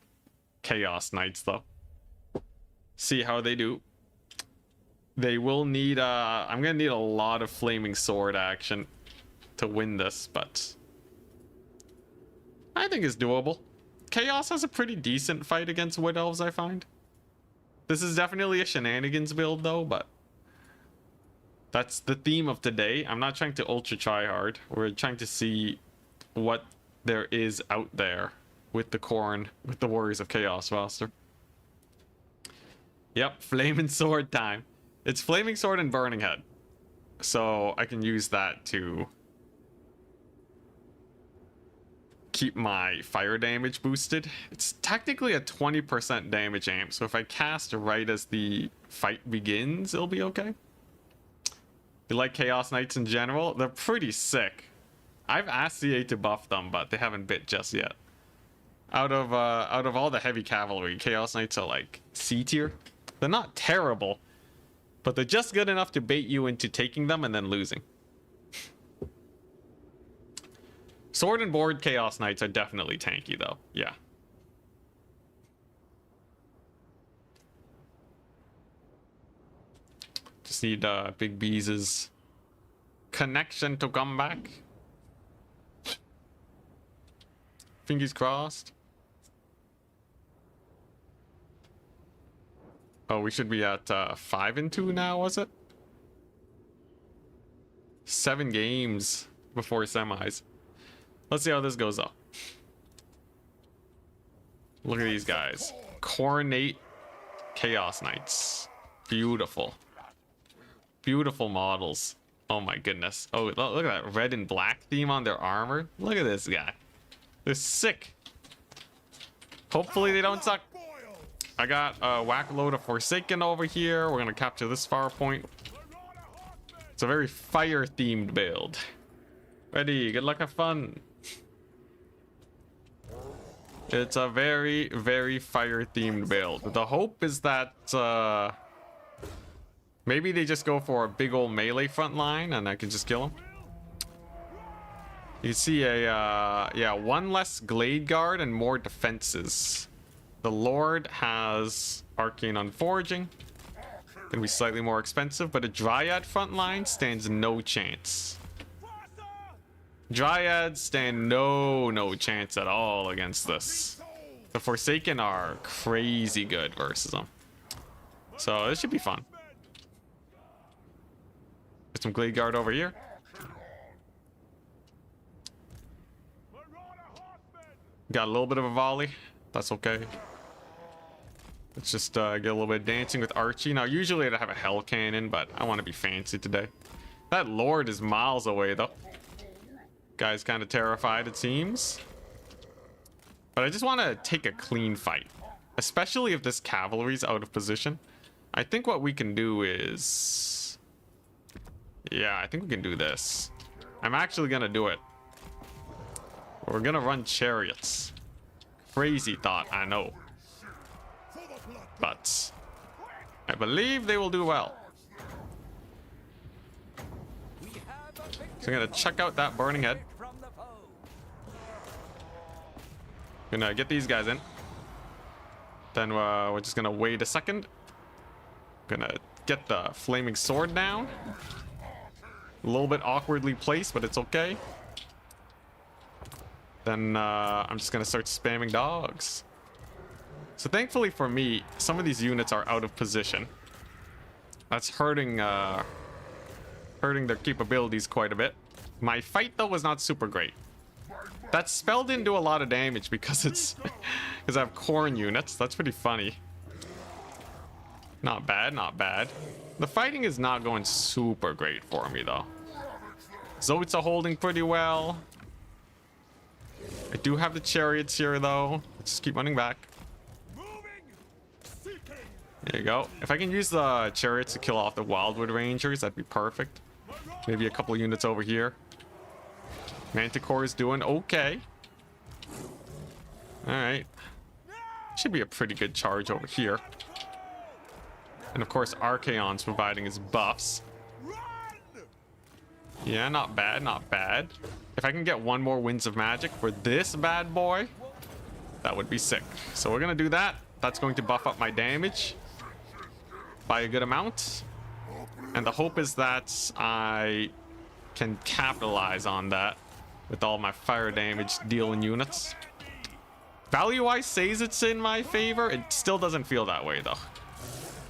Chaos Knights though. See how they do. They will need I'm gonna need a lot of flaming sword action to win this, but I think it's doable. Chaos has a pretty decent fight against Wood Elves, I find. This is definitely a shenanigans build though, but that's the theme of today. I'm not trying to ultra try hard. We're trying to see what there is out there with the Corn, with the Warriors of Chaos roster. Yep, Flaming Sword time. It's Flaming Sword and Burning Head. So I can use that to keep my fire damage boosted. It's technically a 20% damage amp, so if I cast right as the fight begins, it'll be okay. You like Chaos Knights in general? They're pretty sick. I've asked CA to buff them, but they haven't bit just yet. Out of all the heavy cavalry, Chaos Knights are like C tier. They're not terrible, but they're just good enough to bait you into taking them and then losing. Sword and board Chaos Knights are definitely tanky though. Yeah. Just need Big B's connection to come back. Fingers crossed. Oh, we should be at 5-2 now, was it? 7 games before semis. Let's see how this goes up. Look at these guys. Coronate Chaos Knights. Beautiful. Beautiful models. Oh my goodness. Oh, look at that red and black theme on their armor. Look at this guy. They're sick. Hopefully they don't suck. I got a whack load of Forsaken over here. We're gonna capture this far point. It's a very fire-themed build. Ready, good luck, have fun. It's a very, very fire-themed build. The hope is that maybe they just go for a big old melee front line and I can just kill them. You see a yeah, one less Glade Guard and more defenses. The Lord has Arcane Unforging. Gonna be slightly more expensive, but a Dryad front line stands no chance. Dryads stand no chance at all against this. The Forsaken are crazy good versus them. So this should be fun. Get some Glade Guard over here. Got a little bit of a volley. That's okay. Let's just get a little bit of dancing with Archie. Now, usually I'd have a Hell Cannon, but I want to be fancy today. That Lord is miles away, though. Guy's kind of terrified, it seems. But I just want to take a clean fight. Especially if this cavalry's out of position. I think what we can do is... yeah, I think we can do this. I'm actually going to do it. We're going to run chariots. Crazy thought, I know. But I believe they will do well. So I'm gonna check out that burning head. Gonna get these guys in. Then we're just gonna wait a second. Gonna get the flaming sword down. A little bit awkwardly placed, but it's okay. Then I'm just gonna start spamming dogs. So thankfully for me, some of these units are out of position. That's hurting hurting their capabilities quite a bit. My fight though was not super great. That spell didn't do a lot of damage because it's because I have corn units. That's pretty funny. Not bad, not bad. The fighting is not going super great for me though. Zotes are holding pretty well. I do have the chariots here though. Let's just keep running back. There you go. If I can use the chariots to kill off the Wildwood Rangers, that'd be perfect. Maybe a couple units over here. Manticore is doing okay. Alright. Should be a pretty good charge over here. And of course, Archaon's providing his buffs. Yeah, not bad, not bad. If I can get one more Winds of Magic for this bad boy, that would be sick. So we're gonna do that. That's going to buff up my damage by a good amount. And the hope is that I can capitalize on that with all my fire damage dealing units. Value-wise says it's in my favor. It still doesn't feel that way though.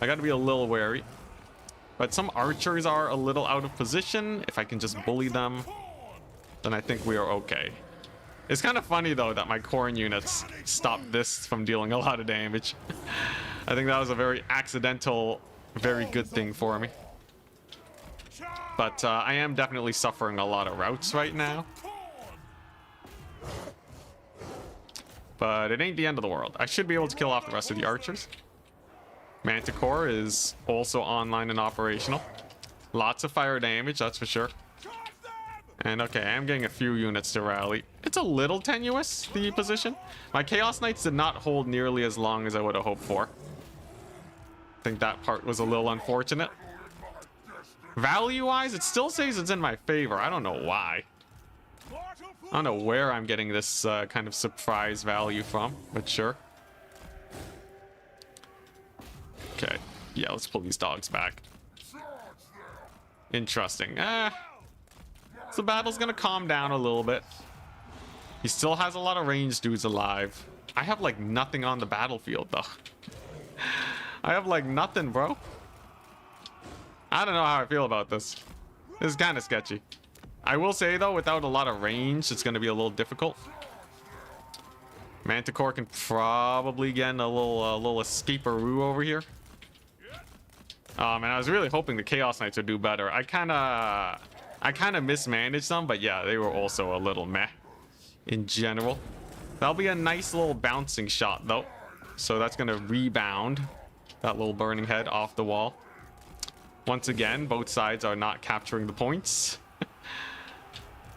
I gotta be a little wary. But some archers are a little out of position. If I can just bully them, then I think we are okay. It's kind of funny though that my corn units stopped this from dealing a lot of damage. I think that was a very accidental, very good thing for me. But I am definitely suffering a lot of routes right now. But it ain't the end of the world. I should be able to kill off the rest of the archers. Manticore is also online and operational. Lots of fire damage, that's for sure. And okay, I'm getting a few units to rally. It's a little tenuous, the position. My Chaos Knights did not hold nearly as long as I would have hoped for. I think that part was a little unfortunate. Value-wise, it still says it's in my favor. I don't know why. I don't know where I'm getting this kind of surprise value from, but sure. Okay, yeah, let's pull these dogs back. Interesting. So the battle's gonna calm down a little bit. He still has a lot of ranged dudes alive. I have like nothing on the battlefield though. I have like nothing, bro. I don't know how I feel about this. This is kind of sketchy. I will say though, without a lot of range, it's gonna be a little difficult. Manticore can probably get a little escaperoo over here. And I was really hoping the Chaos Knights would do better. I kind of mismanaged them, but yeah, they were also a little meh in general. That'll be a nice little bouncing shot though. so that's gonna rebound that little burning head off the wall. Once again, both sides are not capturing the points.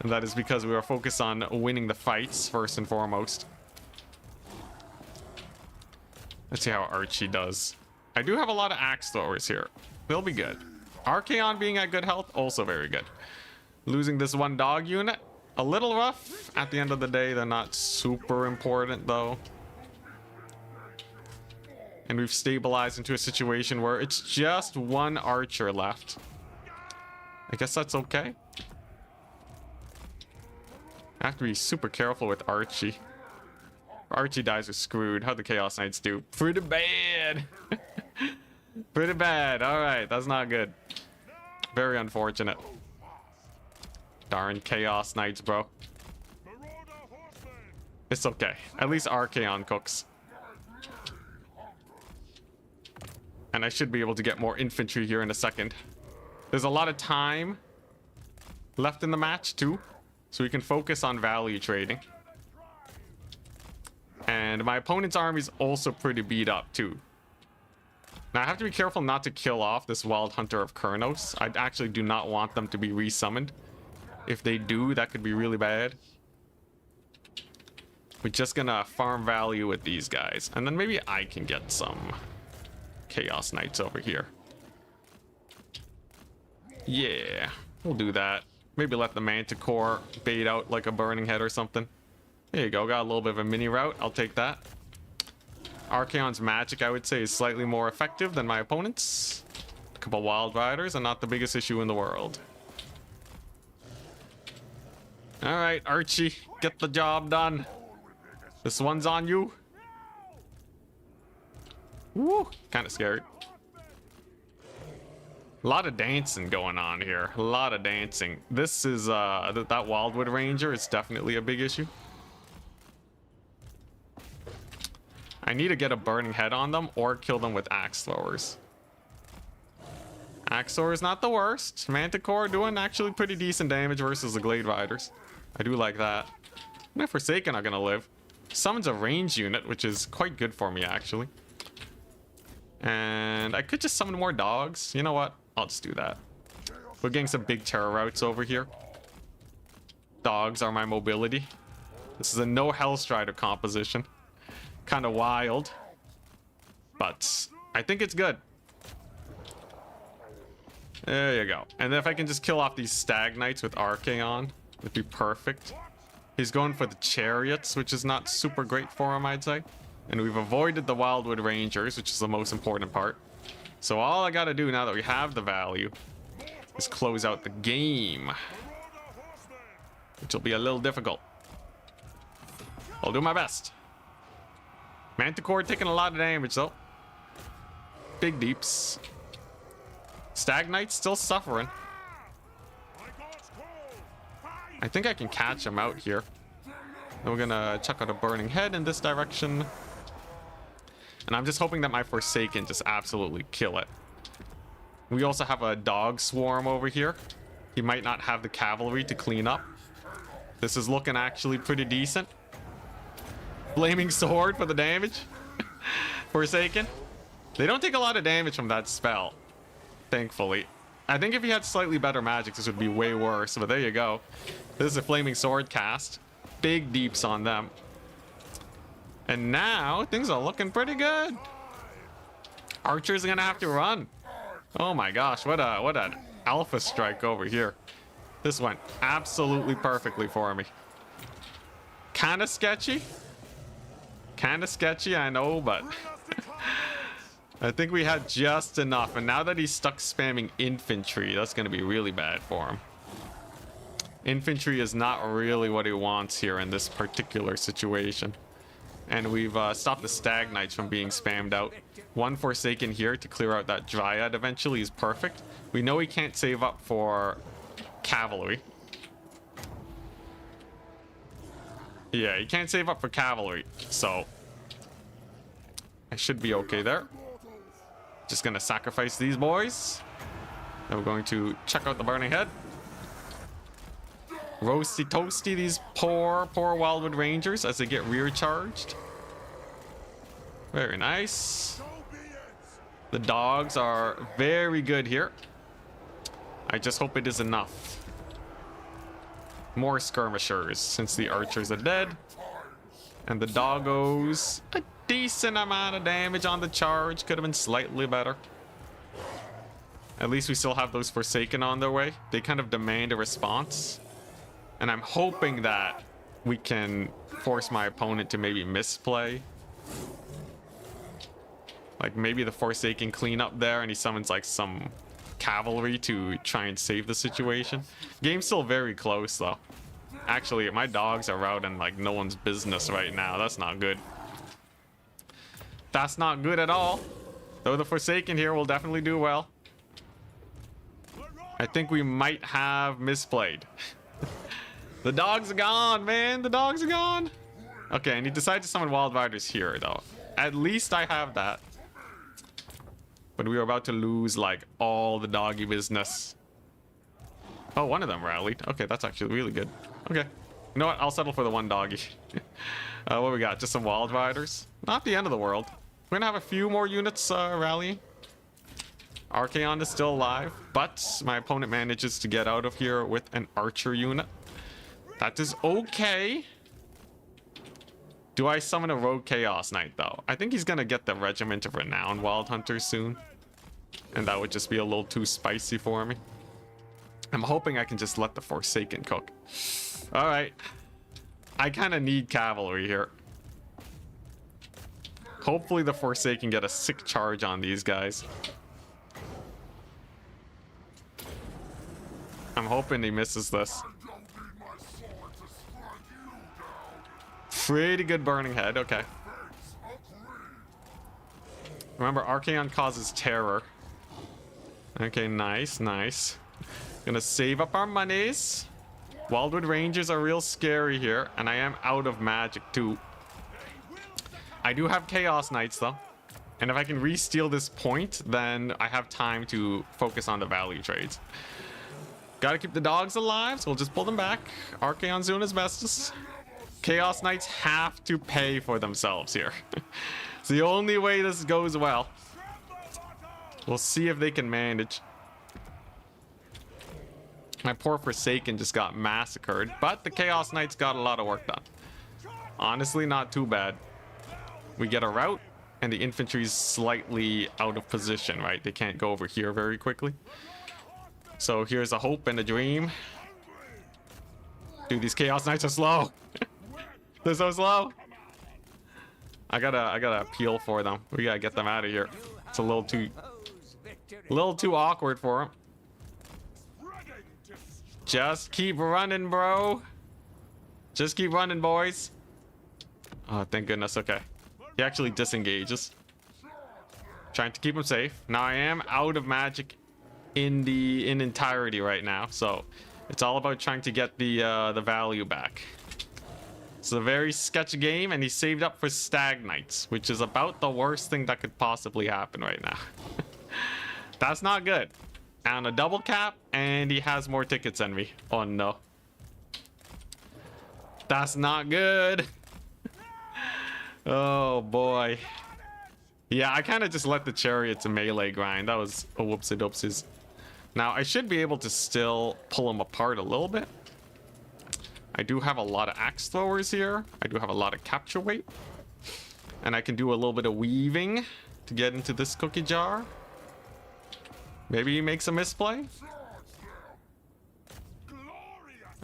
And that is because we are focused on winning the fights first and foremost. Let's see how Archie does. I do have a lot of axe throwers here. They'll be good. Archaon being at good health, also very good. Losing this one dog unit, a little rough. At the end of the day, they're not super important though. And we've stabilized into a situation where it's just one archer left. I guess that's okay. I have to be super careful with Archie. If Archie dies, we're screwed. How'd the Chaos Knights do? Pretty bad. Pretty bad. Alright, that's not good. Very unfortunate. Darn Chaos Knights, bro. It's okay. At least Archaon cooks. And I should be able to get more infantry here in a second. There's a lot of time left in the match too, so we can focus on value trading. And my opponent's army is also pretty beat up too. Now I have to be careful not to kill off this Wild Hunter of Kurnos. I actually do not want them to be resummoned. If they do, that could be really bad. We're just gonna farm value with these guys, and then maybe I can get some Chaos Knights over here. Yeah, we'll do that. Maybe let the Manticore bait out like a burning head or something. There you go, got a little bit of a mini route. I'll take that. Archaon's magic, I would say, is slightly more effective than my opponent's. A couple Wild Riders are not the biggest issue in the world. Alright, Archie, get the job done. This one's on you. Woo, kind of scary. A lot of dancing going on here. A lot of dancing. This is, that Wildwood Ranger is definitely a big issue. I need to get a burning head on them or kill them with axe throwers. Axe thrower is not the worst. Manticore doing actually pretty decent damage versus the Glade Riders. I do like that. My Forsaken are gonna live. Summons a range unit, which is quite good for me actually. And I could just summon more dogs. You know what? I'll just do that. We're getting some big terror routes over here. Dogs are my mobility. This is a no Hellstrider composition. Kind of wild. But I think it's good. There you go. And then if I can just kill off these Stag Knights with Archaon, it'd be perfect. He's going for the Chariots, which is not super great for him, I'd say. And we've avoided the Wildwood Rangers, which is the most important part. So all I gotta do now that we have the value is close out the game. Which will be a little difficult. I'll do my best. Manticore taking a lot of damage though. Big deeps. Stag Knight still suffering. I think I can catch him out here. Then we're gonna chuck out a burning head in this direction. And I'm just hoping that my Forsaken just absolutely kill it. We also have a dog swarm over here. He might not have the cavalry to clean up. This is looking actually pretty decent. Flaming sword for the damage. Forsaken. They don't take a lot of damage from that spell, thankfully. I think if he had slightly better magic, this would be way worse. But there you go. This is a flaming sword cast. Big deeps on them. And now things are looking pretty good. Archers are gonna have to run. Oh my gosh, what an alpha strike over here. This went absolutely perfectly for me. Kinda sketchy. Kinda sketchy, I know, but I think we had just enough. And now that he's stuck spamming infantry, that's gonna be really bad for him. Infantry is not really what he wants here in this particular situation. And we've stopped the Stag Knights from being spammed out. One Forsaken here to clear out that Dryad eventually is perfect. We know he can't save up for cavalry. Yeah, he can't save up for cavalry, so I should be okay there. Just gonna sacrifice these boys. Then we're going to check out the burning head. Roasty toasty these poor Wildwood Rangers as they get rear charged. Very nice. So be it. The dogs are very good here. I just hope it is enough. More skirmishers since the archers are dead. And the doggos, a decent amount of damage on the charge. Could have been slightly better. At least we still have those Forsaken on their way. They kind of demand a response. And I'm hoping that we can force my opponent to maybe misplay. Like maybe the Forsaken clean up there and he summons like some cavalry to try and save the situation. Game's still very close though. Actually, my dogs are out in like no one's business right now. That's not good. That's not good at all. Though the Forsaken here will definitely do well. I think we might have misplayed. The dogs are gone, man. The dogs are gone. Okay, and he decided to summon Wild Riders here, though. At least I have that. But we were about to lose, like, all the doggy business. Oh, one of them rallied. Okay, that's actually really good. Okay. You know what? I'll settle for the one doggy. What we got? Just some Wild Riders. Not the end of the world. We're gonna have a few more units rallying. Archaon is still alive, but my opponent manages to get out of here with an archer unit. That is okay. Do I summon a rogue Chaos Knight, though? I think he's gonna get the Regiment of Renowned Wild Hunters soon. And that would just be a little too spicy for me. I'm hoping I can just let the Forsaken cook. Alright. I kind of need cavalry here. Hopefully the Forsaken get a sick charge on these guys. I'm hoping he misses this. Pretty good burning head, okay. Remember, Archaon causes terror. Okay, nice, nice. Gonna save up our monies. Wildwood Rangers are real scary here, and I am out of magic too. I do have Chaos Knights though. And if I can re-steal this point, then I have time to focus on the value trades. Gotta keep the dogs alive, so we'll just pull them back. Archaon's doing his bestest. Chaos Knights have to pay for themselves here. It's the only way this goes well. We'll see if they can manage. My poor Forsaken just got massacred, but the Chaos Knights got a lot of work done. Honestly, not too bad. We get a route, and the infantry's slightly out of position, right? They can't go over here very quickly. So here's a hope and a dream. Dude, these Chaos Knights are slow. They're so slow. I gotta appeal for them. We gotta get them out of here. It's a little too awkward for them. Just keep running, bro. Just keep running, boys. Oh, thank goodness. Okay. He actually disengages. Trying to keep him safe. Now I am out of magic in entirety right now, so it's all about trying to get the value back. It's a very sketchy game, and he saved up for Stag Knights, which is about the worst thing that could possibly happen right now. That's not good. On a double cap, and he has more tickets than me. Oh no. That's not good. Oh boy. Yeah, I kind of just let the chariots melee grind. That was a whoopsie doopsies. Now I should be able to still pull them apart a little bit. I do have a lot of axe throwers here. I do have a lot of capture weight. And I can do a little bit of weaving to get into this cookie jar. Maybe he makes a misplay.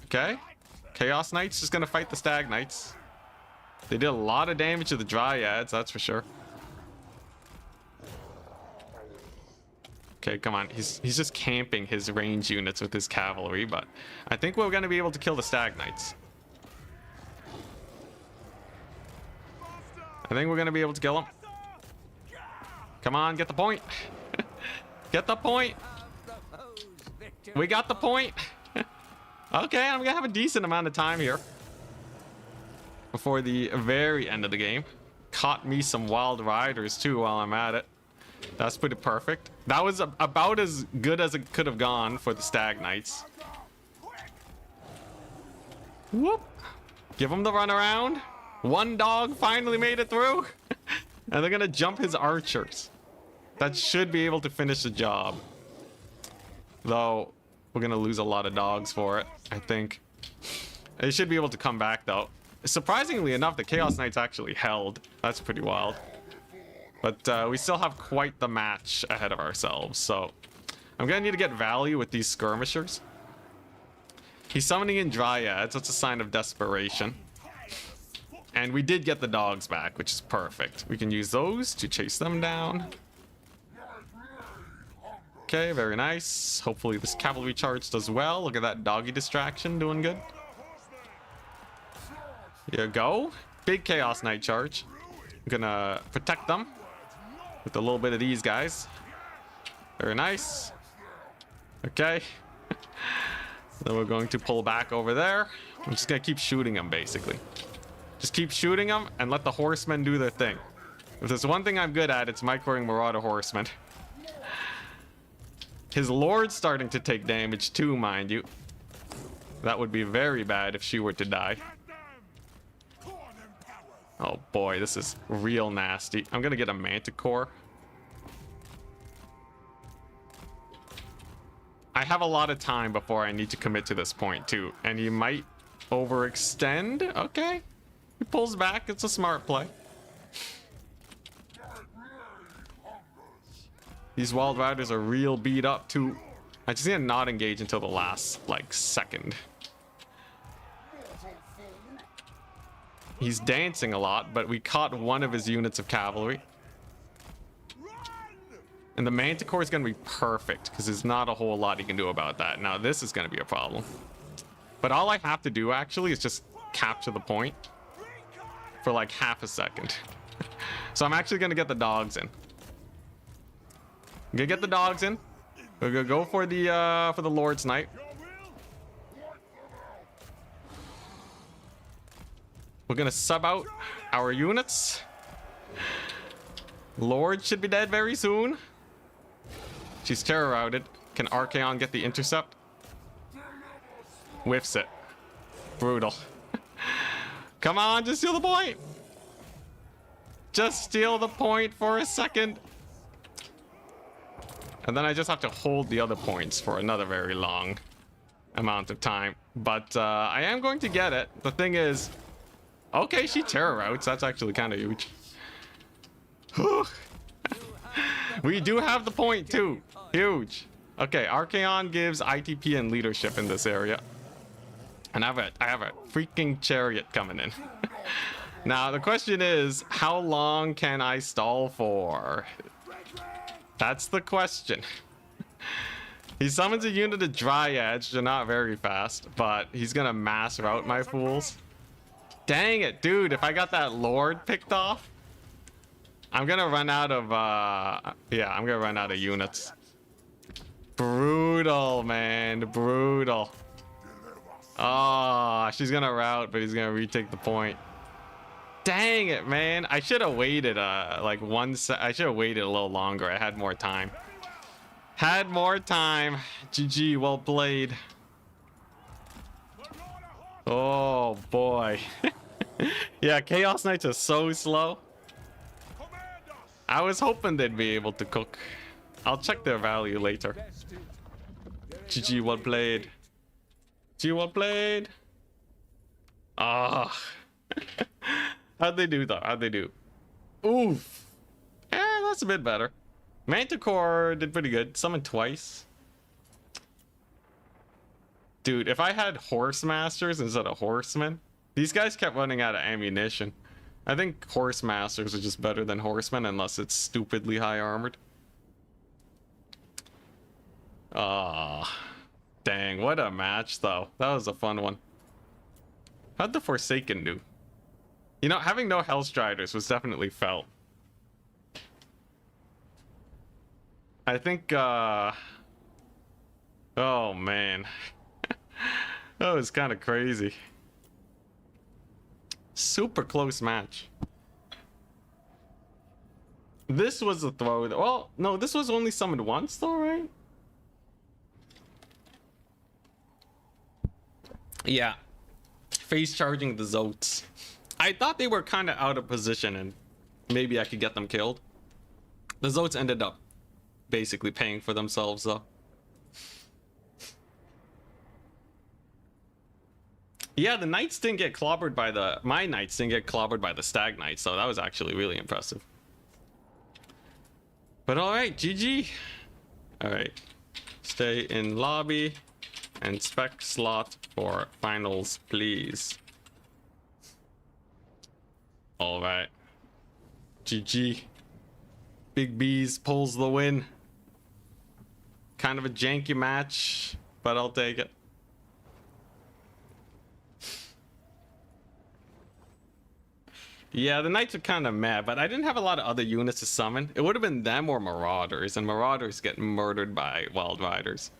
Okay. Chaos Knights just gonna fight the Stag Knights. They did a lot of damage to the Dryads, that's for sure. Okay, come on. He's just camping his range units with his cavalry, but I think we're gonna be able to kill the Stag Knights. I think we're gonna be able to kill them. Come on, get the point. Get the point. We got the point. Okay, I'm gonna have a decent amount of time here before the very end of the game. Caught me some Wild Riders too while I'm at it. That's pretty perfect. That was about as good as it could have gone for the Stag Knights. Whoop. Give them the runaround. One dog finally made it through. And they're gonna jump his archers. That should be able to finish the job. Though, we're gonna lose a lot of dogs for it, I think. They should be able to come back, though. Surprisingly enough, the Chaos Knights actually held. That's pretty wild. But we still have quite the match ahead of ourselves, so... I'm gonna need to get value with these skirmishers. He's summoning in Dryads. That's a sign of desperation. And we did get the dogs back, which is perfect. We can use those to chase them down. Okay, very nice. Hopefully this cavalry charge does well. Look at that doggy distraction doing good. Here you go. Big Chaos Knight charge. I'm gonna protect them with a little bit of these guys. Very nice. Okay. Then we're going to pull back over there. I'm just gonna keep shooting them, basically. Just keep shooting them and let the horsemen do their thing. If there's one thing I'm good at, it's microing Marauder horsemen. His lord's starting to take damage too, mind you. That would be very bad if she were to die. Oh boy, this is real nasty. I'm gonna get a Manticore. I have a lot of time before I need to commit to this point too, and he might overextend. Okay, he pulls back. It's a smart play. These Wild Riders are real beat up too. I just need to not engage until the last like second. He's dancing a lot, but we caught one of his units of cavalry. And the Manticore is going to be perfect because there's not a whole lot he can do about that. Now this is going to be a problem. But all I have to do actually is just capture the point for like half a second. So I'm actually going to get the dogs in. I'm going to get the dogs in. We're going to go for the Lord's Knight. We're going to sub out our units. Lord should be dead very soon. She's terror routed. Can Archaon get the intercept? Whiffs it. Brutal. Come on, just steal the point. Just steal the point for a second. And then I just have to hold the other points for another very long amount of time. But I am going to get it. The thing is... Okay, she terror routes. That's actually kind of huge. We do have the point too. Huge. Okay, Archaon gives ITP and leadership in this area. And I have a freaking chariot coming in. Now the question is, how long can I stall for? That's the question. He summons a unit of Dryads, which are not very fast, but he's gonna mass route my fools. Dang it, dude, if I got that Lord picked off, I'm gonna run out of, yeah, I'm gonna run out of units. Brutal, man, brutal. Oh, she's gonna route, but he's gonna retake the point. Dang it, man. I should have waited, like I should have waited a little longer. I had more time. Had more time. GG, well played. Oh, boy. Yeah, Chaos Knights are so slow. I was hoping they'd be able to cook. I'll check their value later. GG, well played. GG, well played. Ah. How'd they do, though? How'd they do? Oof. Eh, that's a bit better. Manticore did pretty good. Summoned twice. Dude, if I had Horse Masters instead of Horsemen, these guys kept running out of ammunition. I think Horse Masters are just better than Horsemen unless it's stupidly high armored. Ah, dang, what a match though. That was a fun one. How'd the Forsaken do? You know, having no Hellstriders was definitely felt. I think, oh man. That was kind of crazy. Super close match. This was a throw. Well, no, this was only summoned once though, right? Yeah. Face charging the Zotes. I thought they were kind of out of position and maybe I could get them killed. The Zotes ended up basically paying for themselves though. Yeah, the knights didn't get clobbered by the... My knights didn't get clobbered by the stag knights, so that was actually really impressive. But alright, GG. Alright. Stay in lobby and spec slot for finals, please. Alright. GG. Big B's pulls the win. Kind of a janky match, but I'll take it. Yeah, the knights are kind of mad, but I didn't have a lot of other units to summon. It would have been them or marauders, and marauders get murdered by wild riders.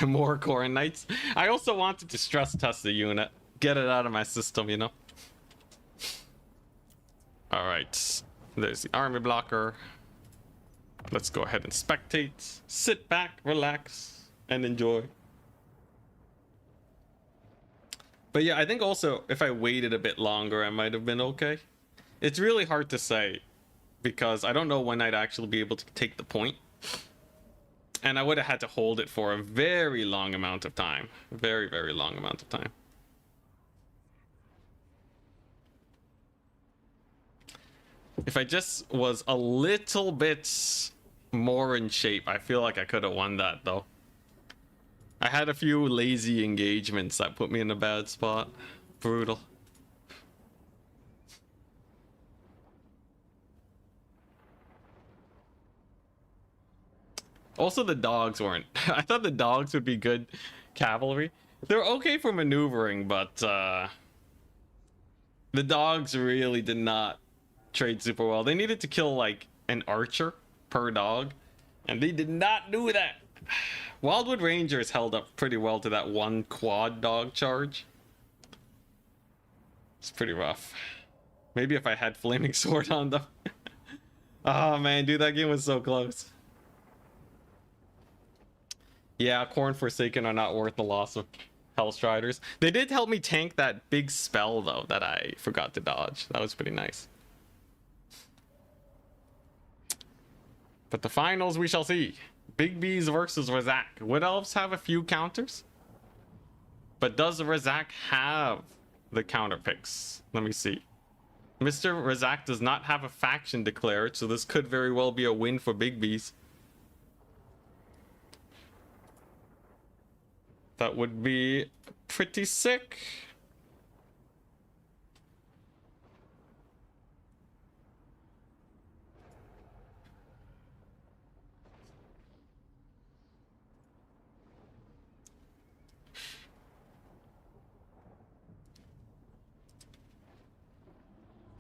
More Corrin knights. I also wanted to stress test the unit, get it out of my system, you know. All right, there's the army blocker. Let's go ahead and spectate, sit back, relax, and enjoy. But yeah, I think also if I waited a bit longer, I might have been okay. It's really hard to say because I don't know when I'd actually be able to take the point. And I would have had to hold it for a very long amount of time. Very, very long amount of time. If I just was a little bit more in shape, I feel like I could have won that though. I had a few lazy engagements that put me in a bad spot. Brutal. Also, the dogs weren't. I thought the dogs would be good cavalry. They're okay for maneuvering, but the dogs really did not trade super well. They needed to kill like an archer per dog, and they did not do that. Wildwood Rangers held up pretty well to that one quad dog charge. It's pretty rough. Maybe if I had Flaming Sword on them. Oh man, dude, that game was so close. Yeah, Khorne Forsaken are not worth the loss of Hellstriders. They did help me tank that big spell though that I forgot to dodge. That was pretty nice. But the finals we shall see. Big B's versus Razak. Wood Elves have a few counters. But does Razak have the counter picks? Let me see. Mr. Razak does not have a faction declared, so this could very well be a win for Big B's. That would be pretty sick.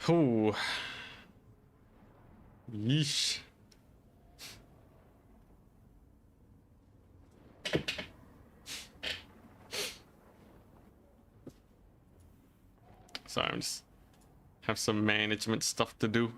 Ooh. Yeesh. Sorry, I'm just have some management stuff to do.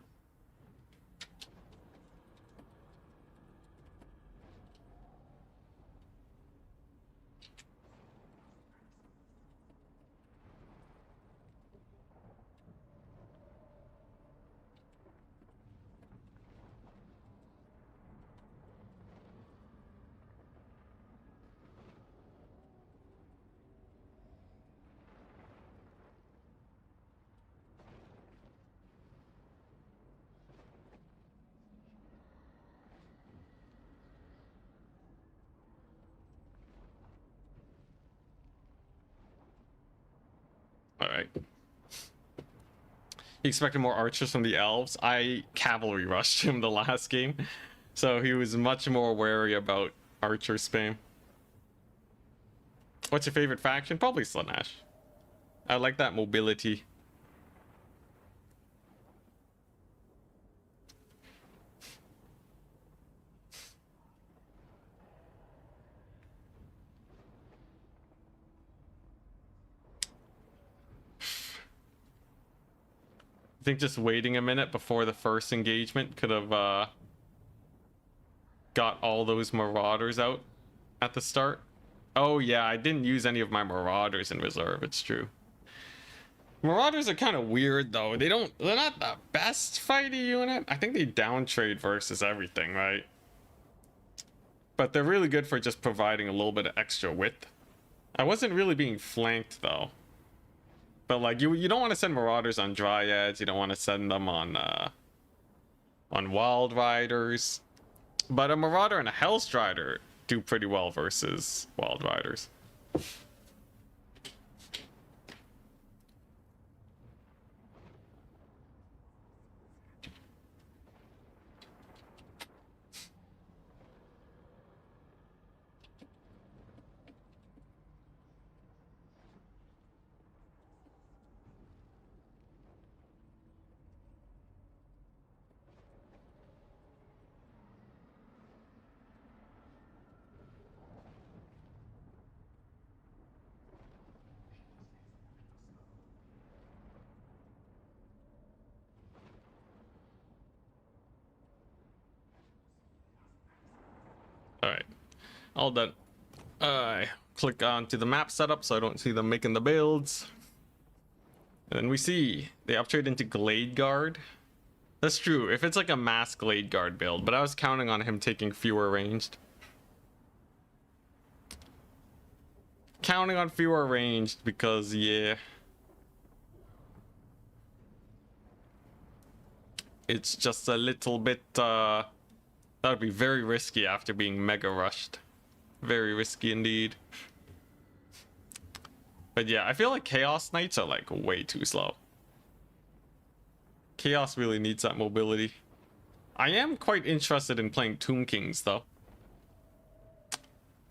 Alright. He expected more archers from the elves. I cavalry rushed him the last game, so he was much more wary about archer spam. What's your favorite faction? Probably Slaanesh. I like that mobility. I think just waiting a minute before the first engagement could have got all those marauders out at the start. Oh yeah, I didn't use any of my marauders in reserve, it's true. Marauders are kind of weird though. They're not the best fighty unit. I think they downtrade versus everything, right? But they're really good for just providing a little bit of extra width. I wasn't really being flanked though. But like you don't want to send Marauders on Dryads, you don't want to send them on Wild Riders. But a Marauder and a Hellstrider do pretty well versus Wild Riders. Alright, all done. Click on to the map setup so I don't see them making the builds. And then we see they uptrade into Glade Guard. That's true, if it's like a mass Glade Guard build, but I was counting on him taking fewer ranged. Counting on fewer ranged because, yeah. It's just a little bit, that would be very risky after being mega rushed. Very risky indeed. But yeah, I feel like Chaos Knights are like way too slow. Chaos really needs that mobility. I am quite interested in playing Tomb Kings though.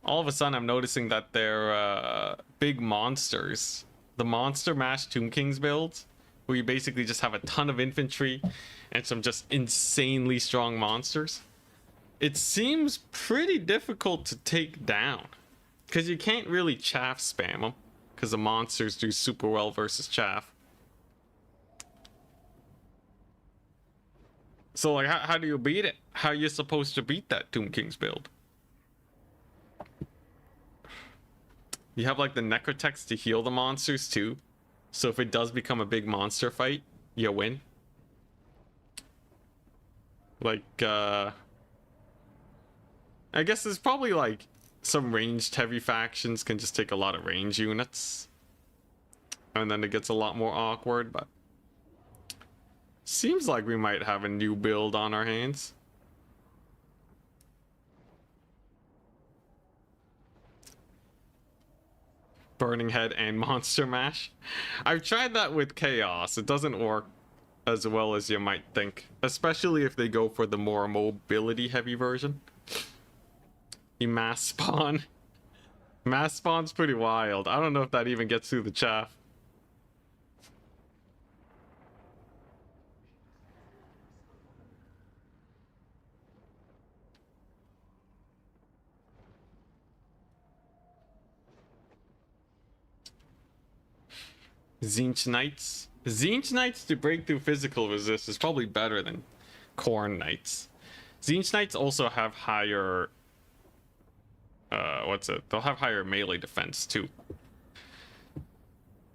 All of a sudden I'm noticing that they're big monsters. The Monster Mash Tomb Kings builds, where you basically just have a ton of infantry and some just insanely strong monsters. It seems pretty difficult to take down because you can't really chaff spam them because the monsters do super well versus chaff. So like how do you beat it? How are you supposed to beat that Tomb Kings build? You have like the Necrotex to heal the monsters too. So if it does become a big monster fight, you win. Like I guess there's probably like some ranged heavy factions can just take a lot of range units. And then it gets a lot more awkward, but seems like we might have a new build on our hands. Burning Head and Monster Mash. I've tried that with Chaos. It doesn't work as well as you might think, especially if they go for the more mobility heavy version. You mass spawn. Mass spawn's pretty wild. I don't know if that even gets through the chaff. Zinch Knights. Zinch Knights to break through physical resist is probably better than Khorne Knights. Zinch Knights also have higher they'll have higher melee defense too.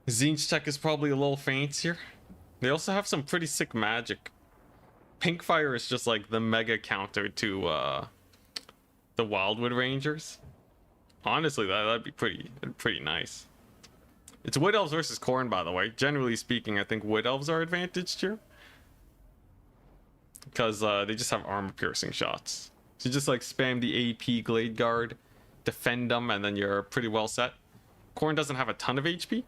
Zinch Tech is probably a little fancier. They also have some pretty sick magic. Pink Fire is just like the mega counter to the Wildwood Rangers. Honestly, that'd be pretty nice. It's Wood Elves versus Khorne, by the way. Generally speaking, I think Wood Elves are advantaged here. Because they just have armor piercing shots. So you just like spam the AP Glade Guard, defend them, and then you're pretty well set. Khorne doesn't have a ton of HP.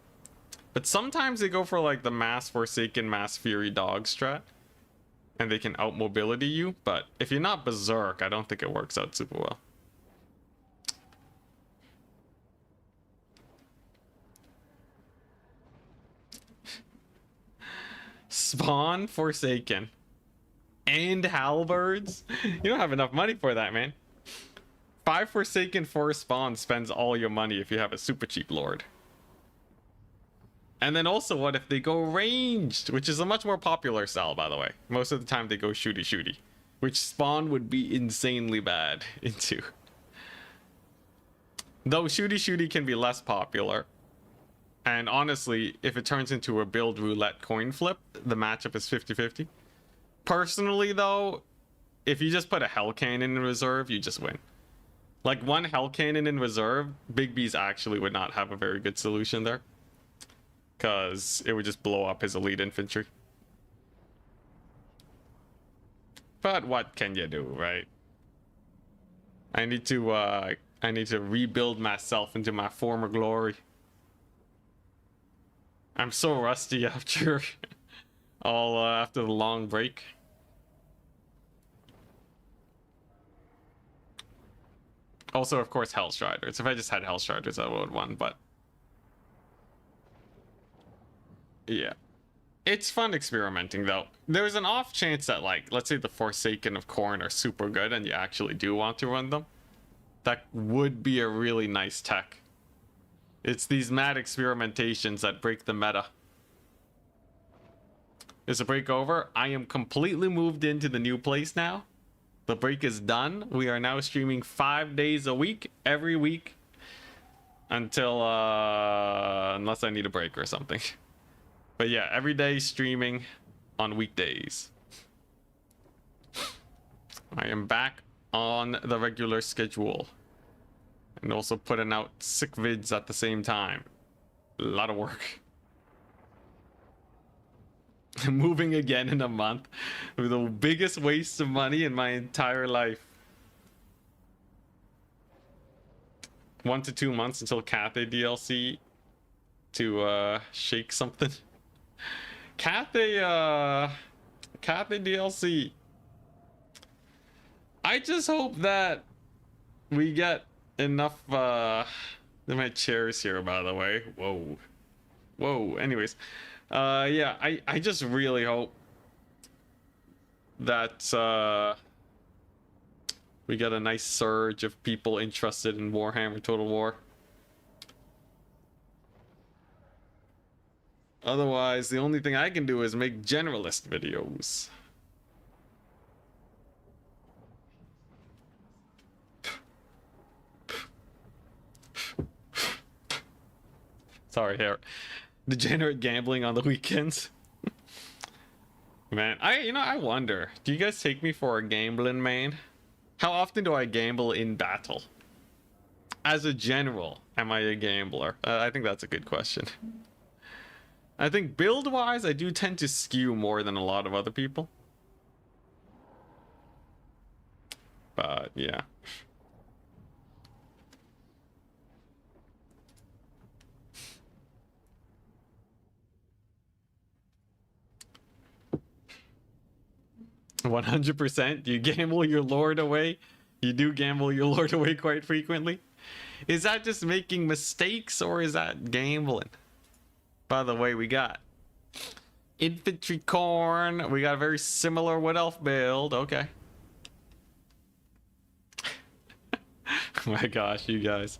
But sometimes they go for like the Mass Forsaken, Mass Fury Dog strat. And they can out mobility you. But if you're not Berserk, I don't think it works out super well. Spawn Forsaken and Halberds. You don't have enough money for that, man. 5 Forsaken for a spawn spends all your money if you have a super cheap lord. And then also, what if they go ranged, which is a much more popular style, by the way. Most of the time they go shooty, which spawn would be insanely bad into. Though shooty can be less popular, And honestly, if it turns into a build roulette coin flip, the matchup is 50-50. Personally, though, if you just put a Hell Cannon in reserve, you just win. Like, one Hell Cannon in reserve, Big B's actually would not have a very good solution there. Because it would just blow up his elite infantry. But what can you do, right? I need to rebuild myself into my former glory. I'm so rusty after after the long break. Also, of course, Hellstriders. If I just had Hellstriders, I would have won, but yeah. It's fun experimenting, though. There's an off chance that, like, let's say the Forsaken of Khorne are super good and you actually do want to run them. That would be a really nice tech. It's these mad experimentations that break the meta. Is the break over? I am completely moved into the new place now. The break is done. We are now streaming 5 days a week, every week. Until, unless I need a break or something. But yeah, every day streaming on weekdays. I am back on the regular schedule. And also putting out sick vids at the same time. A lot of work. Moving again in a month. With the biggest waste of money in my entire life. 1 to 2 months until Cathay DLC to shake something. Cathay DLC. I just hope that we get enough my chair's here, by the way. Whoa. Anyways, yeah, I just really hope that we get a nice surge of people interested in Warhammer Total War. Otherwise, the only thing I can do is make generalist videos. Sorry, here. Degenerate gambling on the weekends. Man, I wonder. Do you guys take me for a gambling man? How often do I gamble in battle? As a general, am I a gambler? I think that's a good question. I think build-wise, I do tend to skew more than a lot of other people. But, yeah. "100%? You gamble your lord away?" You do gamble your lord away quite frequently? Is that just making mistakes, or is that gambling? By the way, we got infantry Khorne. We got a very similar Wood Elf build. Okay. Oh my gosh, you guys.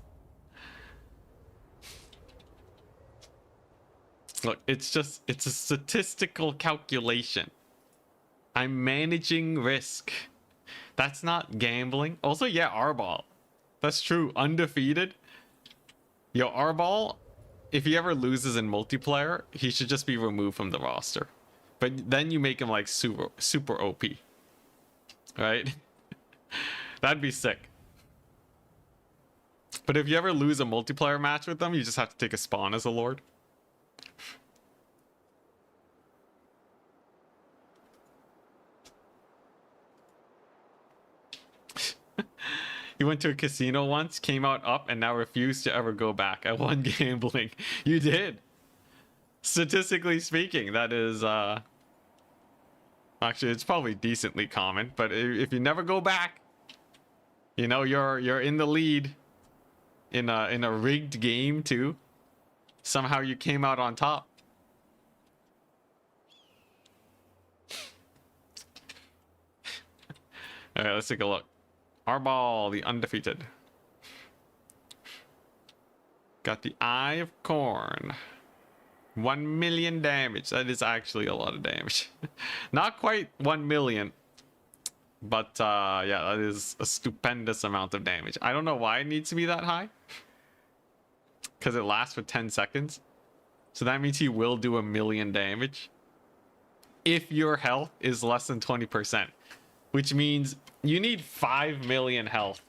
Look, it's a statistical calculation. I'm managing risk. That's not gambling. Also, yeah, Arbol. That's true. Undefeated. Yo, Arbol, if he ever loses in multiplayer, he should just be removed from the roster. But then you make him like super OP. Right? That'd be sick. But if you ever lose a multiplayer match with them, you just have to take a spawn as a lord. You went to a casino once, came out up, and now refused to ever go back. I won gambling. You did. Statistically speaking, that is, actually, it's probably decently common, but if you never go back, you know, you're in the lead in a rigged game, too. Somehow you came out on top. Alright, let's take a look. Arbol, the undefeated. Got the Eye of Khorne. 1 million damage. That is actually a lot of damage. Not quite 1 million. But, yeah, that is a stupendous amount of damage. I don't know why it needs to be that high. Because it lasts for 10 seconds. So that means he will do 1,000,000 damage if your health is less than 20%, which means you need 5,000,000 health.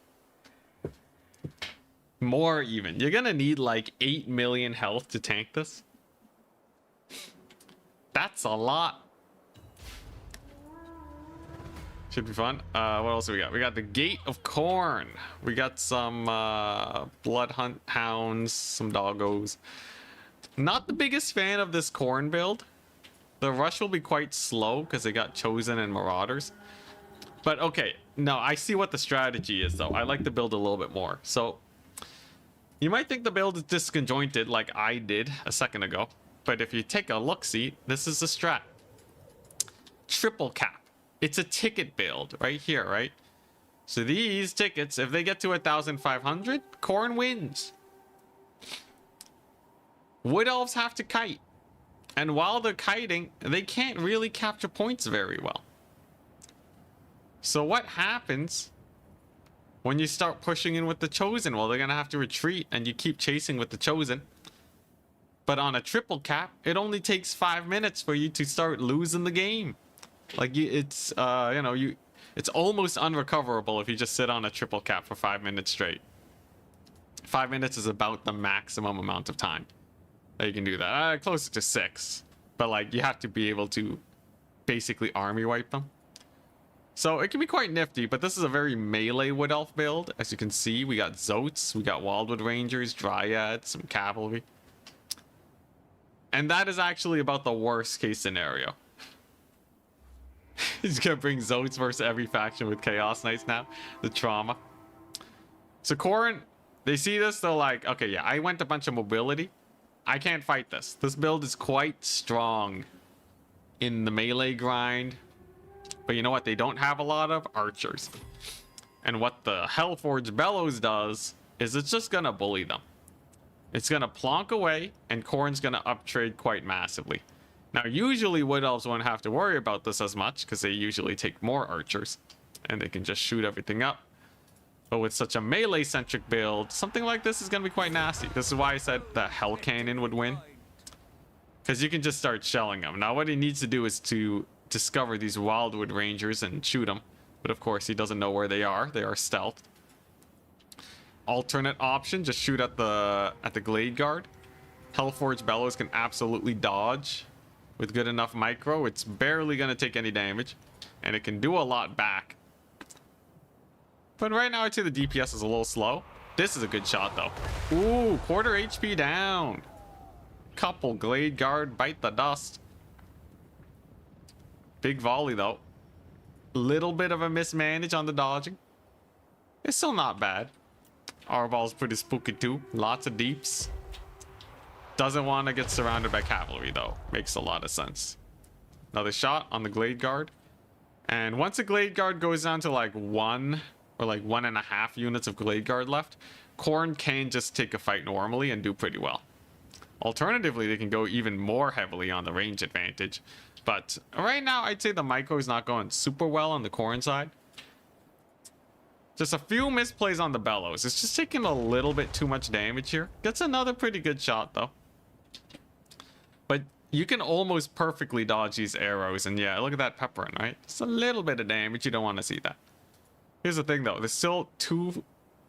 More even. You're gonna need like 8,000,000 health to tank this. That's a lot. Should be fun. What else do we got? We got the Gate of Corn. We got some blood hounds, some doggos. Not the biggest fan of this corn build. The rush will be quite slow because they got chosen and marauders. But okay, no, I see what the strategy is though. I like the build a little bit more. So you might think the build is disconjointed like I did a second ago. But if you take a look-see, this is the strat. Triple cap. It's a ticket build right here, right? So these tickets, if they get to 1,500, Corn wins. Wood Elves have to kite. And while they're kiting, they can't really capture points very well. So what happens when you start pushing in with the Chosen? Well, they're going to have to retreat and you keep chasing with the Chosen. But on a triple cap, it only takes 5 minutes for you to start losing the game. Like it's it's almost unrecoverable if you just sit on a triple cap for 5 minutes straight. 5 minutes is about the maximum amount of time that you can do that. Closer to 6, but like you have to be able to basically army wipe them. So it can be quite nifty, but this is a very melee Wood Elf build. As you can see, we got Zotes, we got Wildwood Rangers, Dryads, some cavalry. And that is actually about the worst case scenario. He's gonna bring Zotes versus every faction with Chaos Knights now. The trauma. So Corrin, they see this, they're like, okay, yeah, I went a bunch of mobility. I can't fight this. This build is quite strong in the melee grind. But you know what they don't have a lot of? Archers. And what the Hellforged Bellows does is it's just gonna bully them. It's gonna plonk away, and Corrin's gonna uptrade quite massively. Now, usually Wood Elves won't have to worry about this as much because they usually take more archers and they can just shoot everything up. But with such a melee-centric build, something like this is going to be quite nasty. This is why I said that Hell Cannon would win. Because you can just start shelling them. Now, what he needs to do is to discover these Wildwood Rangers and shoot them. But of course, he doesn't know where they are. They are stealth. Alternate option, just shoot at the Glade Guard. Hellforged Bellows can absolutely dodge. With good enough micro, it's barely going to take any damage. And it can do a lot back. But right now, I'd say the DPS is a little slow. This is a good shot, though. Ooh, quarter HP down. Couple Glade Guard, bite the dust. Big volley, though. Little bit of a mismanage on the dodging. It's still not bad. Arball's pretty spooky, too. Lots of deeps. Doesn't want to get surrounded by cavalry, though. Makes a lot of sense. Another shot on the Glade Guard. And once a Glade Guard goes down to like 1 or like 1.5 units of Glade Guard left, Corrin can just take a fight normally and do pretty well. Alternatively, they can go even more heavily on the range advantage. But right now, I'd say the micro is not going super well on the Corrin side. Just a few misplays on the Bellows. It's just taking a little bit too much damage here. Gets another pretty good shot, though. But you can almost perfectly dodge these arrows. And yeah, look at that pepperin', right? Just a little bit of damage. You don't want to see that. Here's the thing, though. There's still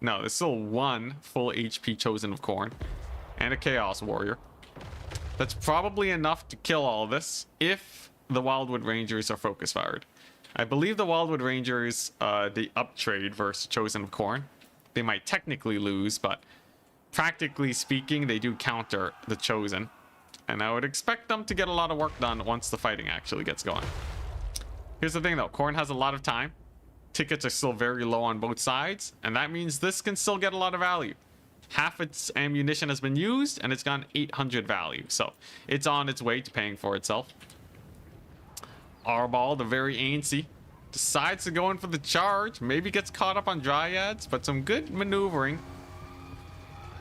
there's still 1 full HP Chosen of Corn. And a Chaos Warrior. That's probably enough to kill all of this if the Wildwood Rangers are focus fired. I believe the Wildwood Rangers, they uptrade versus Chosen of Corn. They might technically lose, but practically speaking, they do counter the Chosen. And I would expect them to get a lot of work done once the fighting actually gets going. Here's the thing, though. Corn has a lot of time. Tickets are still very low on both sides, and that means this can still get a lot of value. Half its ammunition has been used, and it's gone 800 value. So it's on its way to paying for itself. Arball, the very antsy, decides to go in for the charge. Maybe gets caught up on Dryads, but some good maneuvering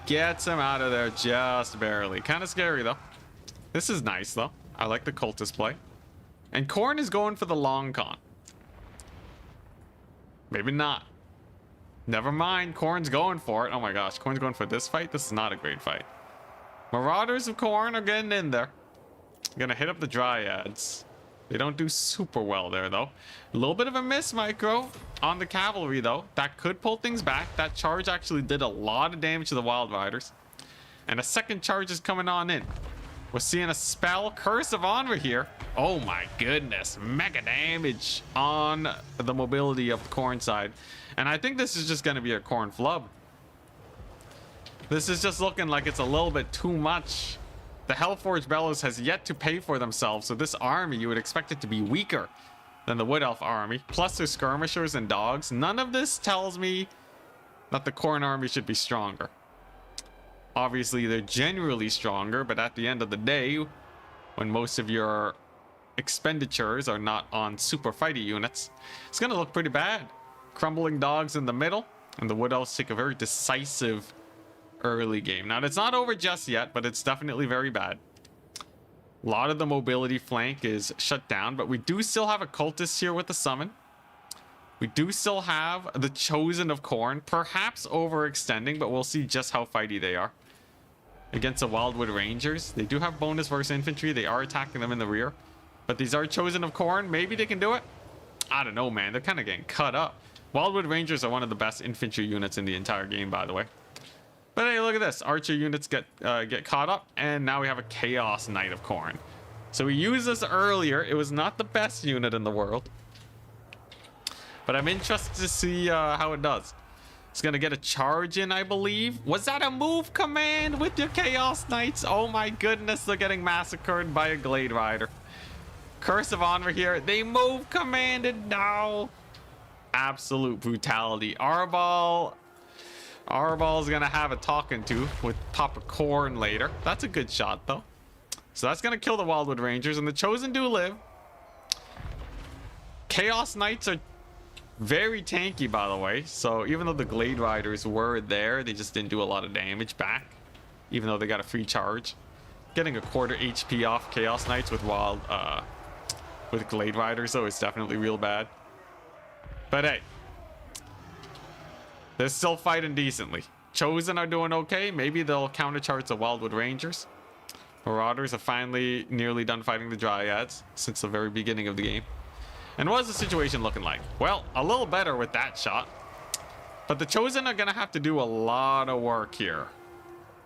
gets him out of there just barely. Kind of scary, though. This is nice, though. I like the cultist play. And Corn is going for the long con. Maybe not. Never mind. Corn's going for it. Oh my gosh. Corn's going for this fight? This is not a great fight. Marauders of Corn are getting in there. Gonna hit up the Dryads. They don't do super well there, though. A little bit of a miss, Micro, on the cavalry, though. That could pull things back. That charge actually did a lot of damage to the Wild Riders. And a second charge is coming on in. We're seeing a spell, Curse of Honor here. Oh my goodness, mega damage on the mobility of the Corn side. And I think this is just going to be a Corn flub. This is just looking like it's a little bit too much. The Hellforged Bellows has yet to pay for themselves, so this army, you would expect it to be weaker than the Wood Elf army. Plus there's skirmishers and dogs. None of this tells me that the Corn army should be stronger. Obviously, they're generally stronger, but at the end of the day, when most of your expenditures are not on super fighty units, it's going to look pretty bad. Crumbling dogs in the middle, and the Wood Elves take a very decisive early game. Now, it's not over just yet, but it's definitely very bad. A lot of the mobility flank is shut down, but we do still have a cultist here with the summon. We do still have the Chosen of Corn, perhaps overextending, but we'll see just how fighty they are. Against the Wildwood Rangers, they do have bonus versus infantry. They are attacking them in the rear, but these are Chosen of Corn. Maybe they can do it. I don't know, man. They're kind of getting cut up. Wildwood Rangers are one of the best infantry units in the entire game, by the way. But hey, look at this. Archer units get caught up, and now we have a Chaos Knight of Corn. So we used this earlier. It was not the best unit in the world, but I'm interested to see how it does. It's gonna get a charge in, I believe. Was that a move command with your Chaos Knights? Oh my goodness, they're getting massacred by a Glade Rider. Curse of Honor here. They move commanded now. Absolute brutality. Arbal is gonna have a talking to with Papa Corn later. That's a good shot though. So that's gonna kill the Wildwood Rangers, and the Chosen do live. Chaos Knights are very tanky, by the way. So even though the Glade Riders were there, they just didn't do a lot of damage back, even though they got a free charge. Getting a quarter HP off Chaos Knights with Glade Riders though is definitely real bad. But hey, they're still fighting decently. Chosen are doing okay. Maybe they'll countercharge the Wildwood Rangers. Marauders are finally nearly done fighting the Dryads since the very beginning of the game. And what is the situation looking like? Well, a little better with that shot. But the Chosen are going to have to do a lot of work here.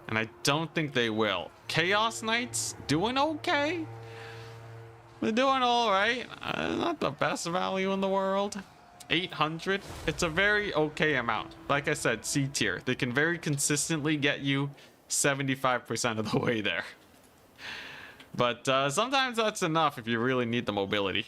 And I don't think they will. Chaos Knights doing okay. They're doing all right. Not the best value in the world. 800. It's a very okay amount. Like I said, C tier. They can very consistently get you 75% of the way there. But sometimes that's enough if you really need the mobility.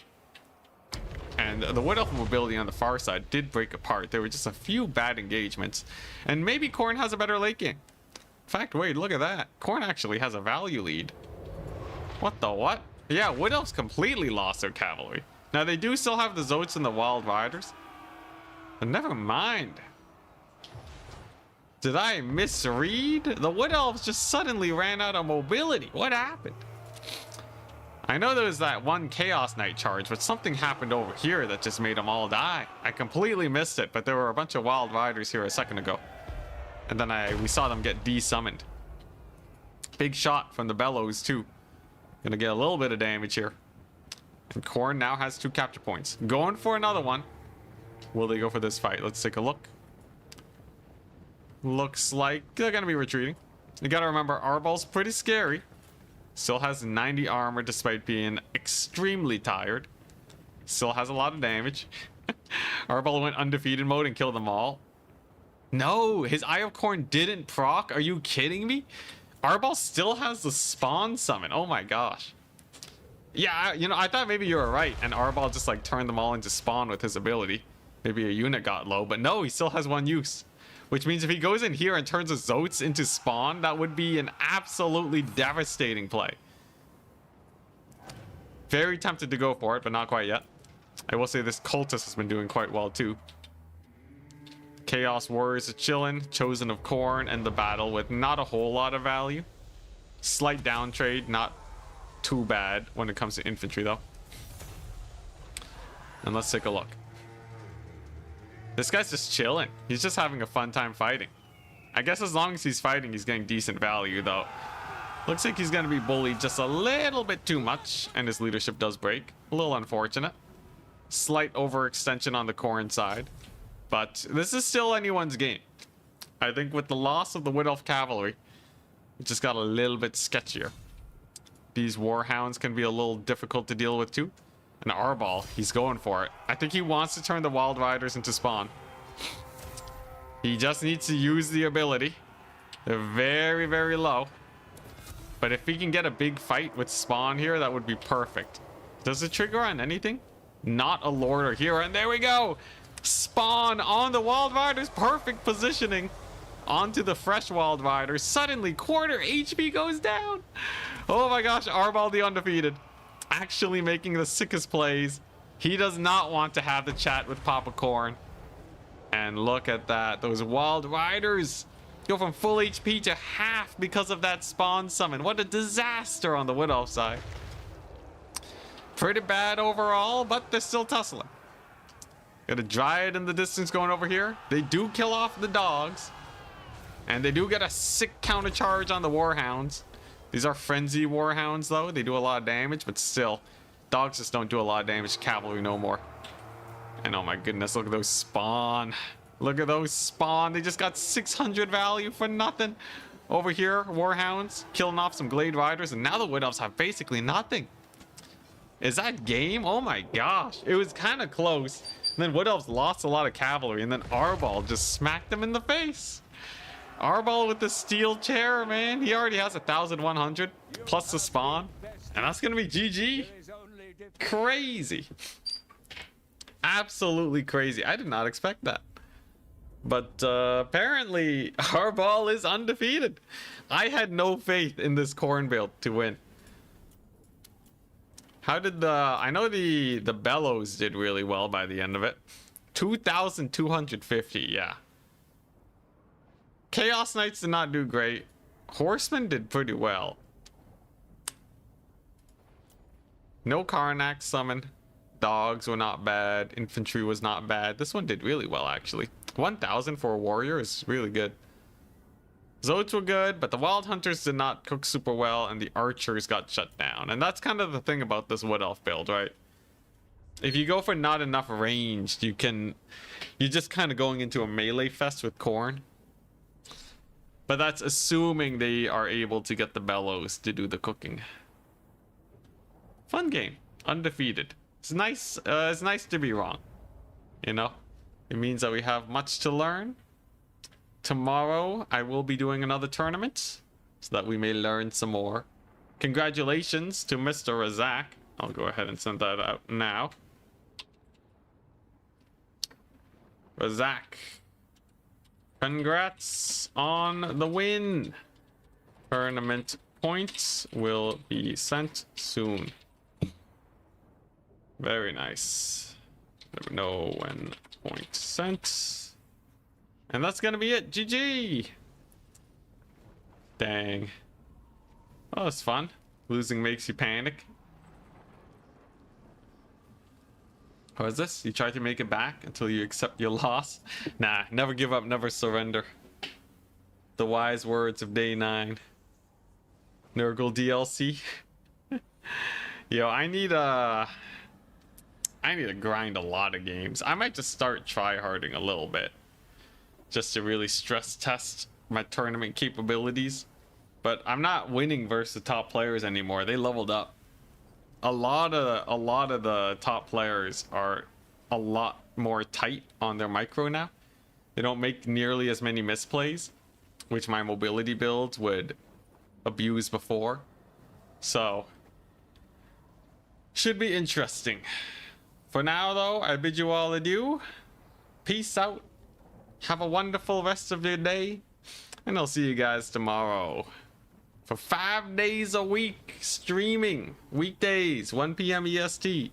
And the Wood Elf mobility on the far side did break apart. There were just a few bad engagements. And maybe Corn has a better late game. In fact, wait, look at that. Corn actually has a value lead. What the what? Yeah, Wood Elves completely lost their cavalry. Now, they do still have the Zotes and the Wild Riders. But never mind. Did I misread? The Wood Elves just suddenly ran out of mobility. What happened? I know there was that one Chaos Knight charge, but something happened over here that just made them all die. I completely missed it, but there were a bunch of Wild Riders here a second ago. And then we saw them get desummoned. Big shot from the Bellows, too. Gonna get a little bit of damage here. And Corn now has 2 capture points. Going for another one. Will they go for this fight? Let's take a look. Looks like they're gonna be retreating. You gotta remember, Arbal's pretty scary. Still has 90 armor despite being extremely tired. Still has a lot of damage. Arbal went undefeated mode and killed them all. No, his Eye of Corn didn't proc. Are you kidding me? Arbal still has the spawn summon. Oh my gosh. Yeah, you know, I thought maybe you were right, and Arbal just like turned them all into spawn with his ability. Maybe a unit got low, but no, he still has one use. Which means if he goes in here and turns his Zotes into spawn, that would be an absolutely devastating play. Very tempted to go for it, but not quite yet. I will say this cultist has been doing quite well too. Chaos Warriors are chilling, Chosen of Corn, and the battle with not a whole lot of value. Slight down trade, not too bad when it comes to infantry though. And let's take a look. This guy's just chilling. He's just having a fun time fighting. I guess as long as he's fighting, he's getting decent value though. Looks like he's going to be bullied just a little bit too much, and his leadership does break. A little unfortunate. Slight overextension on the Khorne side. But this is still anyone's game. I think with the loss of the Wood Elf cavalry, it just got a little bit sketchier. These Warhounds can be a little difficult to deal with too. And Arbal, he's going for it. I think he wants to turn the Wild Riders into spawn. He just needs to use the ability. They're very, very low. But if he can get a big fight with spawn here, that would be perfect. Does it trigger on anything? Not a Lord or Hero. And there we go. Spawn on the Wild Riders. Perfect positioning. Onto the fresh Wild Riders. Suddenly, quarter HP goes down. Oh my gosh, Arbal the undefeated. Actually making the sickest plays. He does not want to have the chat with Papa Khorne. And look at that. Those Wild Riders go from full HP to half because of that spawn summon. What a disaster on the Wood Elf side. Pretty bad overall, but they're still tussling. Got a Dryad in the distance going over here. They do kill off the dogs. And they do get a sick counter charge on the Warhounds. These are frenzy Warhounds though. They do a lot of damage, but still. Dogs just don't do a lot of damage to cavalry no more. And oh my goodness, look at those spawn. Look at those spawn. They just got 600 value for nothing. Over here, Warhounds killing off some Glade Riders. And now the Wood Elves have basically nothing. Is that game? Oh my gosh. It was kind of close. And then Wood Elves lost a lot of cavalry. And then Arbal just smacked them in the face. Arbal with the steel chair, man. He already has 1,100 plus the spawn. And that's going to be GG. Crazy. Absolutely crazy. I did not expect that. But apparently Arbal is undefeated. I had no faith in this Khorne build to win. How did I know the Bellows did really well by the end of it. 2,250, yeah. Chaos Knights did not do great. Horsemen did pretty well. No Karnak summon. Dogs were not bad. Infantry was not bad. This one did really well, actually. 1,000 for a warrior is really good. Zotes were good, but the Wild Hunters did not cook super well, and the Archers got shut down. And that's kind of the thing about this Wood Elf build, right? If you go for not enough ranged, you're just kind of going into a melee fest with Khorne. But that's assuming they are able to get the Bellows to do the cooking. Fun game. Undefeated. It's nice to be wrong. You know? It means that we have much to learn. Tomorrow, I will be doing another tournament so that we may learn some more. Congratulations to Mr. Razak. I'll go ahead and send that out now. Razak. Congrats on the win. Tournament points will be sent soon. Very nice. Let me know when points sent. And that's gonna be it. GG. Dang. Oh, it's fun. Losing makes you panic. What is this? You try to make it back until you accept your loss? Nah, never give up, never surrender. The wise words of day 9. Nurgle DLC. Yo, I need to grind a lot of games. I might just start tryharding a little bit. Just to really stress test my tournament capabilities. But I'm not winning versus the top players anymore. They leveled up. A lot of the top players are a lot more tight on their micro now. They don't make nearly as many misplays, which my mobility builds would abuse before. So should be interesting. For now though, I bid you all adieu. Peace out. Have a wonderful rest of your day. And I'll see you guys tomorrow. For 5 days a week, streaming. Weekdays, 1 p.m. EST.